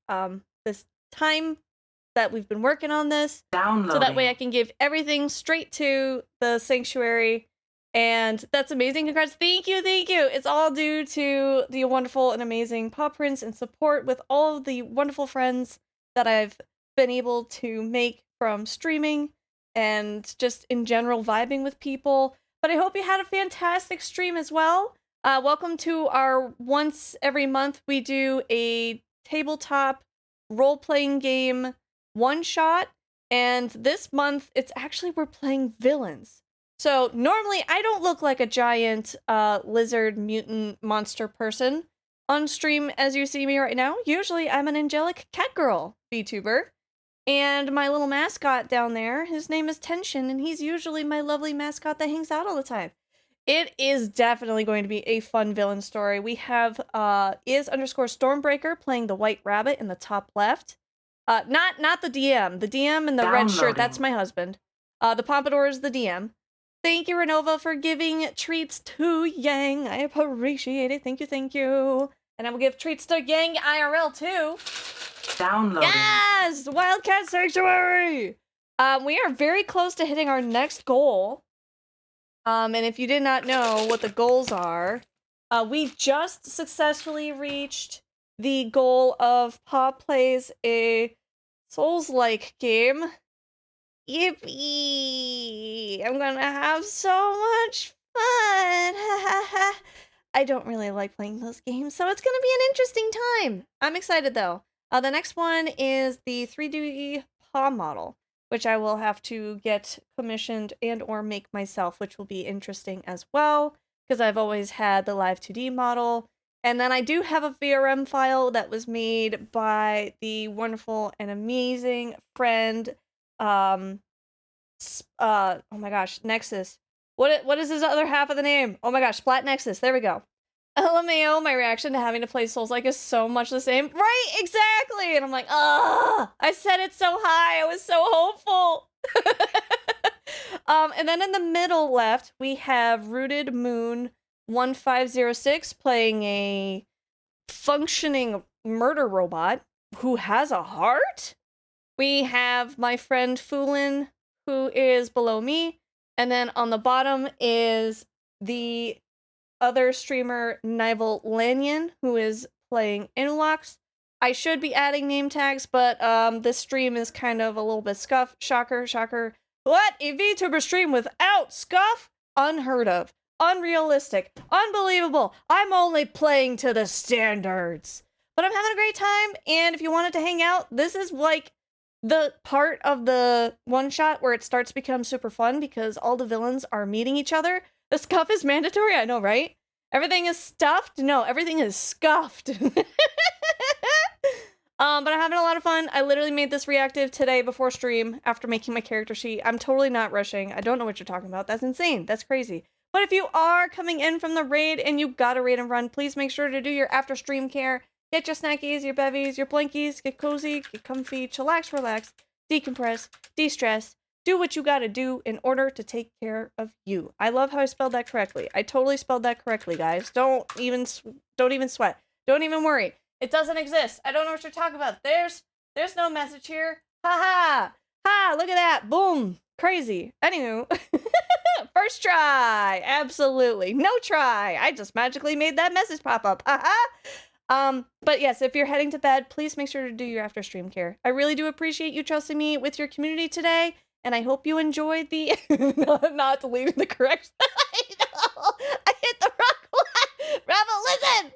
this time that we've been working on this. So that way I can give everything straight to the sanctuary. And that's amazing. Congrats. Thank you. Thank you. It's all due to the wonderful and amazing paw prints and support with all of the wonderful friends that I've been able to make from streaming and just in general vibing with people. But I hope you had a fantastic stream as well. Welcome to our once every month we do a tabletop role-playing game one-shot. And this month, it's actually we're playing villains. So normally I don't look like a giant lizard mutant monster person on stream as you see me right now. Usually I'm an angelic cat girl VTuber. And my little mascot down there, his name is Tension, and he's usually my lovely mascot that hangs out all the time. It is definitely going to be a fun villain story. We have is_Stormbreaker playing the White Rabbit in the top left. Not the DM. The DM in the red shirt, that's my husband. The Pompadour is the DM. Thank you, Renova, for giving treats to Yang. I appreciate it. Thank you, thank you. And I will give treats to Yang IRL too. Downloading. Yes! Wildcat Sanctuary! We are very close to hitting our next goal. And if you did not know what the goals are, we just successfully reached the goal of Paw Plays a Souls-like game. Yippee! I'm gonna have so much fun! I don't really like playing those games, so it's gonna be an interesting time. I'm excited though. The next one is the 3D paw model, which I will have to get commissioned and or make myself, which will be interesting as well, because I've always had the live 2D model. And then I do have a VRM file that was made by the wonderful and amazing friend, oh my gosh, Nexus. What is his other half of the name? Oh my gosh, Splat Nexus. There we go. LMAO, my reaction to having to play Souls-like is so much the same. Right, exactly. And I'm like, ah, I set it so high. I was so hopeful. And then in the middle left, we have Rooted Moon 1506 playing a functioning murder robot who has a heart. We have my friend Foolin, who is below me. And then on the bottom is the other streamer, NivalLanyon, who is playing Annulox. I should be adding name tags, but this stream is kind of a little bit scuff. Shocker, shocker. What? A VTuber stream without scuff? Unheard of. Unrealistic. Unbelievable. I'm only playing to the standards. But I'm having a great time, and if you wanted to hang out, this is like the part of the one shot where it starts to become super fun because all the villains are meeting each other. The scuff is mandatory, I know, right? Everything is stuffed? No, everything is scuffed. But I'm having a lot of fun. I literally made this reactive today before stream after making my character sheet. I'm totally not rushing. I don't know what you're talking about. That's insane. That's crazy. But if you are coming in from the raid and you got a raid and run, please make sure to do your after stream care. Get your snackies, your bevies, your blankies, get cozy, get comfy, chillax, relax, decompress, de-stress. Do what you gotta do in order to take care of you. I love how I spelled that correctly. I totally spelled that correctly, guys. Don't even sweat. Don't even worry. It doesn't exist. I don't know what you're talking about. There's no message here. Ha ha. Ha, look at that. Boom. Crazy. Anywho. First try. Absolutely. No try. I just magically made that message pop up. Ha ha. But yes, if you're heading to bed, please make sure to do your after stream care. I really do appreciate you trusting me with your community today, and I hope you enjoyed the not deleting the correct I hit the wrong one. Rebel, listen.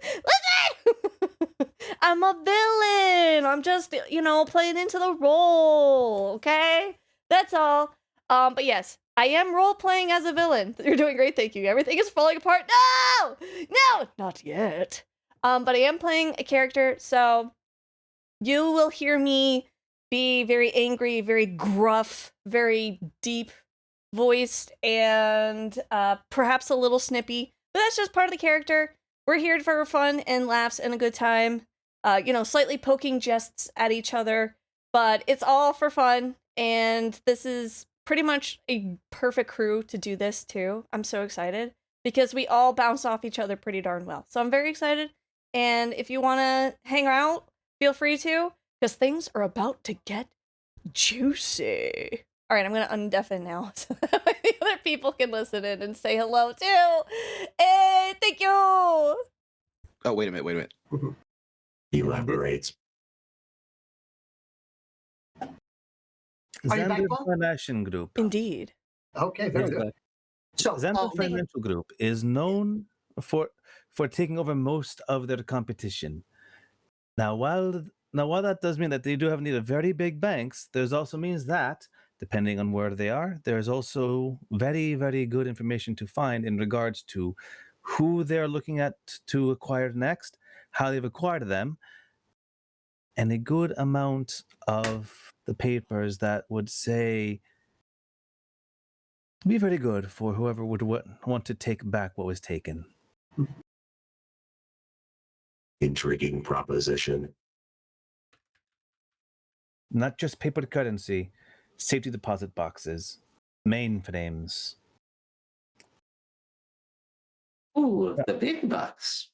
Listen! I'm a villain. I'm just, playing into the role, okay? That's all. But yes, I am role-playing as a villain. You're doing great, thank you. Everything is falling apart. No! No! Not yet. But I am playing a character, so you will hear me be very angry, very gruff, very deep-voiced, and perhaps a little snippy. But that's just part of the character. We're here for fun and laughs and a good time. Slightly poking jests at each other, but it's all for fun. And this is pretty much a perfect crew to do this too. I'm so excited because we all bounce off each other pretty darn well. So I'm very excited. And if you want to hang out, feel free to, because things are about to get juicy. All right, I'm going to undeafen now so that the other people can listen in and say hello too. Hey, thank you. Oh, wait a minute. Elaborates. Are you back, Xander Paul? Financial Group. Indeed. Okay, very good. So, Xander Financial Group is known for taking over most of their competition. Now, while that does mean that they do have need of very big banks, there's also means that, depending on where they are, there's also very, very good information to find in regards to who they're looking at to acquire next, how they've acquired them, and a good amount of the papers that would say be very good for whoever would want to take back what was taken. Intriguing proposition. Not just paper currency, safety deposit boxes, mainframes. Ooh, the big bucks.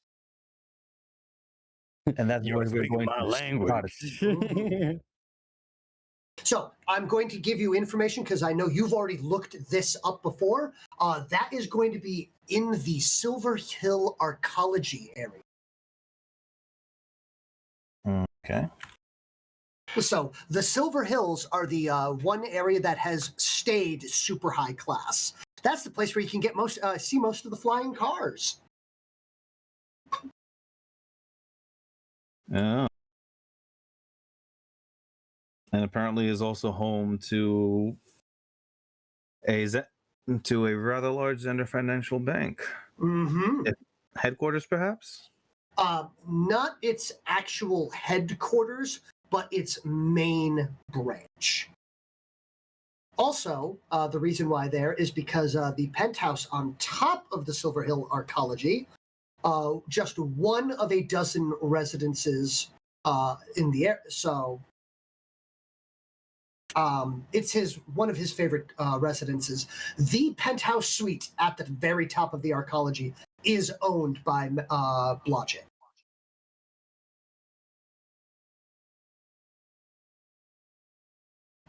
And that's You're where we're speaking going my to language. So I'm going to give you information because I know you've already looked this up before. That is going to be in the Silver Hill Arcology area. Okay. So the Silver Hills are the one area that has stayed super high class. That's the place where you can get see most of the flying cars. Yeah. And apparently is also home to a rather large Xander Financial Bank. Mm-hmm. Headquarters, perhaps? Not its actual headquarters, but its main branch. Also, the reason why there is because the penthouse on top of the Silver Hill Arcology, just one of a dozen residences in the area. So it's one of his favorite residences. The penthouse suite at the very top of the Arcology is owned by Blodgett.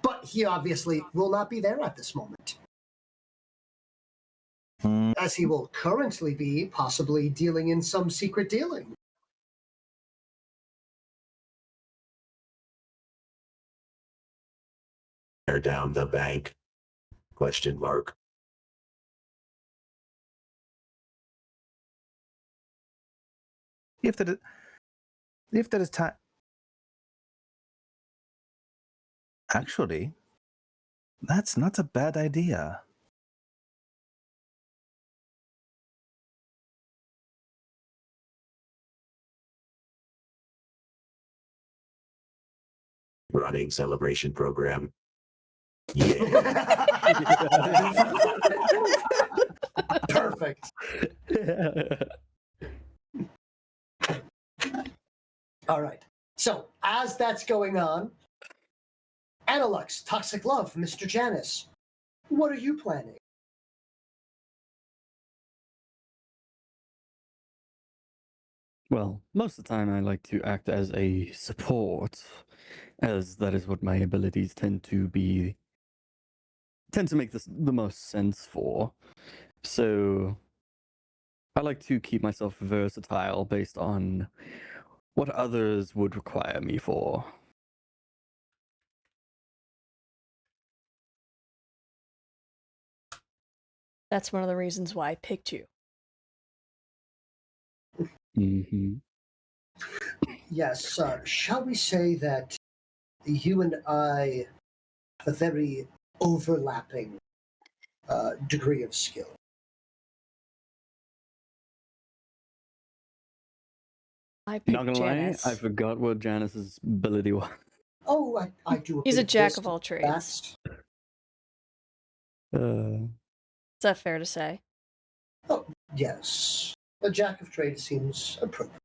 But he obviously will not be there at this moment, as he will currently be possibly dealing in some secret dealing. Tear down the bank? Question mark. If that is time. Actually, that's not a bad idea. Running celebration program. Yeah. Perfect. All right. So as that's going on, Annulox, Toxic Love, Mr. Janice, what are you planning? Well, most of the time I like to act as a support, as that is what my abilities tend to make the most sense for. So I like to keep myself versatile based on what others would require me for. That's one of the reasons why I picked you. Mm-hmm. Yes, shall we say that you and I have a very overlapping degree of skill? I picked Not gonna Janice. lie, I forgot what Janice's ability was. Oh, I do. He's a bit jack this of all and trades. that. Is that fair to say? Oh, yes. A jack of trades seems appropriate.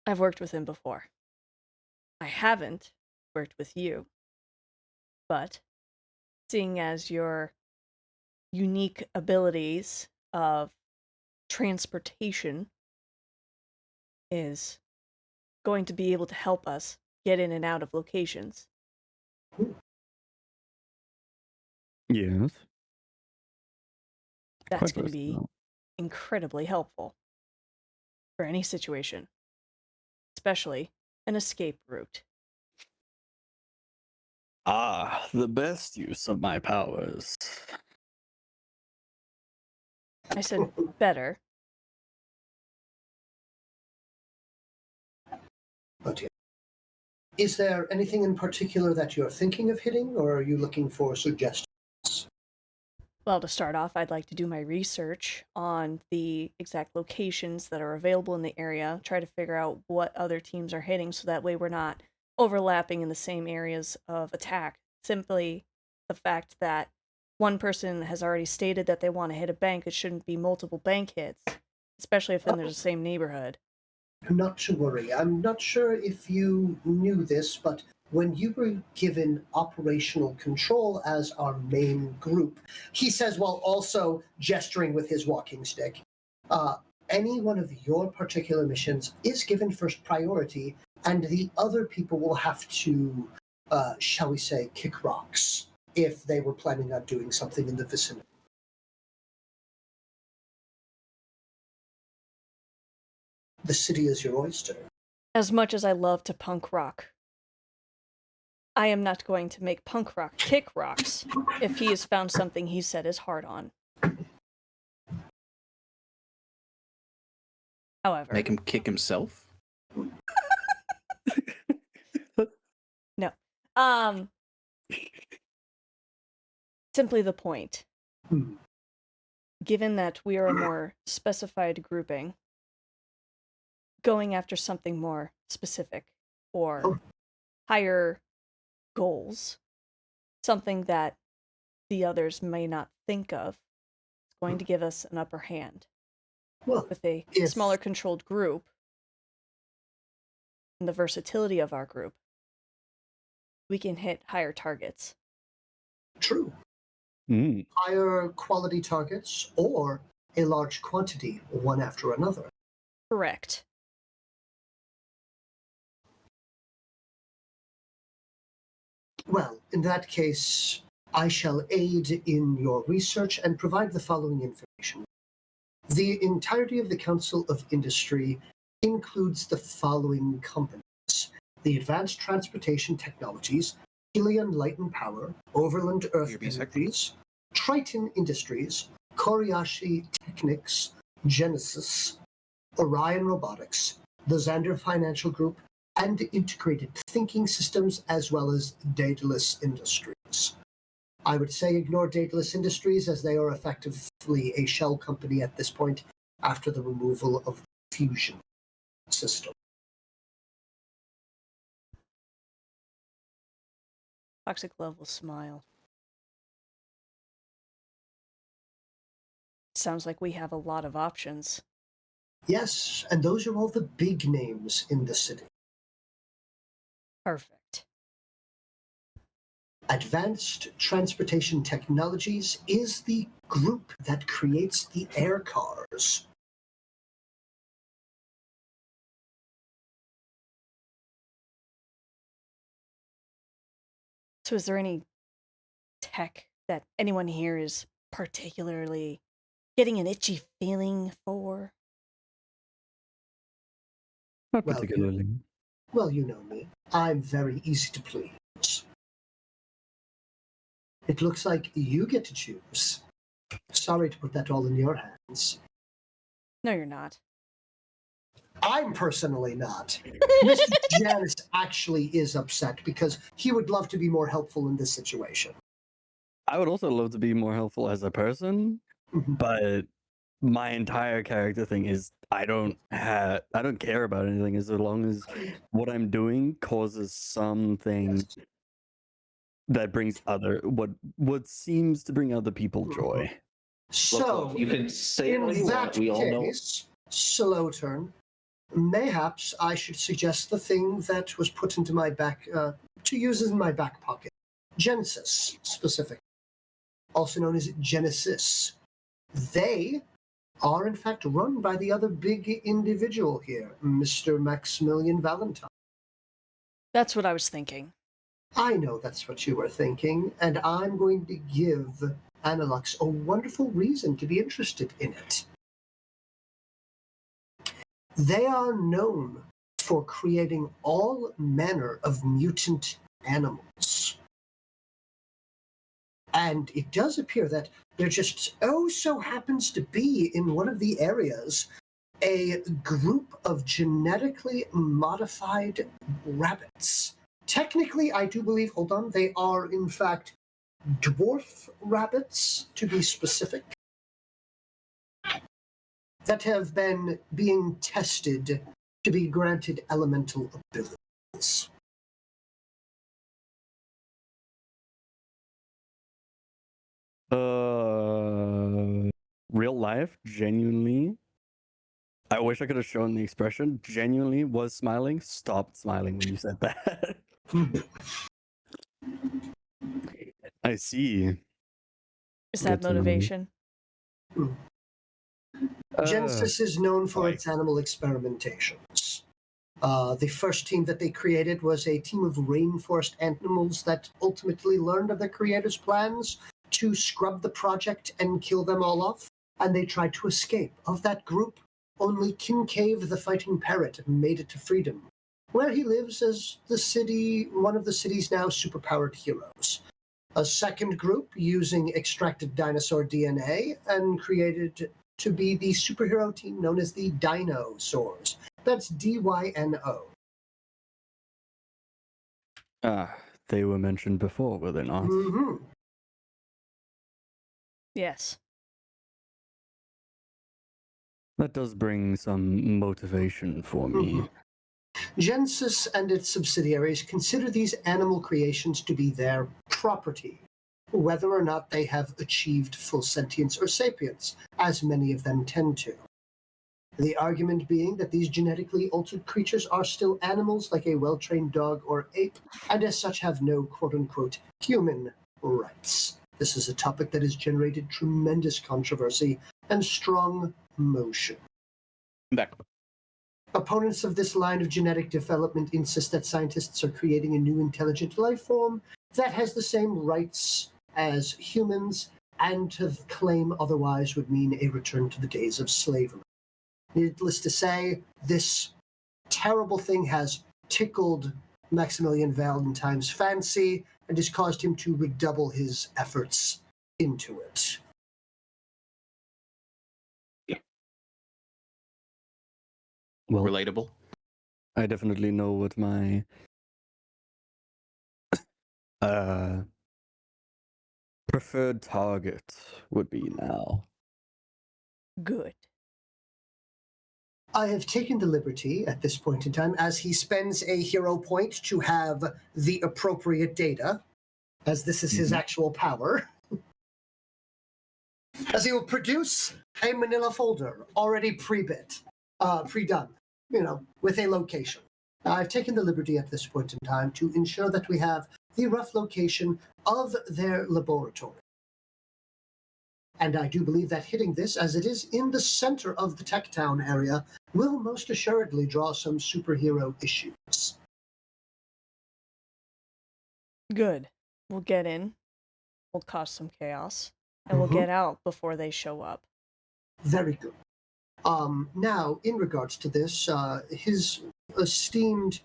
I've worked with him before. I haven't worked with you. But seeing as your unique abilities of transportation is going to be able to help us get in and out of locations. Yes. That's Quite going to be versatile. incredibly helpful for any situation, especially an escape route. Ah, the best use of my powers. I said better. But yeah. Is there anything in particular that you're thinking of hitting, or are you looking for suggestions? Well, to start off, I'd like to do my research on the exact locations that are available in the area, try to figure out what other teams are hitting so that way we're not overlapping in the same areas of attack. Simply the fact that one person has already stated that they want to hit a bank, it shouldn't be multiple bank hits, especially if then there's the same neighborhood. Not to worry. I'm not sure if you knew this, but when you were given operational control as our main group, he says while also gesturing with his walking stick, any one of your particular missions is given first priority, and the other people will have to, shall we say, kick rocks if they were planning on doing something in the vicinity. The city is your oyster. As much as I love to punk rock, I am not going to make punk rock kick rocks if he has found something he set his heart on. However, Make him kick himself? no. Simply the point. Given that we are a more specified grouping, going after something more specific or higher goals, something that the others may not think of, is going to give us an upper hand. Well, With a smaller controlled group and the versatility of our group, we can hit higher targets. True. Higher quality targets or a large quantity, one after another. Correct. Well, in that case, I shall aid in your research and provide the following information. The entirety of the Council of Industry includes the following companies: the Advanced Transportation Technologies, Helion Light and Power, Overland Earth Energies, Triton Industries, Koriyashi Technics, Genesis, Orion Robotics, the Xander Financial Group, and Integrated Thinking Systems, as well as Daedalus Industries. I would say ignore Daedalus Industries, as they are effectively a shell company at this point after the removal of the fusion system. Toxic Love will smile. Sounds like we have a lot of options. Yes, and those are all the big names in the city. Perfect. Advanced Transportation Technologies is the group that creates the air cars. So is there any tech that anyone here is particularly getting an itchy feeling for? Not Well, particularly. Well, you know me. I'm very easy to please. It looks like you get to choose. Sorry to put that all in your hands. No, you're not. I'm personally not. Mr. Janus actually is upset because he would love to be more helpful in this situation. I would also love to be more helpful as a person, Mhm. but my entire character thing is I don't care about anything as long as what I'm doing causes something Yes. that brings what seems to bring other people joy. So, Look, you can say what in you that want. We all know. case, slow turn. Mayhaps I should suggest the thing that was put into my back, to use in my back pocket. Genesis, specifically. Also known as Genesis. They are in fact run by the other big individual here, Mr. Maximilian Valentine. That's what I was thinking. I know that's what you were thinking, and I'm going to give Annulox a wonderful reason to be interested in it. They are known for creating all manner of mutant animals. And it does appear that there just so happens to be in one of the areas a group of genetically modified rabbits. Technically, I do believe, they are in fact dwarf rabbits, to be specific, that have been being tested to be granted elemental abilities. Real life, genuinely. I wish I could have shown the expression. Genuinely was smiling. Stopped smiling when you said that. I see. Is that Good to know. motivation? Genesis is known for right. its animal experimentations. The first team that they created was a team of rainforest animals that ultimately learned of their creators' plans to scrub the project and kill them all off, and they tried to escape. Of that group, only Kincave the Fighting Parrot made it to freedom, where he lives as one of the city's now superpowered heroes. A second group using extracted dinosaur DNA and created to be the superhero team known as the Dinosaurs. That's DYNO. They were mentioned before, were they not? Mm-hmm. Yes. That does bring some motivation for me. Genesis and its subsidiaries consider these animal creations to be their property, whether or not they have achieved full sentience or sapience, as many of them tend to. The argument being that these genetically altered creatures are still animals like a well-trained dog or ape, and as such have no quote-unquote human rights. This is a topic that has generated tremendous controversy and strong motion. Back. Opponents of this line of genetic development insist that scientists are creating a new intelligent life form that has the same rights as humans, and to claim otherwise would mean a return to the days of slavery. Needless to say, this terrible thing has tickled Maximilian Valentine's fancy and has caused him to redouble his efforts into it. Well, Relatable. I definitely know what my preferred target would be now. Good. I have taken the liberty at this point in time, as he spends a hero point to have the appropriate data, as this is his actual power, as he will produce a manila folder already pre-bit, pre-done, with a location. I've taken the liberty at this point in time to ensure that we have the rough location of their laboratory. And I do believe that hitting this, as it is in the center of the Tech Town area, will most assuredly draw some superhero issues. Good. We'll get in. We'll cause some chaos. And we'll get out before they show up. Very good. Now, in regards to this, his esteemed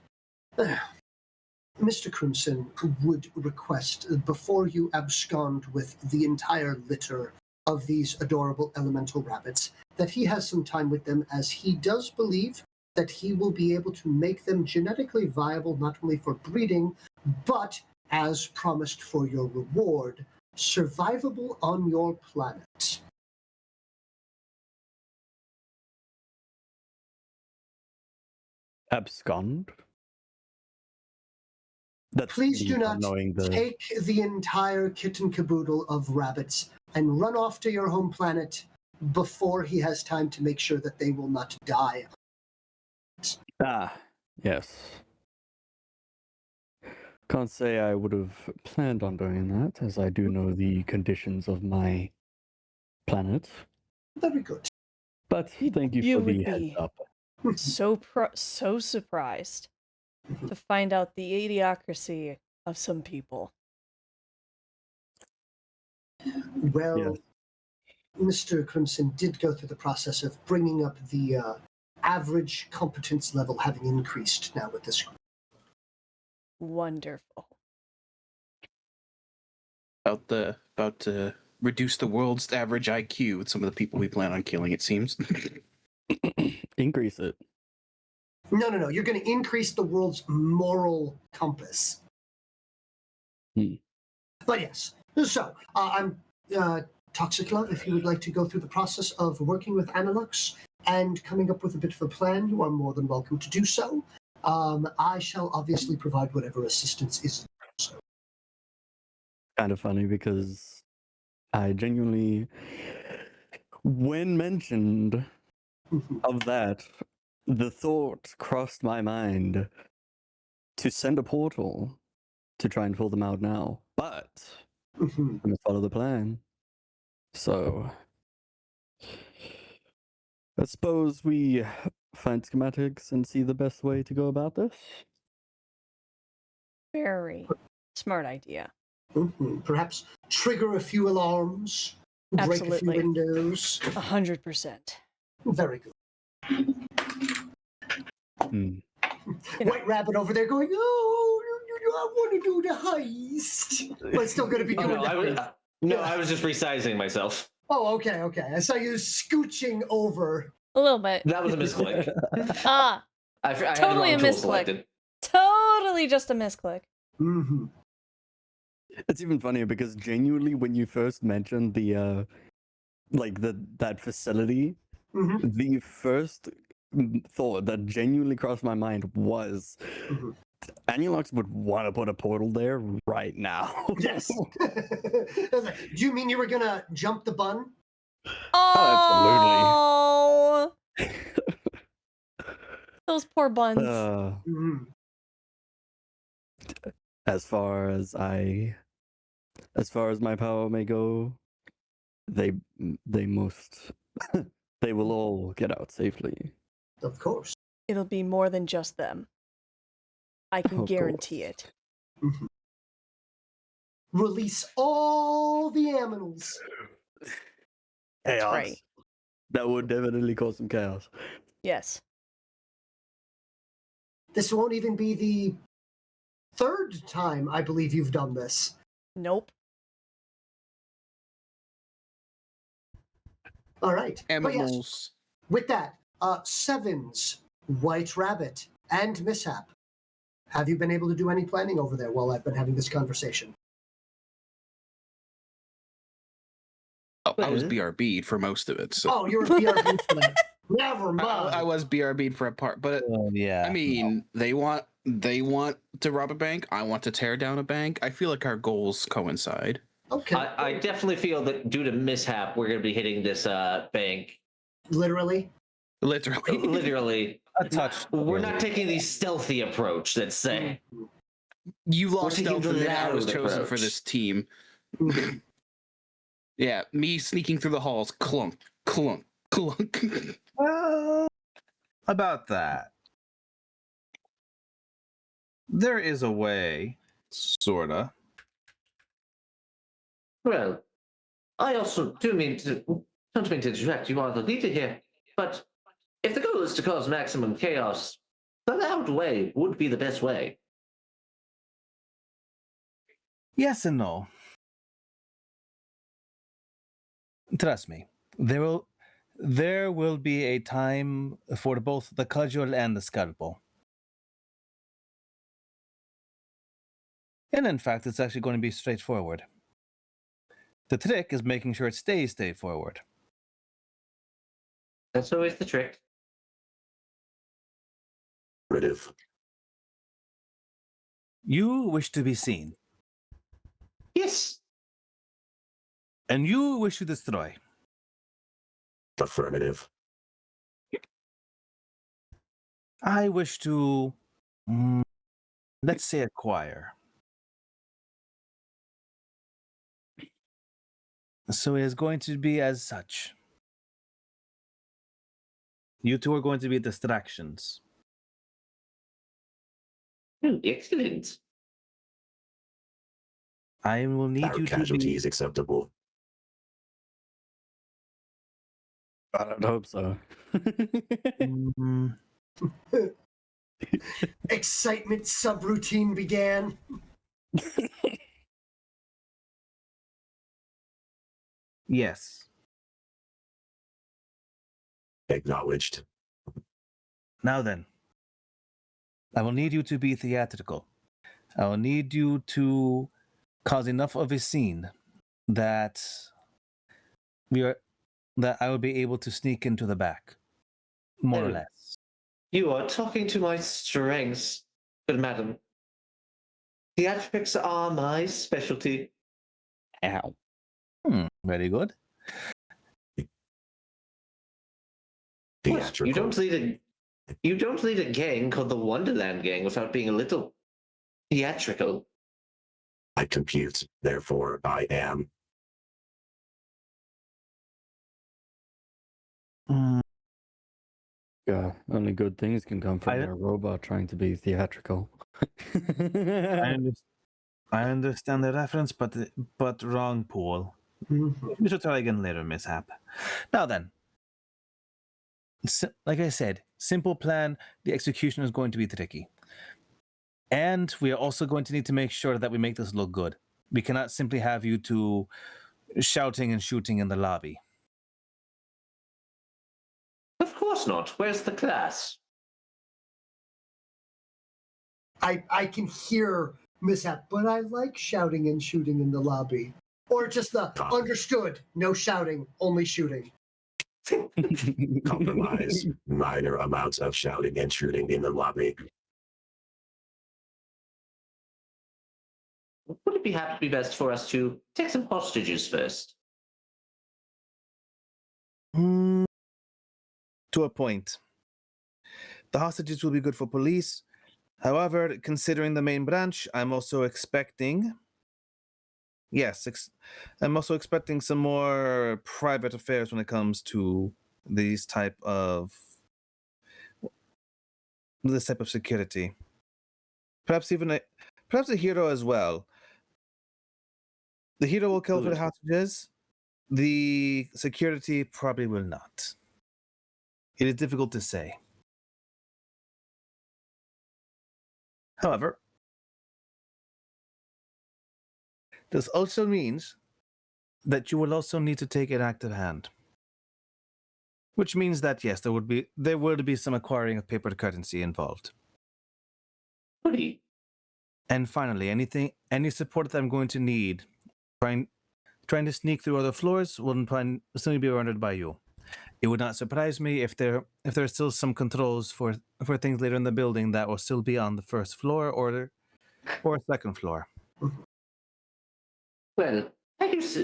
Mr. Crimson would request, before you abscond with the entire litter of these adorable elemental rabbits, that he has some time with them, as he does believe that he will be able to make them genetically viable not only for breeding, but, as promised for your reward, survivable on your planet. Abscond? That's Please me do not knowing the... take the entire kit and caboodle of rabbits and run off to your home planet before he has time to make sure that they will not die. Ah, yes. Can't say I would have planned on doing that, as I do know the conditions of my planet. Very good. But thank you You for the would heads be up. so surprised to find out the idiocracy of some people. Well, Yes. Mr. Crimson did go through the process of bringing up the average competence level, having increased now with this group. Wonderful. About to reduce the world's average IQ with some of the people we plan on killing, it seems. Increase it. No. You're going to increase the world's moral compass. But yes. So, I'm Toxic Love, if you would like to go through the process of working with Annulox and coming up with a bit of a plan, you are more than welcome to do so. I shall obviously provide whatever assistance is necessary. Kind of funny because I genuinely, when mentioned of that, the thought crossed my mind to send a portal to try and pull them out now. But I must follow the plan. So I suppose we find schematics and see the best way to go about this. Very smart idea. Perhaps trigger a few alarms, break a few Absolutely. windows. 100%. Very good. White Rabbit over there going, oh, I want to do the heist. But still going to be Oh, doing I was just resizing myself. Oh, okay. I saw you scooching over. A little bit. That was a misclick. Ah, I had the totally wrong a tool misclick. selected. Totally just a misclick. It's even funnier because genuinely, when you first mentioned the that facility, the first thought that genuinely crossed my mind was Annulox would want to put a portal there right now. Yes. Do you mean you were gonna jump the bun? Oh, those poor buns. As far as my power may go, they most they will all get out safely. Of course. It'll be more than just them. I can Of guarantee course. it. Release all the animals. That's Chaos. right. That would definitely cause some chaos. Yes. This won't even be the third time I believe you've done this. Nope. All right. But yes, Animals. with that, Sevens, White Rabbit, and MIS-HAP. Have you been able to do any planning over there while I've been having this conversation? Oh, I was Well- BRB'd for most of it. So. Oh, you're a BRB for that. Never mind. I was BRB'd for a part, but Yeah. I mean, they want to rob a bank. I want to tear down a bank. I feel like our goals coincide. Okay. I definitely feel that due to MIS-HAP, we're going to be hitting this bank. Literally. Literally. Literally. A touch. We're not taking the stealthy approach, let's say. You lost taking stealth, the and then I was loud chosen for approach. this team. Yeah, me sneaking through the halls. Clunk, clunk, clunk. Well, about that. There is a way, sorta. Well, I also don't mean to interrupt. You are the leader here, but if the goal is to cause maximum chaos, the loud way would be the best way. Yes and no. Trust me, there will be a time for both the cudgel and the scalpel. And in fact, it's actually going to be straightforward. The trick is making sure it stays straightforward. That's always the trick. Riddiff. You wish to be seen, Yes. and you wish to destroy. Affirmative. I wish to, let's say, acquire. So it is going to be as such. You two are going to be distractions. Excellent. I will need Our you to casualty be... is acceptable. I don't hope so. Mm, Excitement subroutine began. yes. Acknowledged. Now then, I will need you to be theatrical. I will need you to cause enough of a scene that I will be able to sneak into the back, more or Oh. less. You are talking to my strengths, good madam. Theatrics are my specialty. Ow. Very good. What? Theatrical. You don't lead a gang called the Wonderland Gang without being a little theatrical. I compute, therefore I am. Mm, Yeah, only good things can come from I- a robot trying to be theatrical. I understand the reference, but wrong, Paul. We should try again later, MIS-HAP. Now then, like I said, simple plan. The execution is going to be tricky. And we are also going to need to make sure that we make this look good. We cannot simply have you two shouting and shooting in the lobby. Of course not. Where's the class? I can hear MIS-HAP, but I like shouting and shooting in the lobby. Or just the understood, no shouting, only shooting. Compromise. Minor amounts of shouting and shooting in the lobby. Would it be best for us to take some hostages first? To a point. The hostages will be good for police. However, considering the main branch, I'm also expecting... Yes, I'm also expecting some more private affairs when it comes to this type of security. Perhaps a hero as well. The hero will kill for the hostages. The security probably will not. It is difficult to say. However, this also means that you will also need to take an active hand. Which means that yes, there would be some acquiring of paper currency involved. Goody. And finally, any support that I'm going to need, trying to sneak through other floors will still be rendered by you. It would not surprise me if there are still some controls for things later in the building that will still be on the first floor or second floor. Well, I guess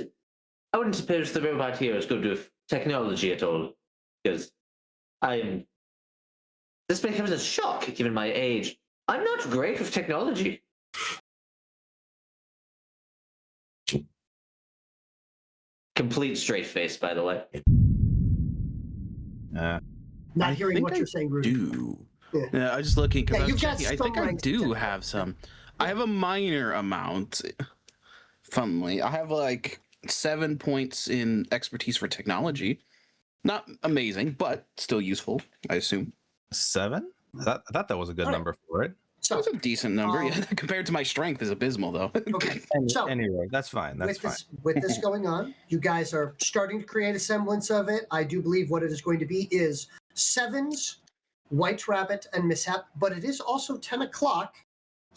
I wouldn't suppose the robot here is good with technology at all, because this may come as a shock given my age. I'm not great with technology. Complete straight face, by the way. Not hearing what you're saying, Rudy. Yeah, I was just looking because I was you've got checking. I think some I ranks do to have some. I have a minor amount. Funnily, I have like 7 points in expertise for technology. Not amazing, but still useful, I assume. 7? I thought that was a good number for it. So, That's a decent number. Yeah, compared to my strength is abysmal, though. okay. So, Anyway, that's fine. That's fine. with this going on, you guys are starting to create a semblance of it. I do believe what it is going to be is 7s, White Rabbit, and MIS-HAP, but it is also 10 o'clock.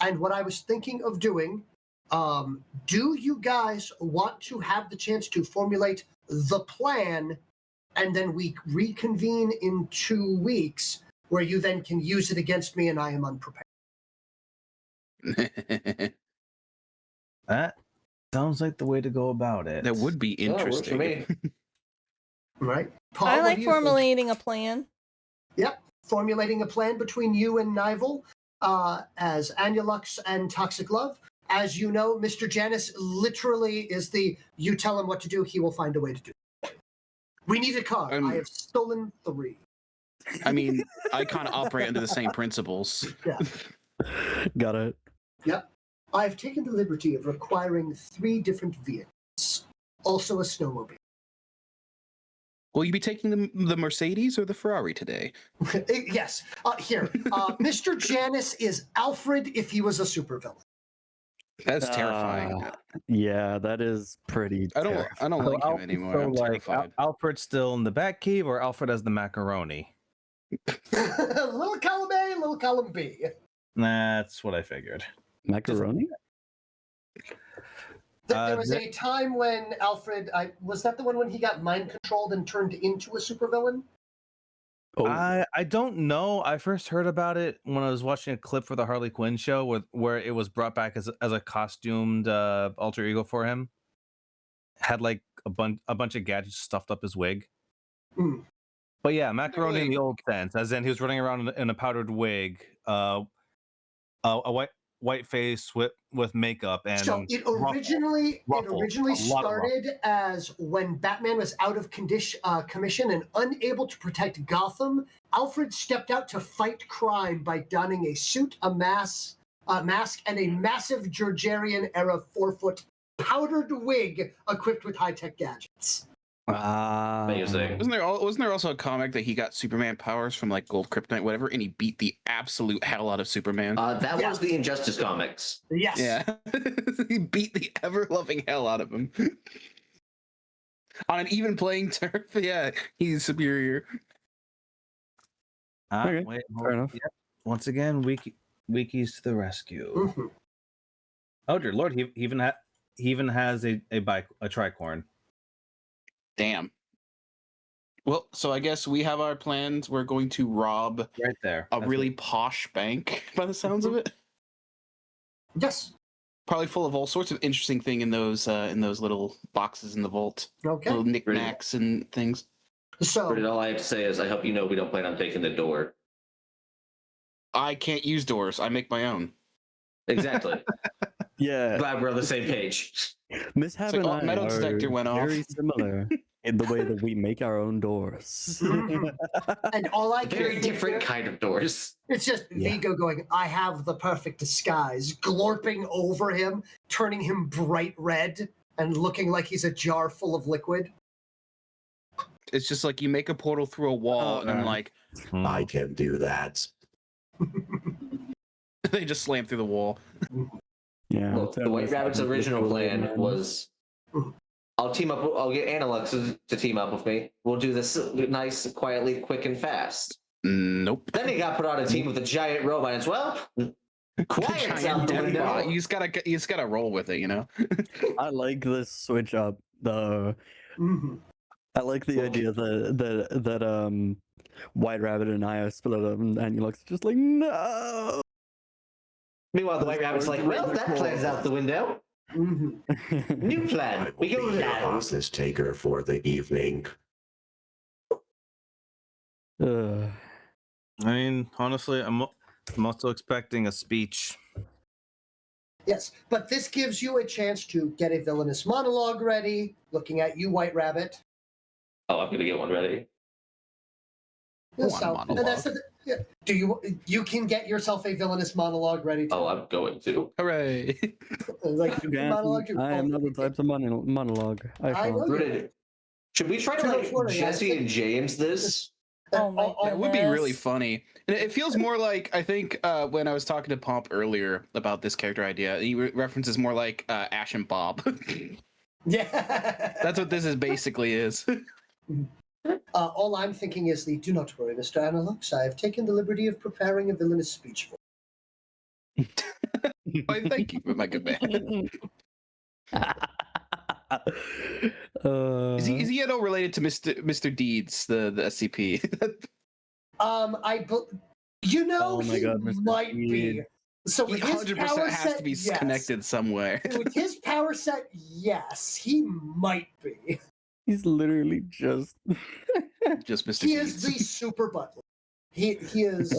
And what I was thinking of doing, do you guys want to have the chance to formulate the plan, and then we reconvene in 2 weeks, where you then can use it against me and I am unprepared? That sounds like the way to go about it. That would be interesting. works for me. Right? Paul, I what like do you think? formulating a plan. Yep. Formulating a plan between you and Nival as Annulox and Toxic Love. As you know, Mr. Janus literally is you tell him what to do, he will find a way to do it. We need a car. I have stolen 3. I mean, I kind of operate under the same principles. Yeah. Got it. Yep. I've taken the liberty of requiring 3 different vehicles. Also a snowmobile. Will you be taking the Mercedes or the Ferrari today? Yes. Here. Mr. Janus is Alfred if he was a supervillain. That's terrifying. Yeah, that is pretty. I don't like him anymore. I'm terrified. Alfred's still in the Batcave, or Alfred as the macaroni? Little column A, little column B. That's what I figured. Macaroni? There was a time when Alfred, was that the one when he got mind controlled and turned into a supervillain? Oh, I don't know. I first heard about it when I was watching a clip for the Harley Quinn show where it was brought back as a costumed alter ego for him. Had like a bunch of gadgets stuffed up his wig. Mm. But yeah, macaroni in the old sense, as in he was running around in a powdered wig, a white face with makeup, and so it originally started as when Batman was out of commission and unable to protect Gotham. Alfred stepped out to fight crime by donning a suit, a mask, and a massive Georgian era 4-foot powdered wig equipped with high-tech gadgets. Amazing. Wasn't there also a comic that he got Superman powers from like gold kryptonite, whatever, and he beat the absolute hell out of Superman? That was the Injustice comics. Yes. Yeah. He beat the ever-loving hell out of him. On an even playing turf, yeah, he's superior. Okay, Wait, fair enough. Yep. Once again, Wiki's to the rescue. Mm-hmm. Oh dear Lord, he even has a tricorn. Damn. Well, so I guess we have our plans. We're going to rob Right there. a really posh bank, by the sounds of it. Yes. Probably full of all sorts of interesting thing in those little boxes in the vault. Okay. Little knickknacks and things. So All I have to say is I hope you know we don't plan on taking the door. I can't use doors. I make my own. Exactly. Yeah, Glad we're on the same page. MIS-HAP It's like, and I metal are detector went off. very similar in the way that we make our own doors. Mhm. And all I can Very think different of- kind of doors. It's just Yeah. Vigo going, I have the perfect disguise, glorping over him, turning him bright red, and looking like he's a jar full of liquid. It's just like you make a portal through a wall and then like I can do that. they just slam through the wall. Yeah, Look, the White Rabbit's original plan was I'll team up. I'll get Annulox to team up with me. We'll do this nice, quietly, quick, and fast. Nope. Then he got put on a team with a giant robot as well. Quiet's out the window. You just gotta roll with it, you know. I like this switch up. Mhm. I like the idea that White Rabbit and I are split up, and Annulox is just like, no. Meanwhile, the White Rabbit's like, well, that plan's out the window. Mhm. New I plan. will We be go your now. hostage taker for the evening. Uh, I mean, honestly, I'm also expecting a speech. Yes, but this gives you a chance to get a villainous monologue ready. Looking at you, White Rabbit. Oh, I'm gonna get one ready. Yeah, want a and that's the, yeah. Do you can get yourself a villainous monologue ready? Too. Oh, I'm going to. Hooray! Like you monologue. I am not the type of monologue. I can't. know you. Rooted. Should we try to Don't worry, Jesse I and James this? Oh my That would be really goodness. funny. And it feels more like, I think when I was talking to Pomp earlier about this character idea, he references more like Ash and Bob. Yeah. That's what this is basically is. All I'm thinking is do not worry, Mr. Annulox. I have taken the liberty of preparing a villainous speech for Why, thank you, my good man. Is he at all related to Mr. Deeds, the SCP? You know, Oh my he God, Mr. might be. Deed. So He with his 100% power has set, to be yes. connected somewhere. With his power set, yes, he might be. He's literally just. Just Mr. He Deeds. is the super butler. He is.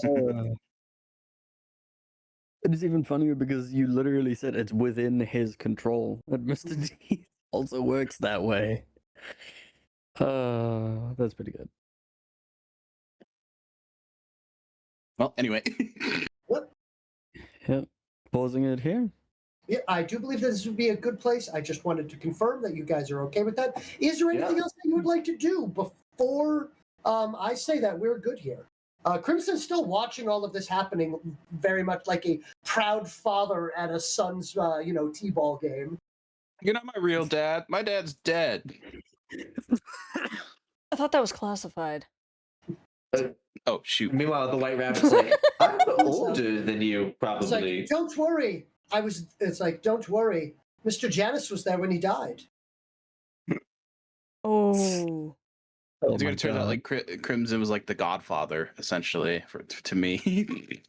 It's even funnier because you literally said it's within his control. And Mr. D also works that way. That's pretty good. Well, anyway. Yep. Pausing it here. Yeah, I do believe that this would be a good place. I just wanted to confirm that you guys are okay with that. Is there anything else that you would like to do before I say that we're good here? Crimson's still watching all of this happening, very much like a proud father at a son's, t-ball game. You're not my real dad. My dad's dead. I thought that was classified. Oh, shoot. Meanwhile, the White Rabbit's like, I'm older than you, It's probably. like, don't worry. It's like, don't worry. Mr. Janus was there when he died. Oh. Oh It's my gonna turn out God. like Crimson was like the Godfather, essentially, to me.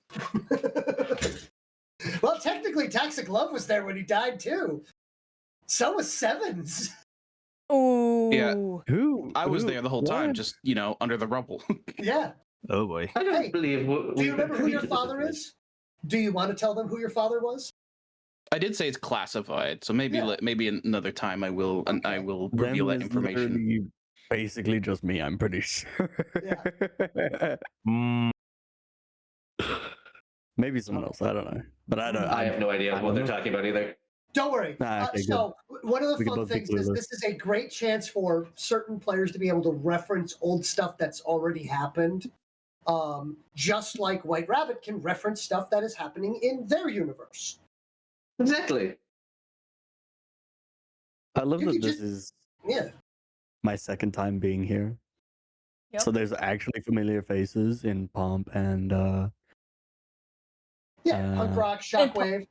Well, technically, Toxic Love was there when he died, too. So was Sevens. Oh. Who? I was Who? there the whole time, What? just under the rubble. Yeah. Oh boy. I don't Hey, believe. Do you remember who your father is? Do you want to tell them who your father was? I did say it's classified, so maybe Yeah. maybe another time I will Okay. I will Then reveal that it's information. literally basically just me, I'm pretty sure. Mm, Maybe someone else, I don't know. But I don't. I have no idea what they're talking about either. Don't worry. Nah, okay, So one of the We can fun both be things is clueless. this is a great chance for certain players to be able to reference old stuff that's already happened. Just like White Rabbit can reference stuff that is happening in their universe. Exactly. I love You that could this just- is Yeah. my second time being here. Yep. So there's actually familiar faces in Pomp and Yeah. Punk rock, And shockwave.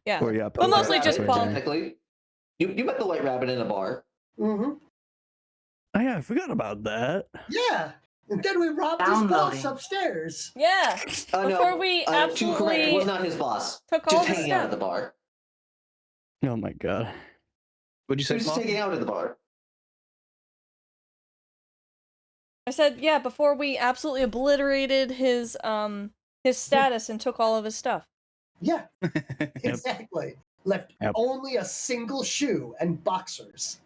Yeah. or yeah, But Pomp mostly and just Shockwave. Pomp. Technically, you met the White Rabbit in a bar. Mm-hmm. Oh yeah, I forgot about that. Yeah. And then we robbed his boss upstairs. Yeah. No, Before we to correct, absolutely was not his boss. took all Just the hanging out at stuff. the bar. Oh my god. What'd you He say, was just Paul? hanging out at the bar. I said, yeah, before we absolutely obliterated his status and took all of his stuff. Yeah. Exactly. Left Yep. only a single shoe and boxers.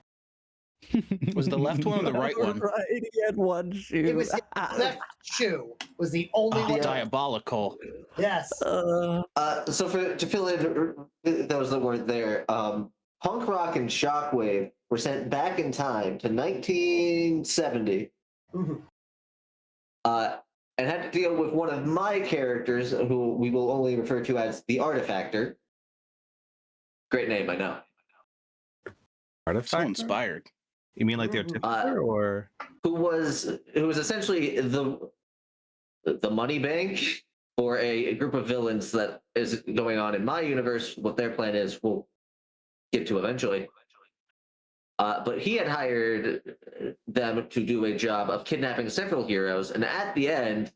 Was the left one or the right one? Right, he had one shoe. It was his left shoe was the only Oh, one. diabolical. Yes. So to fill in those that weren't there, Punk Rock and Shockwave were sent back in time to 1970. Mhm. And had to deal with one of my characters, who we will only refer to as the Artifactor. Great name, I know. Artifact? So inspired. You mean like the artificer, or who was essentially the money bank for a group of villains that is going on in my universe. What their plan is, we'll get to eventually. But he had hired them to do a job of kidnapping several heroes, and at the end,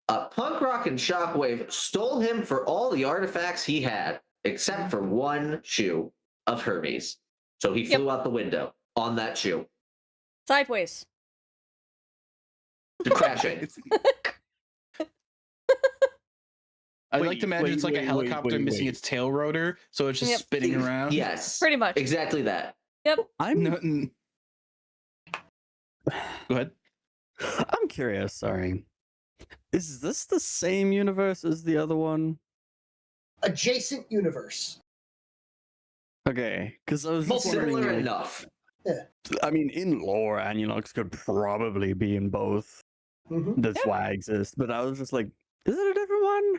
Punk Rock and Shockwave stole him for all the artifacts he had, except for one shoe of Hermes. So he flew out the window on that shoe. Sideways. Crashing. I like to imagine it's like a helicopter missing its tail rotor, so it's just spinning around. Yes. Pretty much. Exactly that. Yep. Go ahead. I'm curious, sorry. Is this the same universe as the other one? Adjacent universe. Okay, because I was just Similar wondering, like, enough. I mean, in lore, Annulox could probably be in both. Mm-hmm. That's why I exist. But I was just like, is it a different one?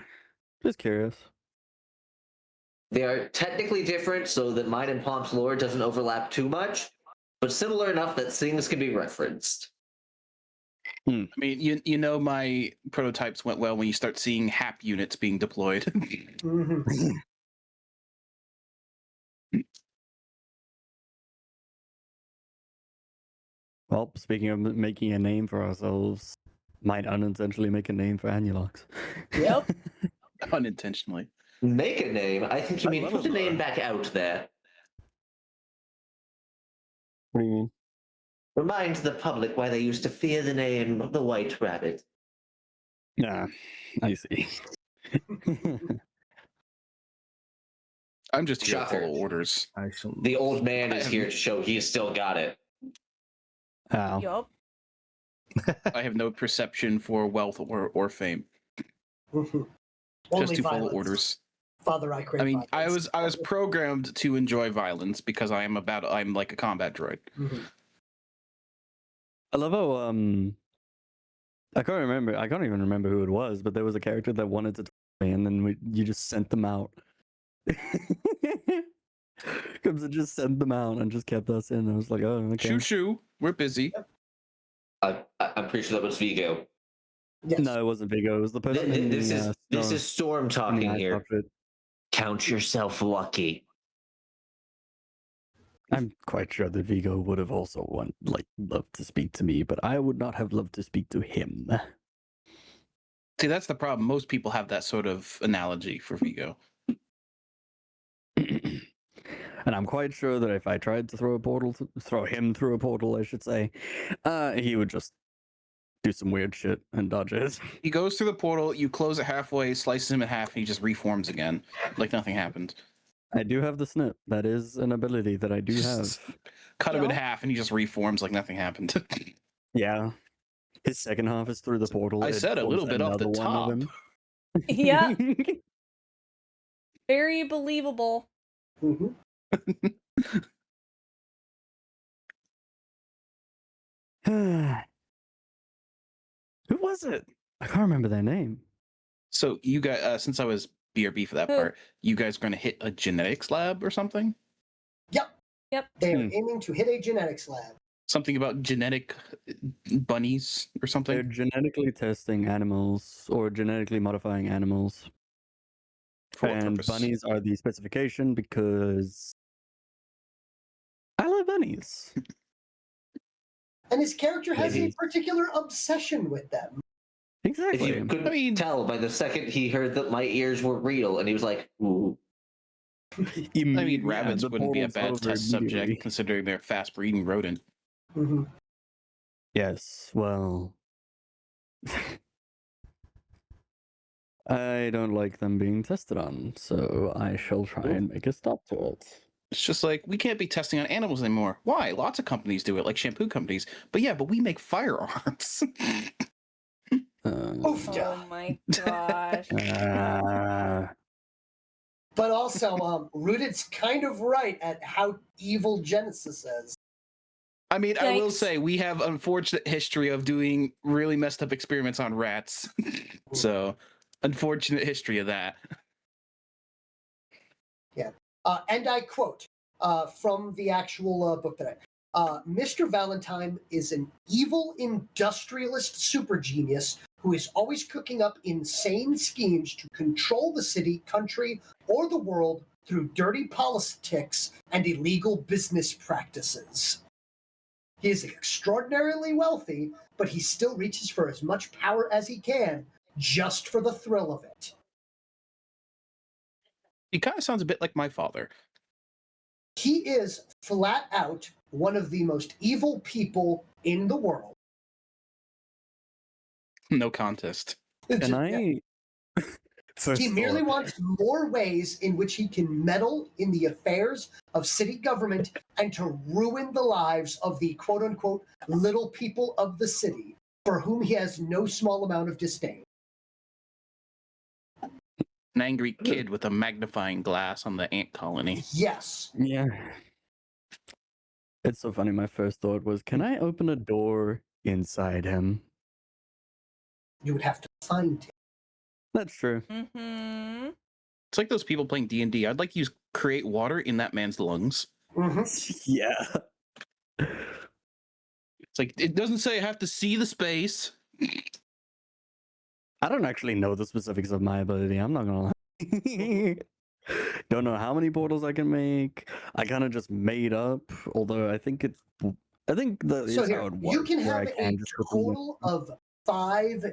Just curious. They are technically different so that mine and Pomp's lore doesn't overlap too much, but similar enough that things can be referenced. I mean, you know, my prototypes went well when you start seeing HAP units being deployed. Mm-hmm. Well, speaking of making a name for ourselves, might unintentionally make a name for Annulox. Yep. Unintentionally. Make a name? I think you I mean love put the it. name back out there. What do you mean? Remind the public why they used to fear the name the White Rabbit. Yeah, I see. I'm just here to Shocker. follow orders. I shall. The old man is here to show he's still got it. Ow. Yup. I have no perception for wealth or fame. Mm-hmm. Just Only to follow violence. orders. Father, I crave I mean, violence. I was programmed to enjoy violence because I'm like a combat droid. Mhm. I love how I can't even remember who it was, but there was a character that wanted to talk to me, and then you just sent them out. Comes and just sent them out and just kept us in. I was like, oh, okay. Shoo, we're busy. I'm pretty sure that was Vigo. Yes. No, it wasn't Vigo. It was the person. in This the, is Storm in the talking ice here. outfit. Count yourself lucky. I'm quite sure that Vigo would have also loved to speak to me, but I would not have loved to speak to him. See, that's the problem. Most people have that sort of analogy for Vigo. And I'm quite sure that if I tried to throw him through a portal, I should say, he would just do some weird shit and dodge it. He goes through the portal, you close it halfway, slices him in half, and he just reforms again, like nothing happened. I do have the snip. That is an ability that I do have. Cut him in Yeah. half, and he just reforms like nothing happened. Yeah. His second half is through the portal. I It said a pulls little bit off the another one of top. him. Yeah. Very believable. Mm-hmm. Who was it? I can't remember their name. So you guys, since I was BRB for that Who? part, you guys going to hit a genetics lab or something? They are aiming to hit a genetics lab. Something about genetic bunnies or They're something? genetically testing animals or genetically modifying animals. For what And purpose? bunnies are the specification because I love bunnies. And his character has a Maybe. particular obsession with them. If Exactly. you couldn't I mean- tell by the second he heard that my ears were real, and he was like, ooh. I mean, rabbits the wouldn't be a portal's bad over test immediately. subject considering they're fast breeding rodent. Mm-hmm. Yes, well. I don't like them being tested on, so I shall try and make a stop to it. It's just like, we can't be testing on animals anymore. Why? Lots of companies do it, like shampoo companies. But we make firearms. Oof, Oh my gosh. But also, Rooted's kind of right at how evil Genesis is. I mean, I will Yikes. say we have unfortunate history of doing really messed up experiments on rats. So, unfortunate history of that. And I quote, from the actual book that Mr. Valentine is an evil industrialist super genius who is always cooking up insane schemes to control the city, country, or the world through dirty politics and illegal business practices. He is extraordinarily wealthy, but he still reaches for as much power as he can just for the thrill of it. He kind of sounds a bit like my father. He is flat out one of the most evil people in the world. No contest. Can I? First He merely thought, wants more ways in which he can meddle in the affairs of city government and to ruin the lives of the quote-unquote little people of the city, for whom he has no small amount of disdain. An angry kid with a magnifying glass on the ant colony. Yes. Yeah. It's so funny. My first thought was, can I open a door inside him? You would have to find him. That's true. Mm-hmm. It's like those people playing D&D. I'd like to create water in that man's lungs. Yeah. It's like, it doesn't say I have to see the space. I don't actually know the specifics of my ability. I'm not gonna lie. Don't know how many portals I can make. I kind of just made up, although I think that So is here, how it works. you can where have I a just put them- total of 5,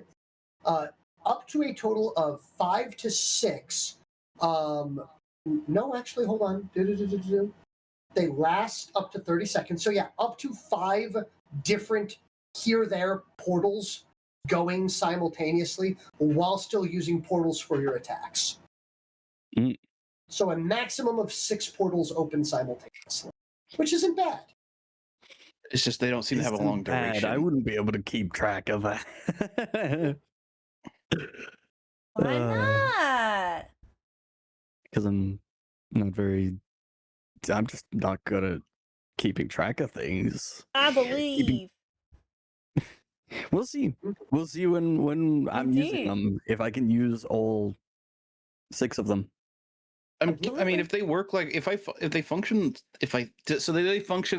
up to a total of 5 to 6. No, actually, hold on. They last up to 30 seconds. So yeah, up to 5 different here-there portals going simultaneously while still using portals for your attacks. Mm. So a maximum of 6 portals open simultaneously, which isn't bad. It's just they don't seem to have a Isn't long bad. duration. I wouldn't be able to keep track of that. Why not? Because I'm just not good at keeping track of things. I believe. We'll see. We'll see when I'm using Indeed. them. If I can use all 6 of them. I mean, Absolutely. if they work like they function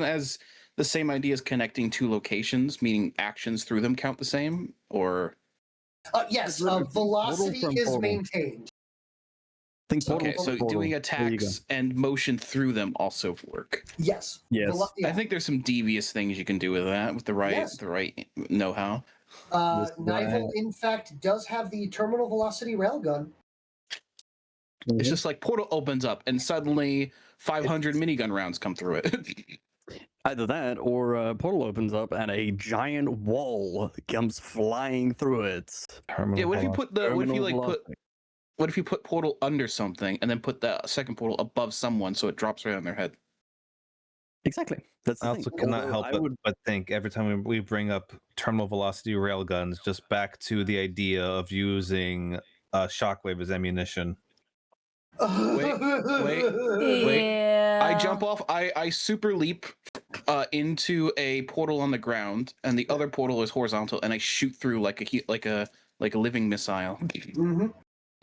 as the same idea as connecting 2 locations, meaning actions through them count the same, or Yes, Portal velocity from is portal. maintained. Think So- portal okay, from so portal. doing There you go. attacks and motion through them also work. Yes. Yes. I think there's some devious things you can do with that with the right Yes. know-how. This is why I- Nival, in fact, does have the terminal velocity railgun. It's just like portal opens up and suddenly 500 minigun rounds come through it. Either that, or a portal opens up and a giant wall comes flying through it. Yeah, what if you put the what if you Terminal like put velocity. what if you put portal under something and then put the second portal above someone so it drops right on their head? Exactly. That's the I thing. also cannot Although help I but, would but think every time we bring up terminal velocity railguns, just back to the idea of using shockwave as ammunition. Wait. Yeah. I jump off. I super leap into a portal on the ground, and the other portal is horizontal, and I shoot through like a living missile. Mhm.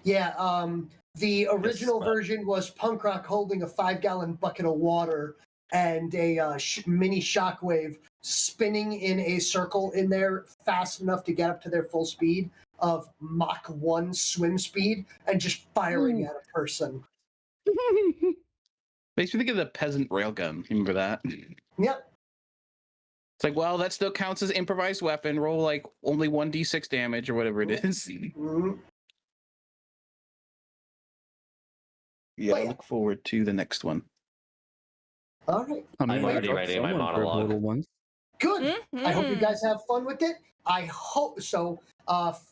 Yeah, the original but- version was punk rock holding a 5-gallon bucket of water and a mini shockwave spinning in a circle in there fast enough to get up to their full speed of Mach 1 swim speed and just firing at a person. Makes me think of the peasant railgun. Remember that? Yep. It's like, well, that still counts as improvised weapon. Roll like only 1d6 damage or whatever it is. Mhm. Yeah, But I yeah. look forward to the next one. All right. I mean, I'm I already dropped writing my someone for a monologue. portal once. Good. I hope you Mhm. guys have fun with it. I hope so.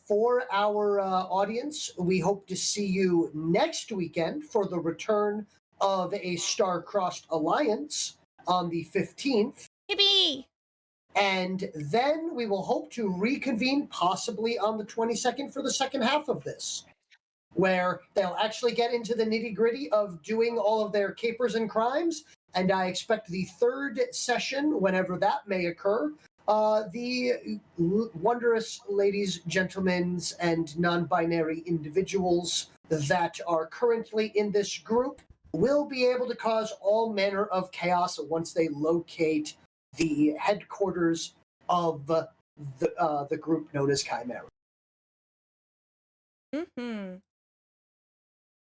For our audience, we hope to see you next weekend for the return of a Star-Crossed Alliance on the 15th. Yippee! And then we will hope to reconvene possibly on the 22nd for the second half of this, where they'll actually get into the nitty-gritty of doing all of their capers and crimes. And I expect the third session, whenever that may occur, the wondrous ladies, gentlemen, and non-binary individuals that are currently in this group will be able to cause all manner of chaos once they locate the headquarters of the group known as Chimera. Mm-hmm.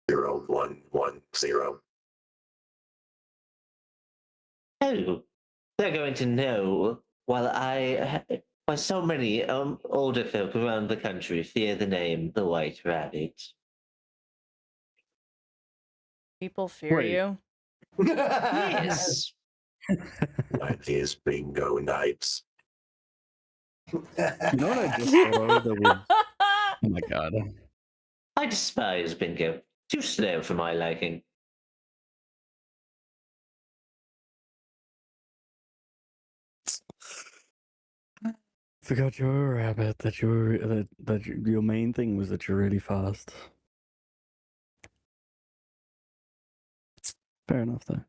0110. Oh, they're going to know while so many older folk around the country fear the name the White Rabbit. People fear Wait. you. Yes. That is bingo nights. You know what I just thought of? That would... Oh my god. I despise bingo. Too slow for my liking. Forgot you're a rabbit. That your main thing was that you're really fast. Fair enough, though.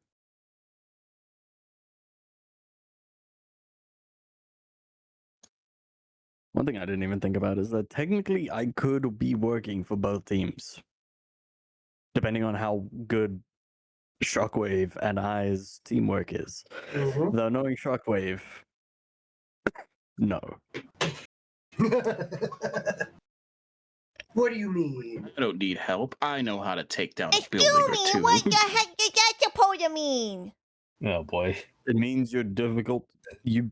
One thing I didn't even think about is that technically I could be working for both teams, depending on how good Shockwave and I's teamwork is. Mhm. Though knowing Shockwave, no. What do you mean? I don't need help. I know how to take down a Excuse building me, or two. what the heck does that supposed to mean? Oh boy. It means you're difficult. You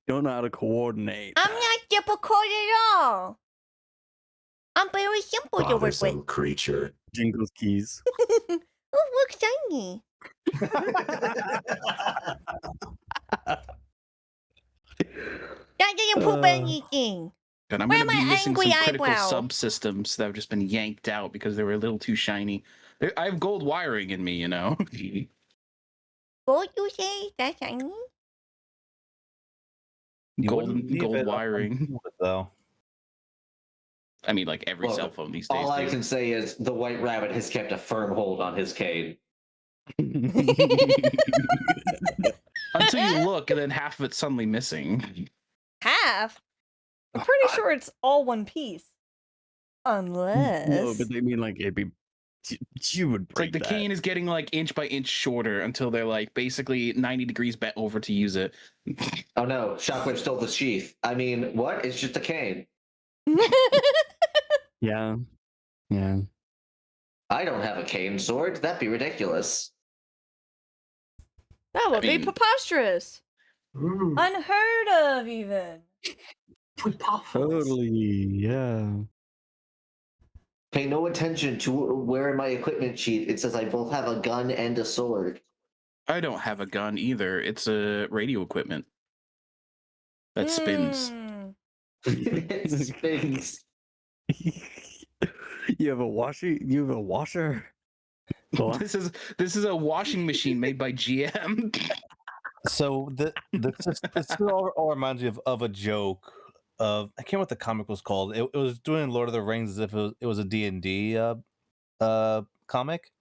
don't know how to coordinate. I'm not difficult at all. I'm very simple to work with. Bothersome creature. Jingles keys. Oh, look, shiny. That didn't prove anything. And I'm Where going to are be my missing some angry critical eyebrow? subsystems that have just been yanked out because they were a little too shiny. I have gold wiring in me, you know? What you say? That's shiny? You Gold- wouldn't leave gold it up wiring. on wood, though. I mean, like every Look, cell phone these days. All I do. can say is the White Rabbit has kept a firm hold on his cane. Until you look, and then half of it's suddenly missing. Half? I'm pretty sure it's all one piece. Unless. No, but they mean like it'd be. You would It's like break the that. cane is getting like inch by inch shorter until they're like basically 90 degrees bent over to use it. Oh no, Shockwave stole the sheath. I mean, what? It's just a cane. Yeah. Yeah. I don't have a cane sword. That'd be ridiculous. That would I be mean- preposterous. Mm, Unheard of, even. preposterous. Totally. Yeah. Pay no attention to where in my equipment sheet it says I both have a gun and a sword. I don't have a gun either. It's a radio equipment that spins. Mm. It spins. You have a washer. You have a washer. What? This is a washing machine made by GM. So this all reminds me of a joke of, I can't remember what the comic was called. It was doing Lord of the Rings as if it was a D&D comic.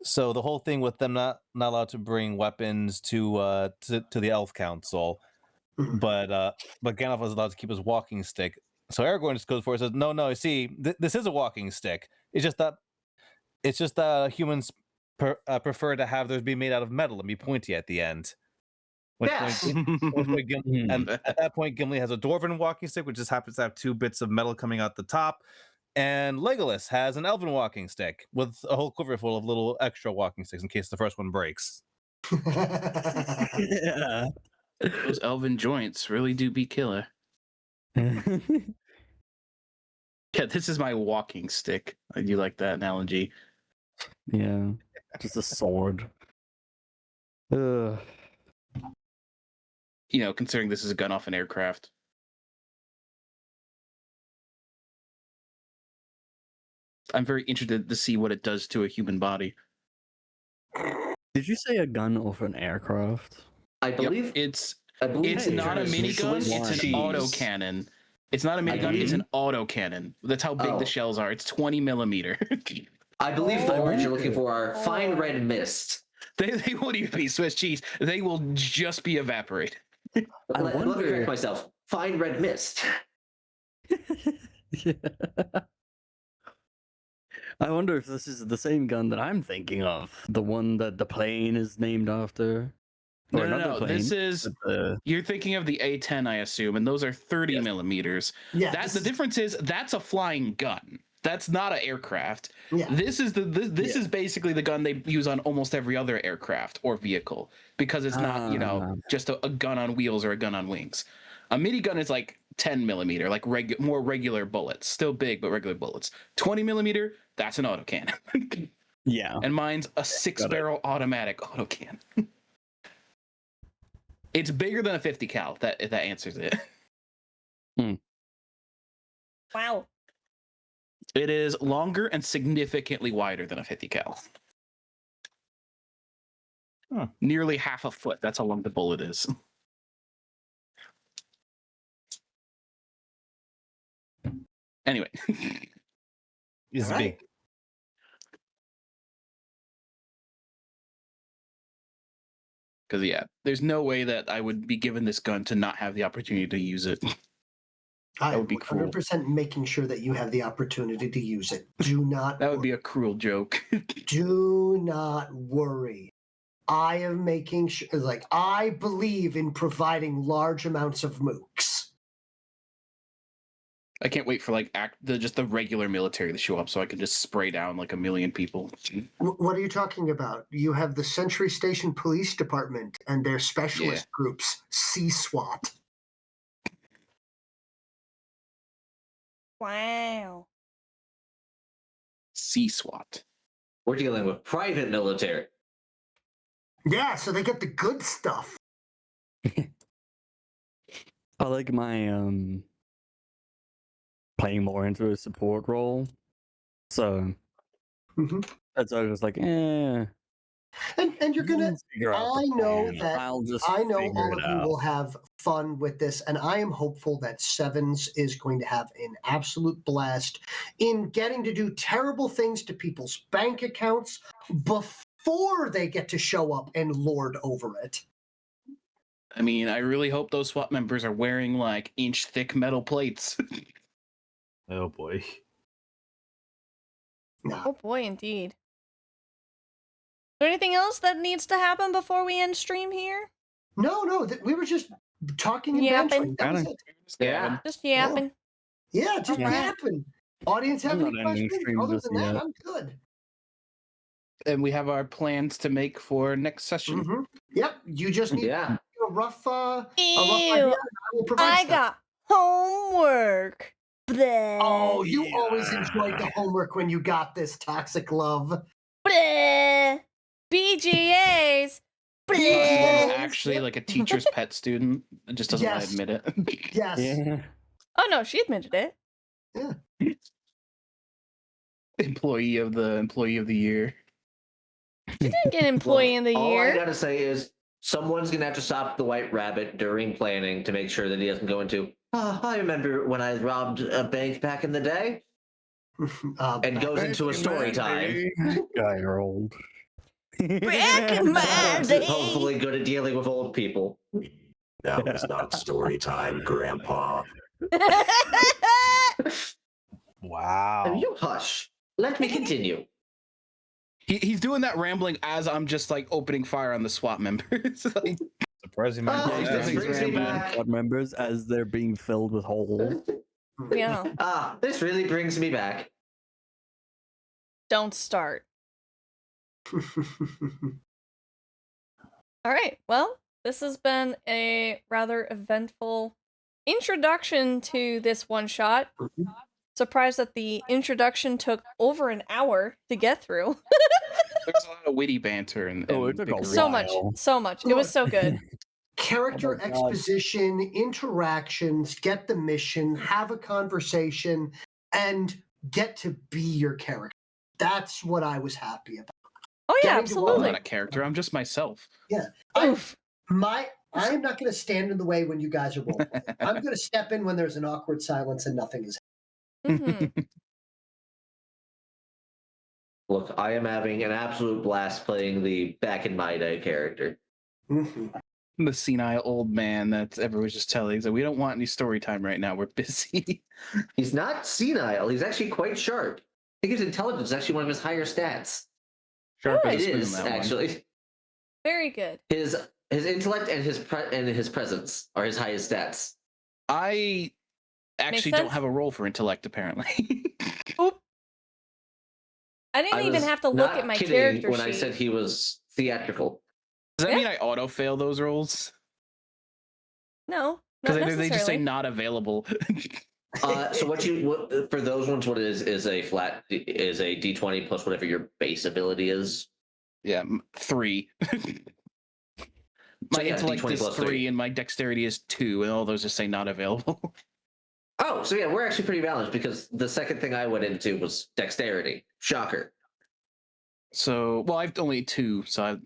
So the whole thing with them not allowed to bring weapons to the Elf Council, but Gandalf was allowed to keep his walking stick. So Aragorn just goes for it and says, "No, you see, this is a walking stick. It's just that humans prefer to have theirs be made out of metal and be pointy at the end." Yes. And at that point, Gimli has a dwarven walking stick, which just happens to have two bits of metal coming out the top. And Legolas has an elven walking stick with a whole quiver full of little extra walking sticks in case the first one breaks. Yeah. Those elven joints really do be killer. Yeah, this is my walking stick. I do like that analogy. Yeah. Just a sword. Ugh. You know, considering this is a gun off an aircraft. I'm very interested to see what it does to a human body. Did you say a gun off an aircraft? I Yep, believe it's it's not a minigun, it's an autocannon. It's not a minigun, it's an autocannon. That's how big Oh. the shells are. It's 20 millimeter. I believe the words you're looking for are fine red mist. They won't even be Swiss cheese. They will just be evaporated. Let me wonder- correct myself. Fine red mist. Yeah. I wonder if this is the same gun that I'm thinking of. The one that the plane is named after. Or not the No. plane, This is but the... you're thinking of the A10, I assume, and those are 30 Yes. millimeters. Yeah, The difference is that's a flying gun. That's not an aircraft. Yeah. This is this is basically the gun they use on almost every other aircraft or vehicle because it's not just a gun on wheels or a gun on wings. A minigun is like 10 millimeter, like more regular bullets, still big but regular bullets. 20 millimeter, that's an autocannon. Yeah. And mine's a 6-barrel automatic autocannon. It's bigger than a 50 cal. That answers it. Wow. It is longer and significantly wider than a 50 cal. Huh. Nearly half a foot. That's how long the bullet is. Anyway. It's All right. big. Because, yeah, there's no way that I would be given this gun to not have the opportunity to use it. I would am be cruel. 100% making sure that you have the opportunity to use it. Do not. That would be a cruel joke. Do not worry. I am making sure, like, I believe in providing large amounts of mooks. I can't wait for, like, just the regular military to show up so I can just spray down, like, 1 million people. What are you talking about? You have the Century Station Police Department and their specialist groups, C-SWAT. Wow. C-SWAT. We're dealing with private military. Yeah, so they get the good stuff. I like my playing more into a support role. So that's why I was like, And you're gonna. I know that. I'll just I know figure all it of you out. will have fun with this, and I am hopeful that Sevens is going to have an absolute blast in getting to do terrible things to people's bank accounts before they get to show up and lord over it. I mean, I really hope those SWAT members are wearing, like, inch-thick metal plates. Oh boy. Nah. Oh boy, indeed. Is there anything else that needs to happen before we end stream here? No, we were just talking and Yapping. bantering. That was it. Yeah. Just yapping. Yeah, just Alright. yapping. Audience have I'm any not ending questions? stream Other just than that, yet. I'm good. And we have our plans to make for next session. Mhm. Yep, you just need Yeah. a rough idea, Ew. and I will provide I stuff. got homework. Bleh. Oh, you always enjoyed the homework when you got this, toxic love. Bleh. BGAs. She's Bleh. actually like a teacher's pet student. Just doesn't want Yes. to admit it. Yes. Yeah. Oh no, she admitted it. Employee of the year. She didn't get employee in the All I year. gotta say is someone's gonna have to stop the White Rabbit during planning to make sure that he doesn't go into. I remember when I robbed a bank back in the day, and goes into a story time. Guy old. Back in my day. Hopefully, good at dealing with old people. That was not story time, Grandpa. Wow. You hush. Let me continue. He's doing that rambling as I'm just like opening fire on the SWAT members. Like, Surprising man. Oh, Yeah, this he's brings me rambling back. squad members as they're being filled with holes. Yeah. This really brings me back. Don't start. All right. Well, this has been a rather eventful introduction to this one shot. Surprised that the introduction took over an hour to get through. there's a lot of witty banter and Oh, it took a bickering. So much. Wow. So much. It was so good. Character Oh my God. exposition, interactions, get the mission, have a conversation, and get to be your character. That's what I was happy about. Oh yeah, Getting to I'm absolutely. not a character. I'm just myself. Oof. I'm not going to stand in the way when you guys are rolling. I'm going to step in when there's an awkward silence and nothing is. Mhm. Look, I am having an absolute blast playing the back in my day character. Mhm. The senile old man that everyone's just telling. He's like, we don't want any story time right now. We're busy. He's not senile. He's actually quite sharp. think his intelligence is actually one of his higher stats. Sharp as It a spoon, is that one. actually. Very good. His intellect and his presence are his highest stats. I actually don't sense. have a roll for intellect, apparently. Oop. I didn't even was have to look not at my kidding character when sheet. I said he was theatrical. Does that Yeah. mean I auto fail those rolls? No, Because not they just say necessarily. not available. So what for those ones, what it is a flat is a d20 plus whatever your base ability is. Yeah, 3. My yeah, intellect D20 is plus 3 3. and my dexterity is 2, and all those just say not available. Oh, so yeah, we're actually pretty balanced because the second thing I went into was dexterity. Shocker. So, well, I've only 2, so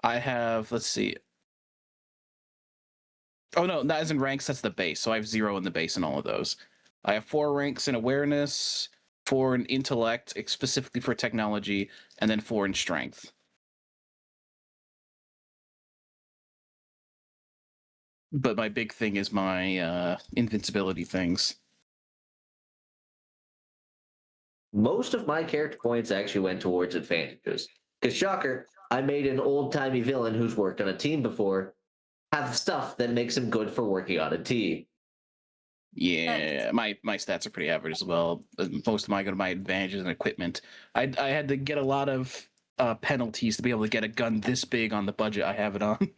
I have, let's see. Oh no, that isn't ranks, that's the base. So I have 0 in the base in all of those. I have 4 ranks in awareness, 4 in intellect, specifically for technology, and then 4 in strength. But my big thing is my invincibility things. Most of my character points actually went towards advantages. Because shocker, I made an old-timey villain who's worked on a team before have stuff that makes him good for working on a team. Yeah, my stats are pretty average as well. Most of mine go to my advantages and equipment. I had to get a lot of penalties to be able to get a gun this big on the budget I have it on.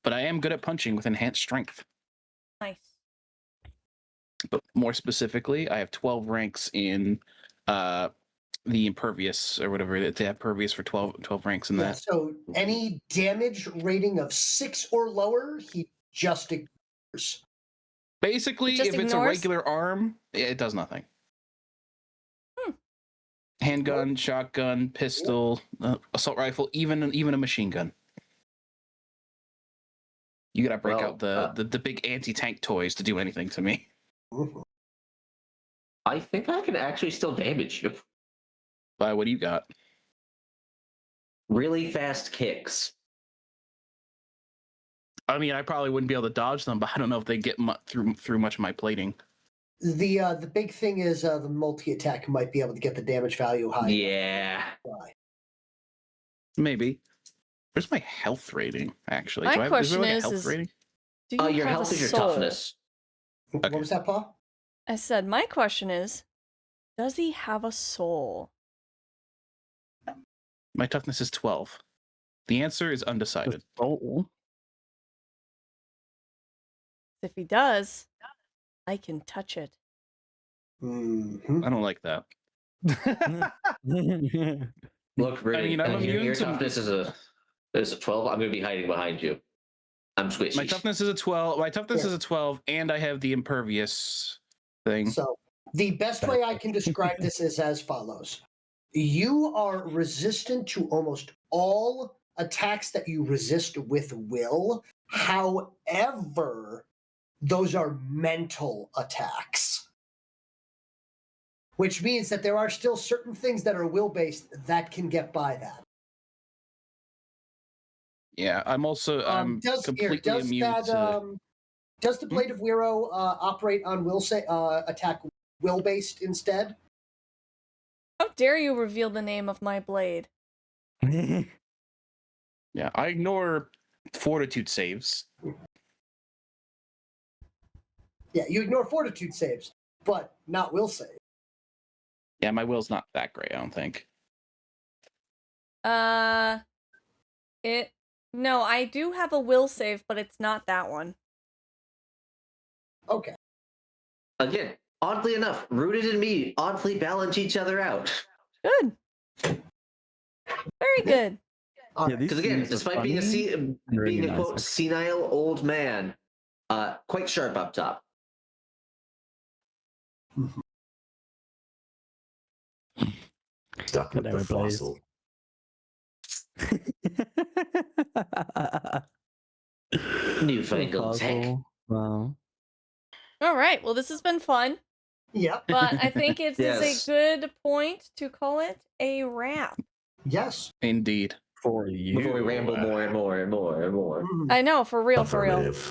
But I am good at punching with enhanced strength. Nice. But more specifically, I have 12 ranks in the impervious or whatever. They have pervious for 12 ranks in that. So any damage rating of 6 or lower, he just ignores. Basically, Just if it's a ignores? regular arm, it does nothing. Handgun, shotgun, pistol, assault rifle, even a machine gun. You gotta break out the big anti-tank toys to do anything to me. I think I can actually still damage you. What do you got? Really fast kicks. I mean, I probably wouldn't be able to dodge them, but I don't know if they get through much of my plating. The big thing is the multi-attack might be able to get the damage value high. Yeah. Maybe. Where's my health rating, actually? My is there question like a is, health rating? Do you Your have health a is your soul? toughness. What was that, Paul? I said, my question is, does he have a soul? My toughness is 12. The answer is undecided. Oh. If he does, I can touch it. Mm-hmm. I don't like that. Look, Rudy, I mean, I'm immune your to- toughness is a 12. I'm going to be hiding behind you. I'm squishy. My toughness is a 12. My toughness Yeah. is a 12, and I have the impervious thing. So the best way I can describe this is as follows. You are resistant to almost all attacks that you resist with will. However, those are mental attacks. Which means that there are still certain things that are will-based that can get by that. Yeah, I'm also completely immune to. Does the Blade of Wero operate on attack will-based instead? How dare you reveal the name of my blade? Yeah, I ignore fortitude saves. Yeah, you ignore fortitude saves, but not will save. Yeah, my will's not that great, I don't think. No, I do have a will save, but it's not that one. Okay. Again, oddly enough, Rooted and me oddly balance each other out. Good. Very good. All Yeah, right. these Because again, scenes are despite being funny and really being a nice, quote actually. senile old man, quite sharp up top. Stuck with the Whatever, Blaze. fossil. Newfangled tech. Wow. All right. Well, this has been fun, Yep. but I think it Yes. is a good point to call it a wrap. Yes. Indeed. For you. Before we ramble more and more and more and more. Mhm. I know, for real, for real. Affirmative.